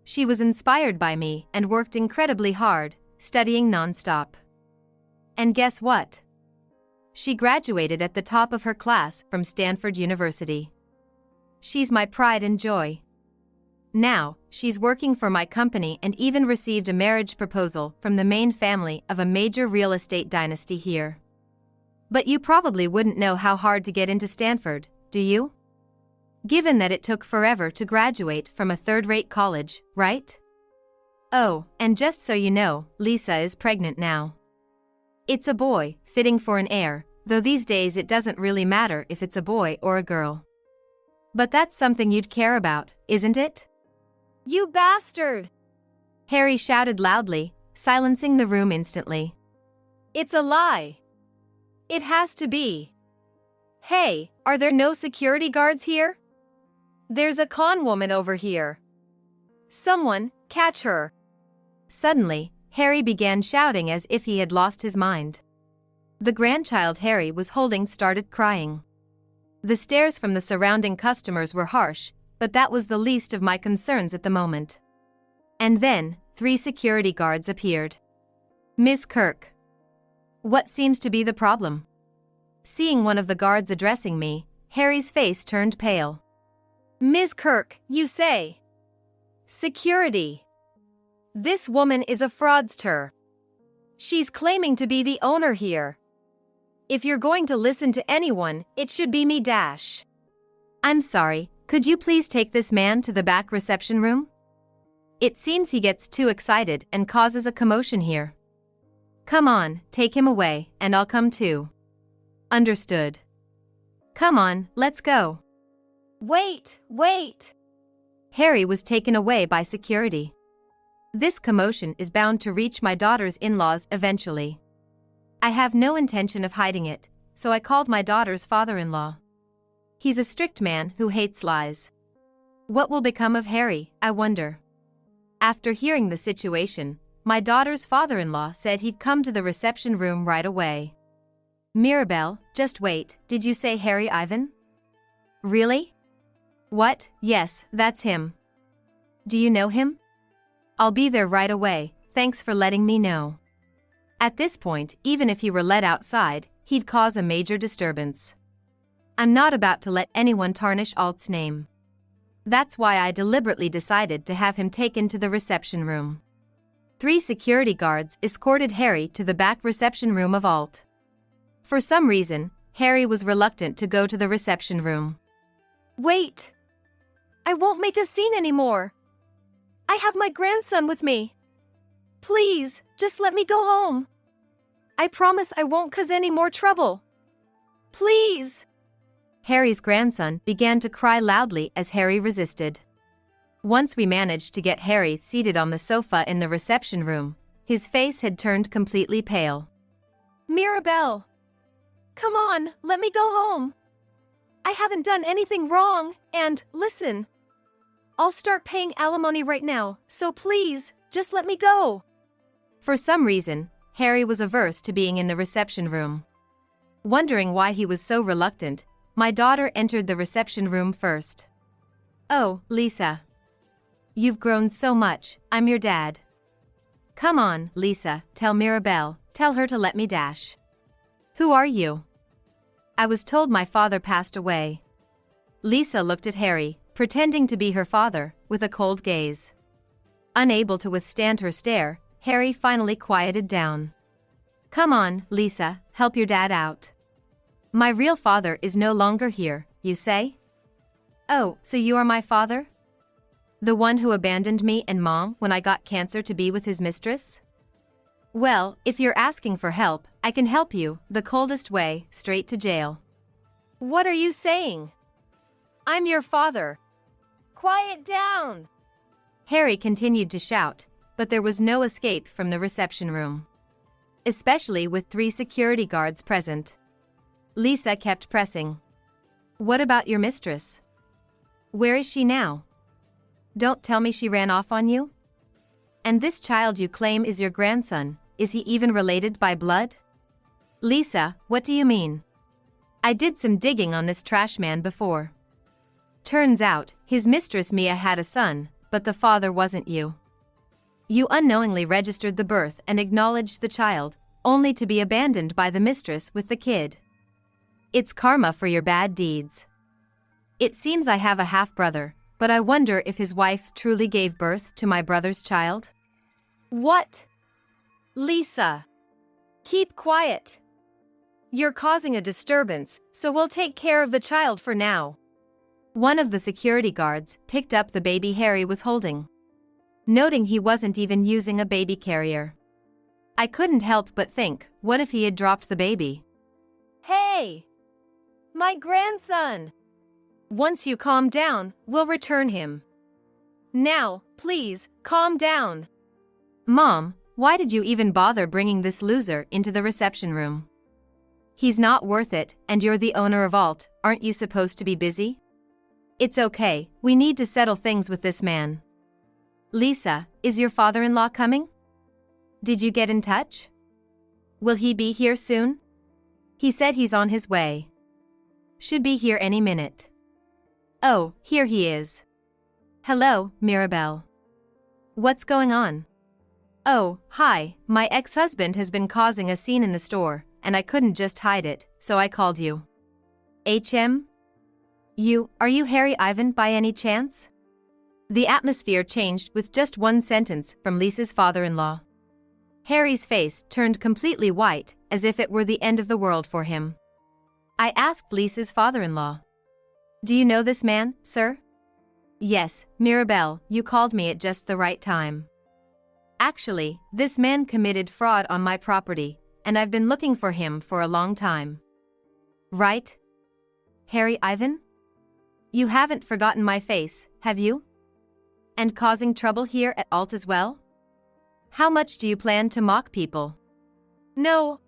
A: She was inspired by me and worked incredibly hard, studying non-stop. And guess what? She graduated at the top of her class from Stanford University. She's my pride and joy. Now, she's working for my company and even received a marriage proposal from the main family of a major real estate dynasty here. But you probably wouldn't know how hard to get into Stanford, do you? Given that it took forever to graduate from a third-rate college, right? Oh, and just so you know, Lisa is pregnant now. It's a boy, fitting for an heir, though these days it doesn't really matter if it's a boy or a girl. But that's something you'd care about, isn't it?
B: You bastard!
A: Harry shouted loudly, silencing the room instantly.
B: It's a lie. It has to be. Hey, are there no security guards here? There's a con woman over here. Someone, catch her.
A: Suddenly, Harry began shouting as if he had lost his mind. The grandchild Harry was holding started crying. The stares from the surrounding customers were harsh, but that was the least of my concerns at the moment. And then, 3 security guards appeared. Miss Kirk. What seems to be the problem? Seeing one of the guards addressing me, Harry's face turned pale.
B: Ms. Kirk, you say? Security. This woman is a fraudster. She's claiming to be the owner here. If you're going to listen to anyone, it should be me.
A: I'm sorry, could you please take this man to the back reception room? It seems he gets too excited and causes a commotion here. Come on, take him away, and I'll come too. Understood. Come on, let's go.
B: Wait!
A: Harry was taken away by security. This commotion is bound to reach my daughter's in-laws eventually. I have no intention of hiding it, so I called my daughter's father-in-law. He's a strict man who hates lies. What will become of Harry, I wonder? After hearing the situation, my daughter's father-in-law said he'd come to the reception room right away. Mirabelle, just wait, did you say Harry Ivan? Really? What? Yes, that's him. Do you know him? I'll be there right away, thanks for letting me know. At this point, even if he were let outside, he'd cause a major disturbance. I'm not about to let anyone tarnish Alt's name. That's why I deliberately decided to have him taken to the reception room. 3 security guards escorted Harry to the back reception room of Alt. For some reason, Harry was reluctant to go to the reception room.
B: Wait! I won't make a scene anymore. I have my grandson with me. Please, just let me go home. I promise I won't cause any more trouble. Please!
A: Harry's grandson began to cry loudly as Harry resisted. Once we managed to get Harry seated on the sofa in the reception room, his face had turned completely pale.
B: Mirabelle! Come on, let me go home. I haven't done anything wrong, and, listen. I'll start paying alimony right now, so please, just let me go.
A: For some reason, Harry was averse to being in the reception room. Wondering why he was so reluctant, my daughter entered the reception room first. Oh, Lisa. You've grown so much, I'm your dad. Come on, Lisa, tell Mirabelle, tell her to let me dash. Who are you? I was told my father passed away. Lisa looked at Harry, pretending to be her father, with a cold gaze. Unable to withstand her stare, Harry finally quieted down. Come on, Lisa, help your dad out. My real father is no longer here, you say? Oh, so you are my father? The one who abandoned me and Mom when I got cancer to be with his mistress? Well, if you're asking for help, I can help you, the coldest way, straight to jail.
B: What are you saying? I'm your father. Quiet down!
A: Harry continued to shout, but there was no escape from the reception room. Especially with 3 security guards present. Lisa kept pressing. What about your mistress? Where is she now? Don't tell me she ran off on you? And this child you claim is your grandson, is he even related by blood? Lisa, what do you mean? I did some digging on this trash man before. Turns out, his mistress Mia had a son, but the father wasn't you. You unknowingly registered the birth and acknowledged the child, only to be abandoned by the mistress with the kid. It's karma for your bad deeds. It seems I have a half-brother, but I wonder if his wife truly gave birth to my brother's child?
B: What? Lisa! Keep quiet. You're causing a disturbance, so we'll take care of the child for now.
A: One of the security guards picked up the baby Harry was holding. Noting he wasn't even using a baby carrier. I couldn't help but think, what if he had dropped the baby?
B: Hey! My grandson! Once you calm down, we'll return him. Now, please, calm down.
A: Mom, why did you even bother bringing this loser into the reception room? He's not worth it, and you're the owner of Alt, aren't you supposed to be busy? It's okay, we need to settle things with this man. Lisa, is your father-in-law coming? Did you get in touch? Will he be here soon? He said he's on his way. Should be here any minute. Oh, here he is. Hello, Mirabelle. What's going on? Oh, hi, my ex-husband has been causing a scene in the store, and I couldn't just hide it, so I called you. Are you Harry Ivan by any chance? The atmosphere changed with just one sentence from Lisa's father-in-law. Harry's face turned completely white, as if it were the end of the world for him. I asked Lisa's father-in-law. Do you know this man, sir? Yes, Mirabelle, you called me at just the right time. Actually, this man committed fraud on my property, and I've been looking for him for a long time. Right? Harry Ivan? You haven't forgotten my face, have you? And causing trouble here at Alt as well? How much do you plan to mock people?
B: No,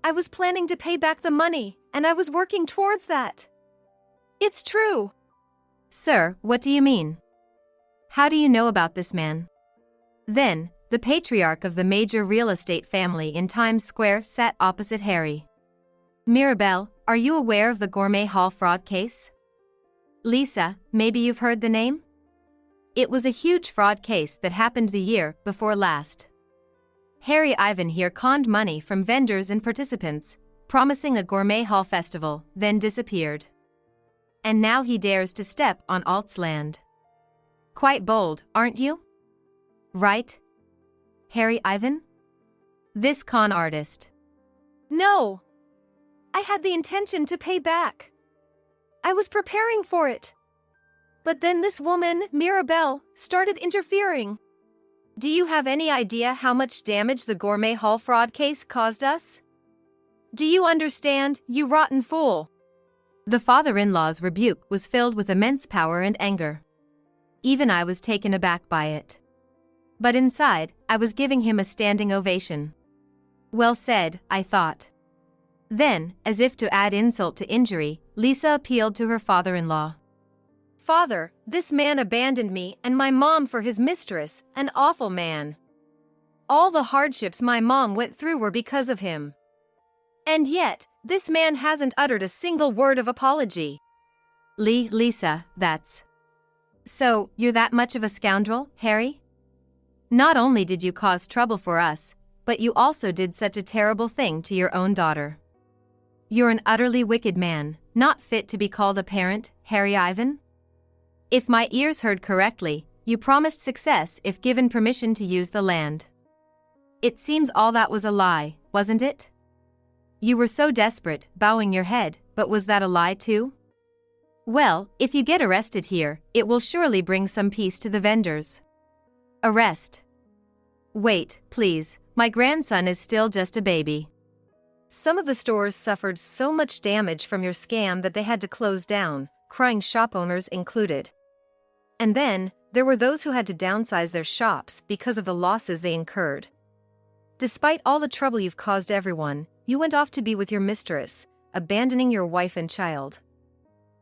B: I was planning to pay back the money, and I was working towards that. It's true.
A: Sir, what do you mean? How do you know about this man? Then, the patriarch of the major real estate family in Times Square sat opposite Harry. Mirabelle, are you aware of the Gourmet Hall fraud case? Lisa, maybe you've heard the name? It was a huge fraud case that happened the year before last. Harry Ivan here conned money from vendors and participants, promising a Gourmet Hall festival, then disappeared. And now he dares to step on Alt's land. Quite bold, aren't you? Right? Harry Ivan? This con artist.
B: No. I had the intention to pay back. I was preparing for it. But then this woman, Mirabelle, started interfering. Do you have any idea how much damage the Gourmet Hall fraud case caused us? Do you understand, you rotten fool?
A: The father-in-law's rebuke was filled with immense power and anger. Even I was taken aback by it. But inside, I was giving him a standing ovation. Well said, I thought. Then, as if to add insult to injury, Lisa appealed to her father-in-law.
B: Father, this man abandoned me and my mom for his mistress, an awful man. All the hardships my mom went through were because of him. And yet, this man hasn't uttered a single word of apology.
A: Lisa, that's... So, you're that much of a scoundrel, Harry? Not only did you cause trouble for us, but you also did such a terrible thing to your own daughter. You're an utterly wicked man, not fit to be called a parent, Harry Ivan? If my ears heard correctly, you promised success if given permission to use the land. It seems all that was a lie, wasn't it? You were so desperate, bowing your head, but was that a lie too? Well, if you get arrested here, it will surely bring some peace to the vendors. Arrest. Wait, please, my grandson is still just a baby.
B: Some of the stores suffered so much damage from your scam that they had to close down, crying shop owners included. And then, there were those who had to downsize their shops because of the losses they incurred. Despite all the trouble you've caused everyone, you went off to be with your mistress, abandoning your wife and child.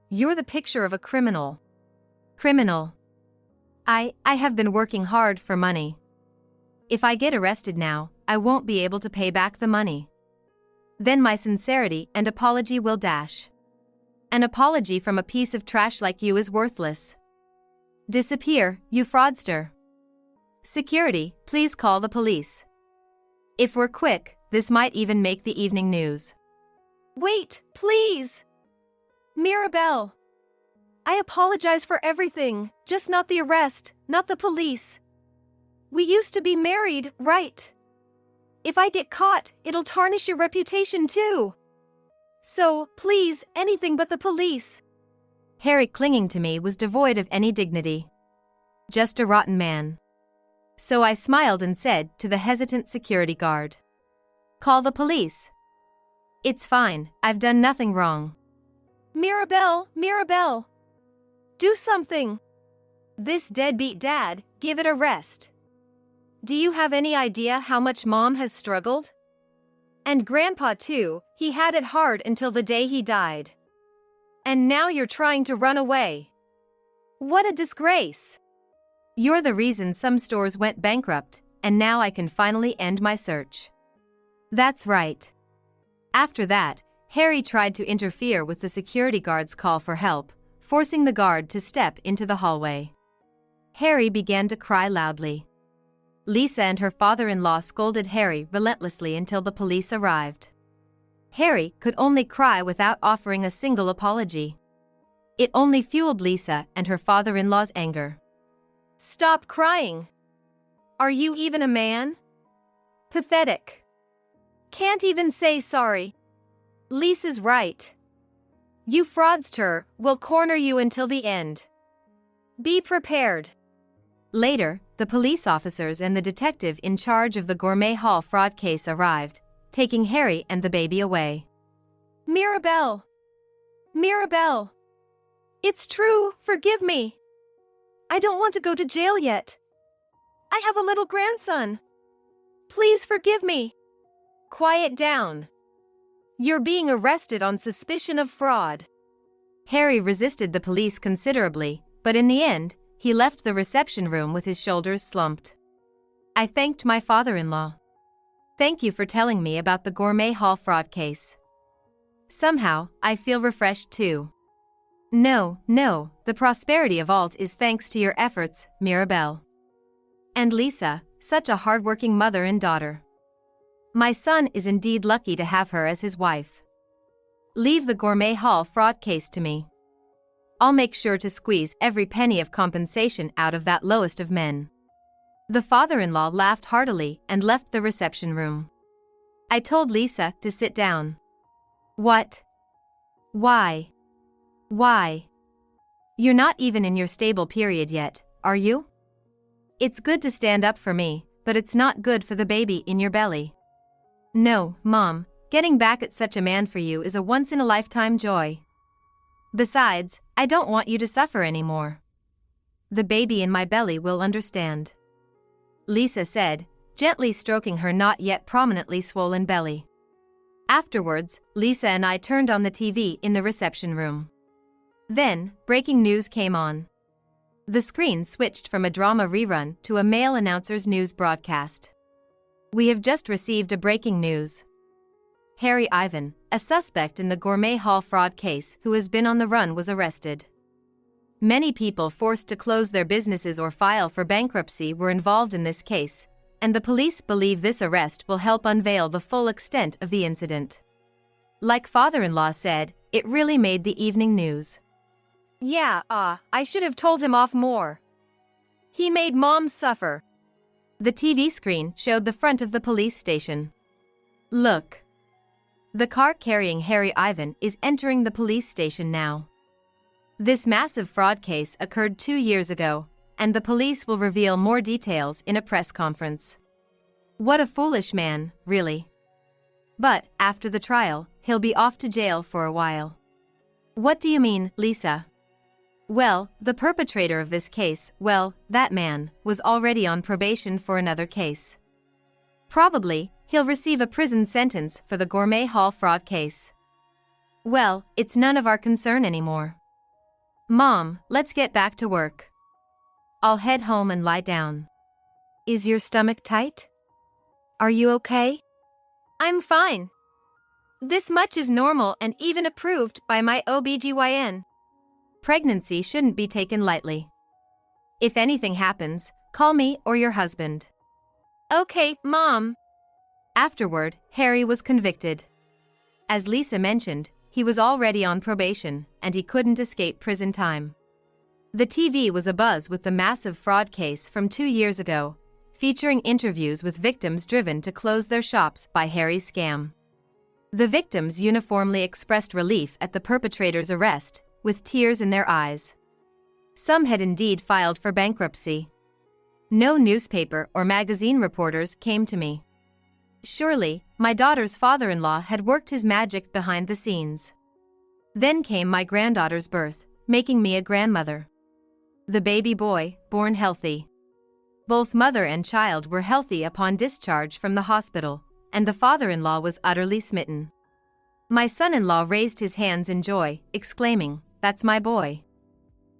B: You're the picture of a criminal.
A: Criminal. I have been working hard for money. If I get arrested now, I won't be able to pay back the money. Then my sincerity and apology will dash. An apology from a piece of trash like you is worthless. Disappear, you fraudster. Security, please call the police. If we're quick, this might even make the evening news.
B: Wait, please! Mirabelle! I apologize for everything, just not the arrest, not the police. We used to be married, right? If I get caught, it'll tarnish your reputation too. So, please, anything but the police.
A: Harry clinging to me was devoid of any dignity. Just a rotten man. So I smiled and said to the hesitant security guard, "Call the police." "It's fine, I've done nothing wrong."
B: Mirabelle! Do something! This deadbeat dad, give it a rest. Do you have any idea how much Mom has struggled? And Grandpa too, he had it hard until the day he died. And now you're trying to run away. What a disgrace!
A: You're the reason some stores went bankrupt, and now I can finally end my search. That's right. After that, Harry tried to interfere with the security guard's call for help, forcing the guard to step into the hallway. Harry began to cry loudly. Lisa and her father-in-law scolded Harry relentlessly until the police arrived. Harry could only cry without offering a single apology. It only fueled Lisa and her father-in-law's anger.
B: Stop crying! Are you even a man? Pathetic. Can't even say sorry. Lisa's right. You fraudster, will corner you until the end. Be prepared.
A: Later, the police officers and the detective in charge of the Gourmet Hall fraud case arrived, taking Harry and the baby away.
B: Mirabelle! It's true, forgive me. I don't want to go to jail yet. I have a little grandson. Please forgive me. Quiet down. You're being arrested on suspicion of fraud.
A: Harry resisted the police considerably, but in the end, he left the reception room with his shoulders slumped. I thanked my father-in-law. Thank you for telling me about the Gourmet Hall fraud case. Somehow, I feel refreshed too. No, the prosperity of Alt is thanks to your efforts, Mirabelle. And Lisa, such a hardworking mother and daughter. My son is indeed lucky to have her as his wife. Leave the Gourmet Hall fraud case to me. I'll make sure to squeeze every penny of compensation out of that lowest of men. The father-in-law laughed heartily and left the reception room. I told Lisa to sit down. What? Why? You're not even in your stable period yet, are you? It's good to stand up for me, but it's not good for the baby in your belly. No, Mom, getting back at such a man for you is a once-in-a-lifetime joy. Besides, I don't want you to suffer anymore. The baby in my belly will understand. Lisa said, gently stroking her not yet prominently swollen belly. Afterwards, Lisa and I turned on the TV in the reception room. Then, breaking news came on. The screen switched from a drama rerun to a male announcer's news broadcast. We have just received a breaking news. Harry Ivan, a suspect in the Gourmet Hall fraud case who has been on the run, was arrested. Many people forced to close their businesses or file for bankruptcy were involved in this case, and the police believe this arrest will help unveil the full extent of the incident. Like father-in-law said, it really made the evening news.
B: Yeah, I should have told him off more. He made Mom suffer.
A: The TV screen showed the front of the police station. Look. The car carrying Harry Ivan is entering the police station now. This massive fraud case occurred 2 years ago, and the police will reveal more details in a press conference. What a foolish man, really. But, after the trial, he'll be off to jail for a while. What do you mean, Lisa? Well, the perpetrator of this case, that man, was already on probation for another case. Probably, he'll receive a prison sentence for the Gourmet Hall fraud case. Well, it's none of our concern anymore. Mom, let's get back to work. I'll head home and lie down.
B: Is your stomach tight? Are you okay?
A: I'm fine. This much is normal and even approved by my OBGYN. Pregnancy shouldn't be taken lightly. If anything happens, call me or your husband. Okay, Mom. Afterward, Harry was convicted. As Lisa mentioned, he was already on probation, and he couldn't escape prison time. The TV was abuzz with the massive fraud case from 2 years ago, featuring interviews with victims driven to close their shops by Harry's scam. The victims uniformly expressed relief at the perpetrator's arrest, with tears in their eyes. Some had indeed filed for bankruptcy. No newspaper or magazine reporters came to me. Surely, my daughter's father-in-law had worked his magic behind the scenes. Then came my granddaughter's birth, making me a grandmother. The baby boy, born healthy. Both mother and child were healthy upon discharge from the hospital, and the father-in-law was utterly smitten. My son-in-law raised his hands in joy, exclaiming, "That's my boy."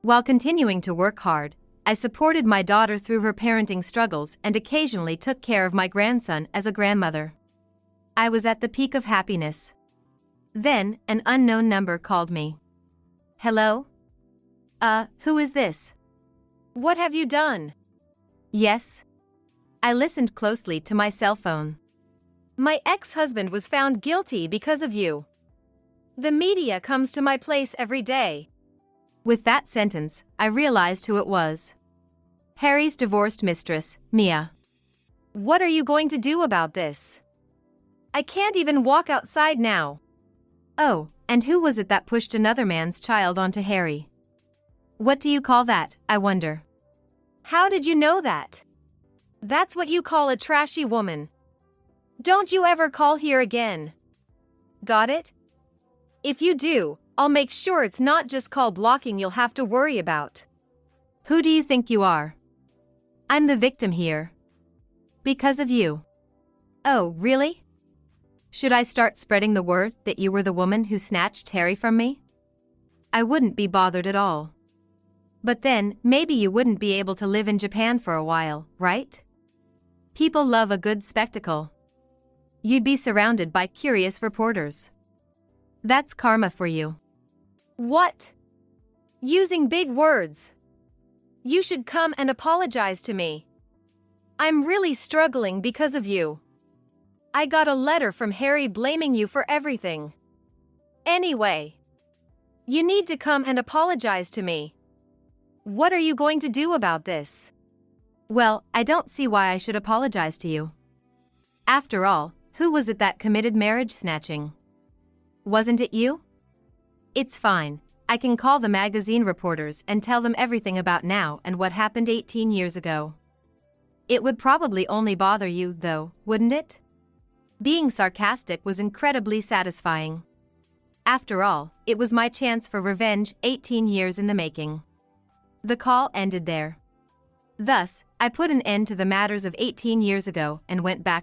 A: While continuing to work hard, I supported my daughter through her parenting struggles and occasionally took care of my grandson as a grandmother. I was at the peak of happiness. Then, an unknown number called me. Hello? Who is this?
B: What have you done?
A: Yes. I listened closely to my cell phone.
B: My ex-husband was found guilty because of you. The media comes to my place every day.
A: With that sentence, I realized who it was. Harry's divorced mistress, Mia.
B: What are you going to do about this? I can't even walk outside now.
A: Oh, and who was it that pushed another man's child onto Harry? What do you call that, I wonder?
B: How did you know that? That's what you call a trashy woman. Don't you ever call here again. Got it? If you do, I'll make sure it's not just call blocking you'll have to worry about.
A: Who do you think you are? I'm the victim here. Because of you. Oh, really? Should I start spreading the word that you were the woman who snatched Harry from me? I wouldn't be bothered at all. But then, maybe you wouldn't be able to live in Japan for a while, right? People love a good spectacle. You'd be surrounded by curious reporters. That's karma for you.
B: What? Using big words. You should come and apologize to me. I'm really struggling because of you. I got a letter from Harry blaming you for everything. Anyway, you need to come and apologize to me. What are you going to do about this?
A: Well, I don't see why I should apologize to you. After all, who was it that committed marriage snatching? Wasn't it you? It's fine. I can call the magazine reporters and tell them everything about now and what happened 18 years ago. It would probably only bother you, though, wouldn't it? Being sarcastic was incredibly satisfying. After all, it was my chance for revenge 18 years in the making. The call ended there. Thus, I put an end to the matters of 18 years ago and went back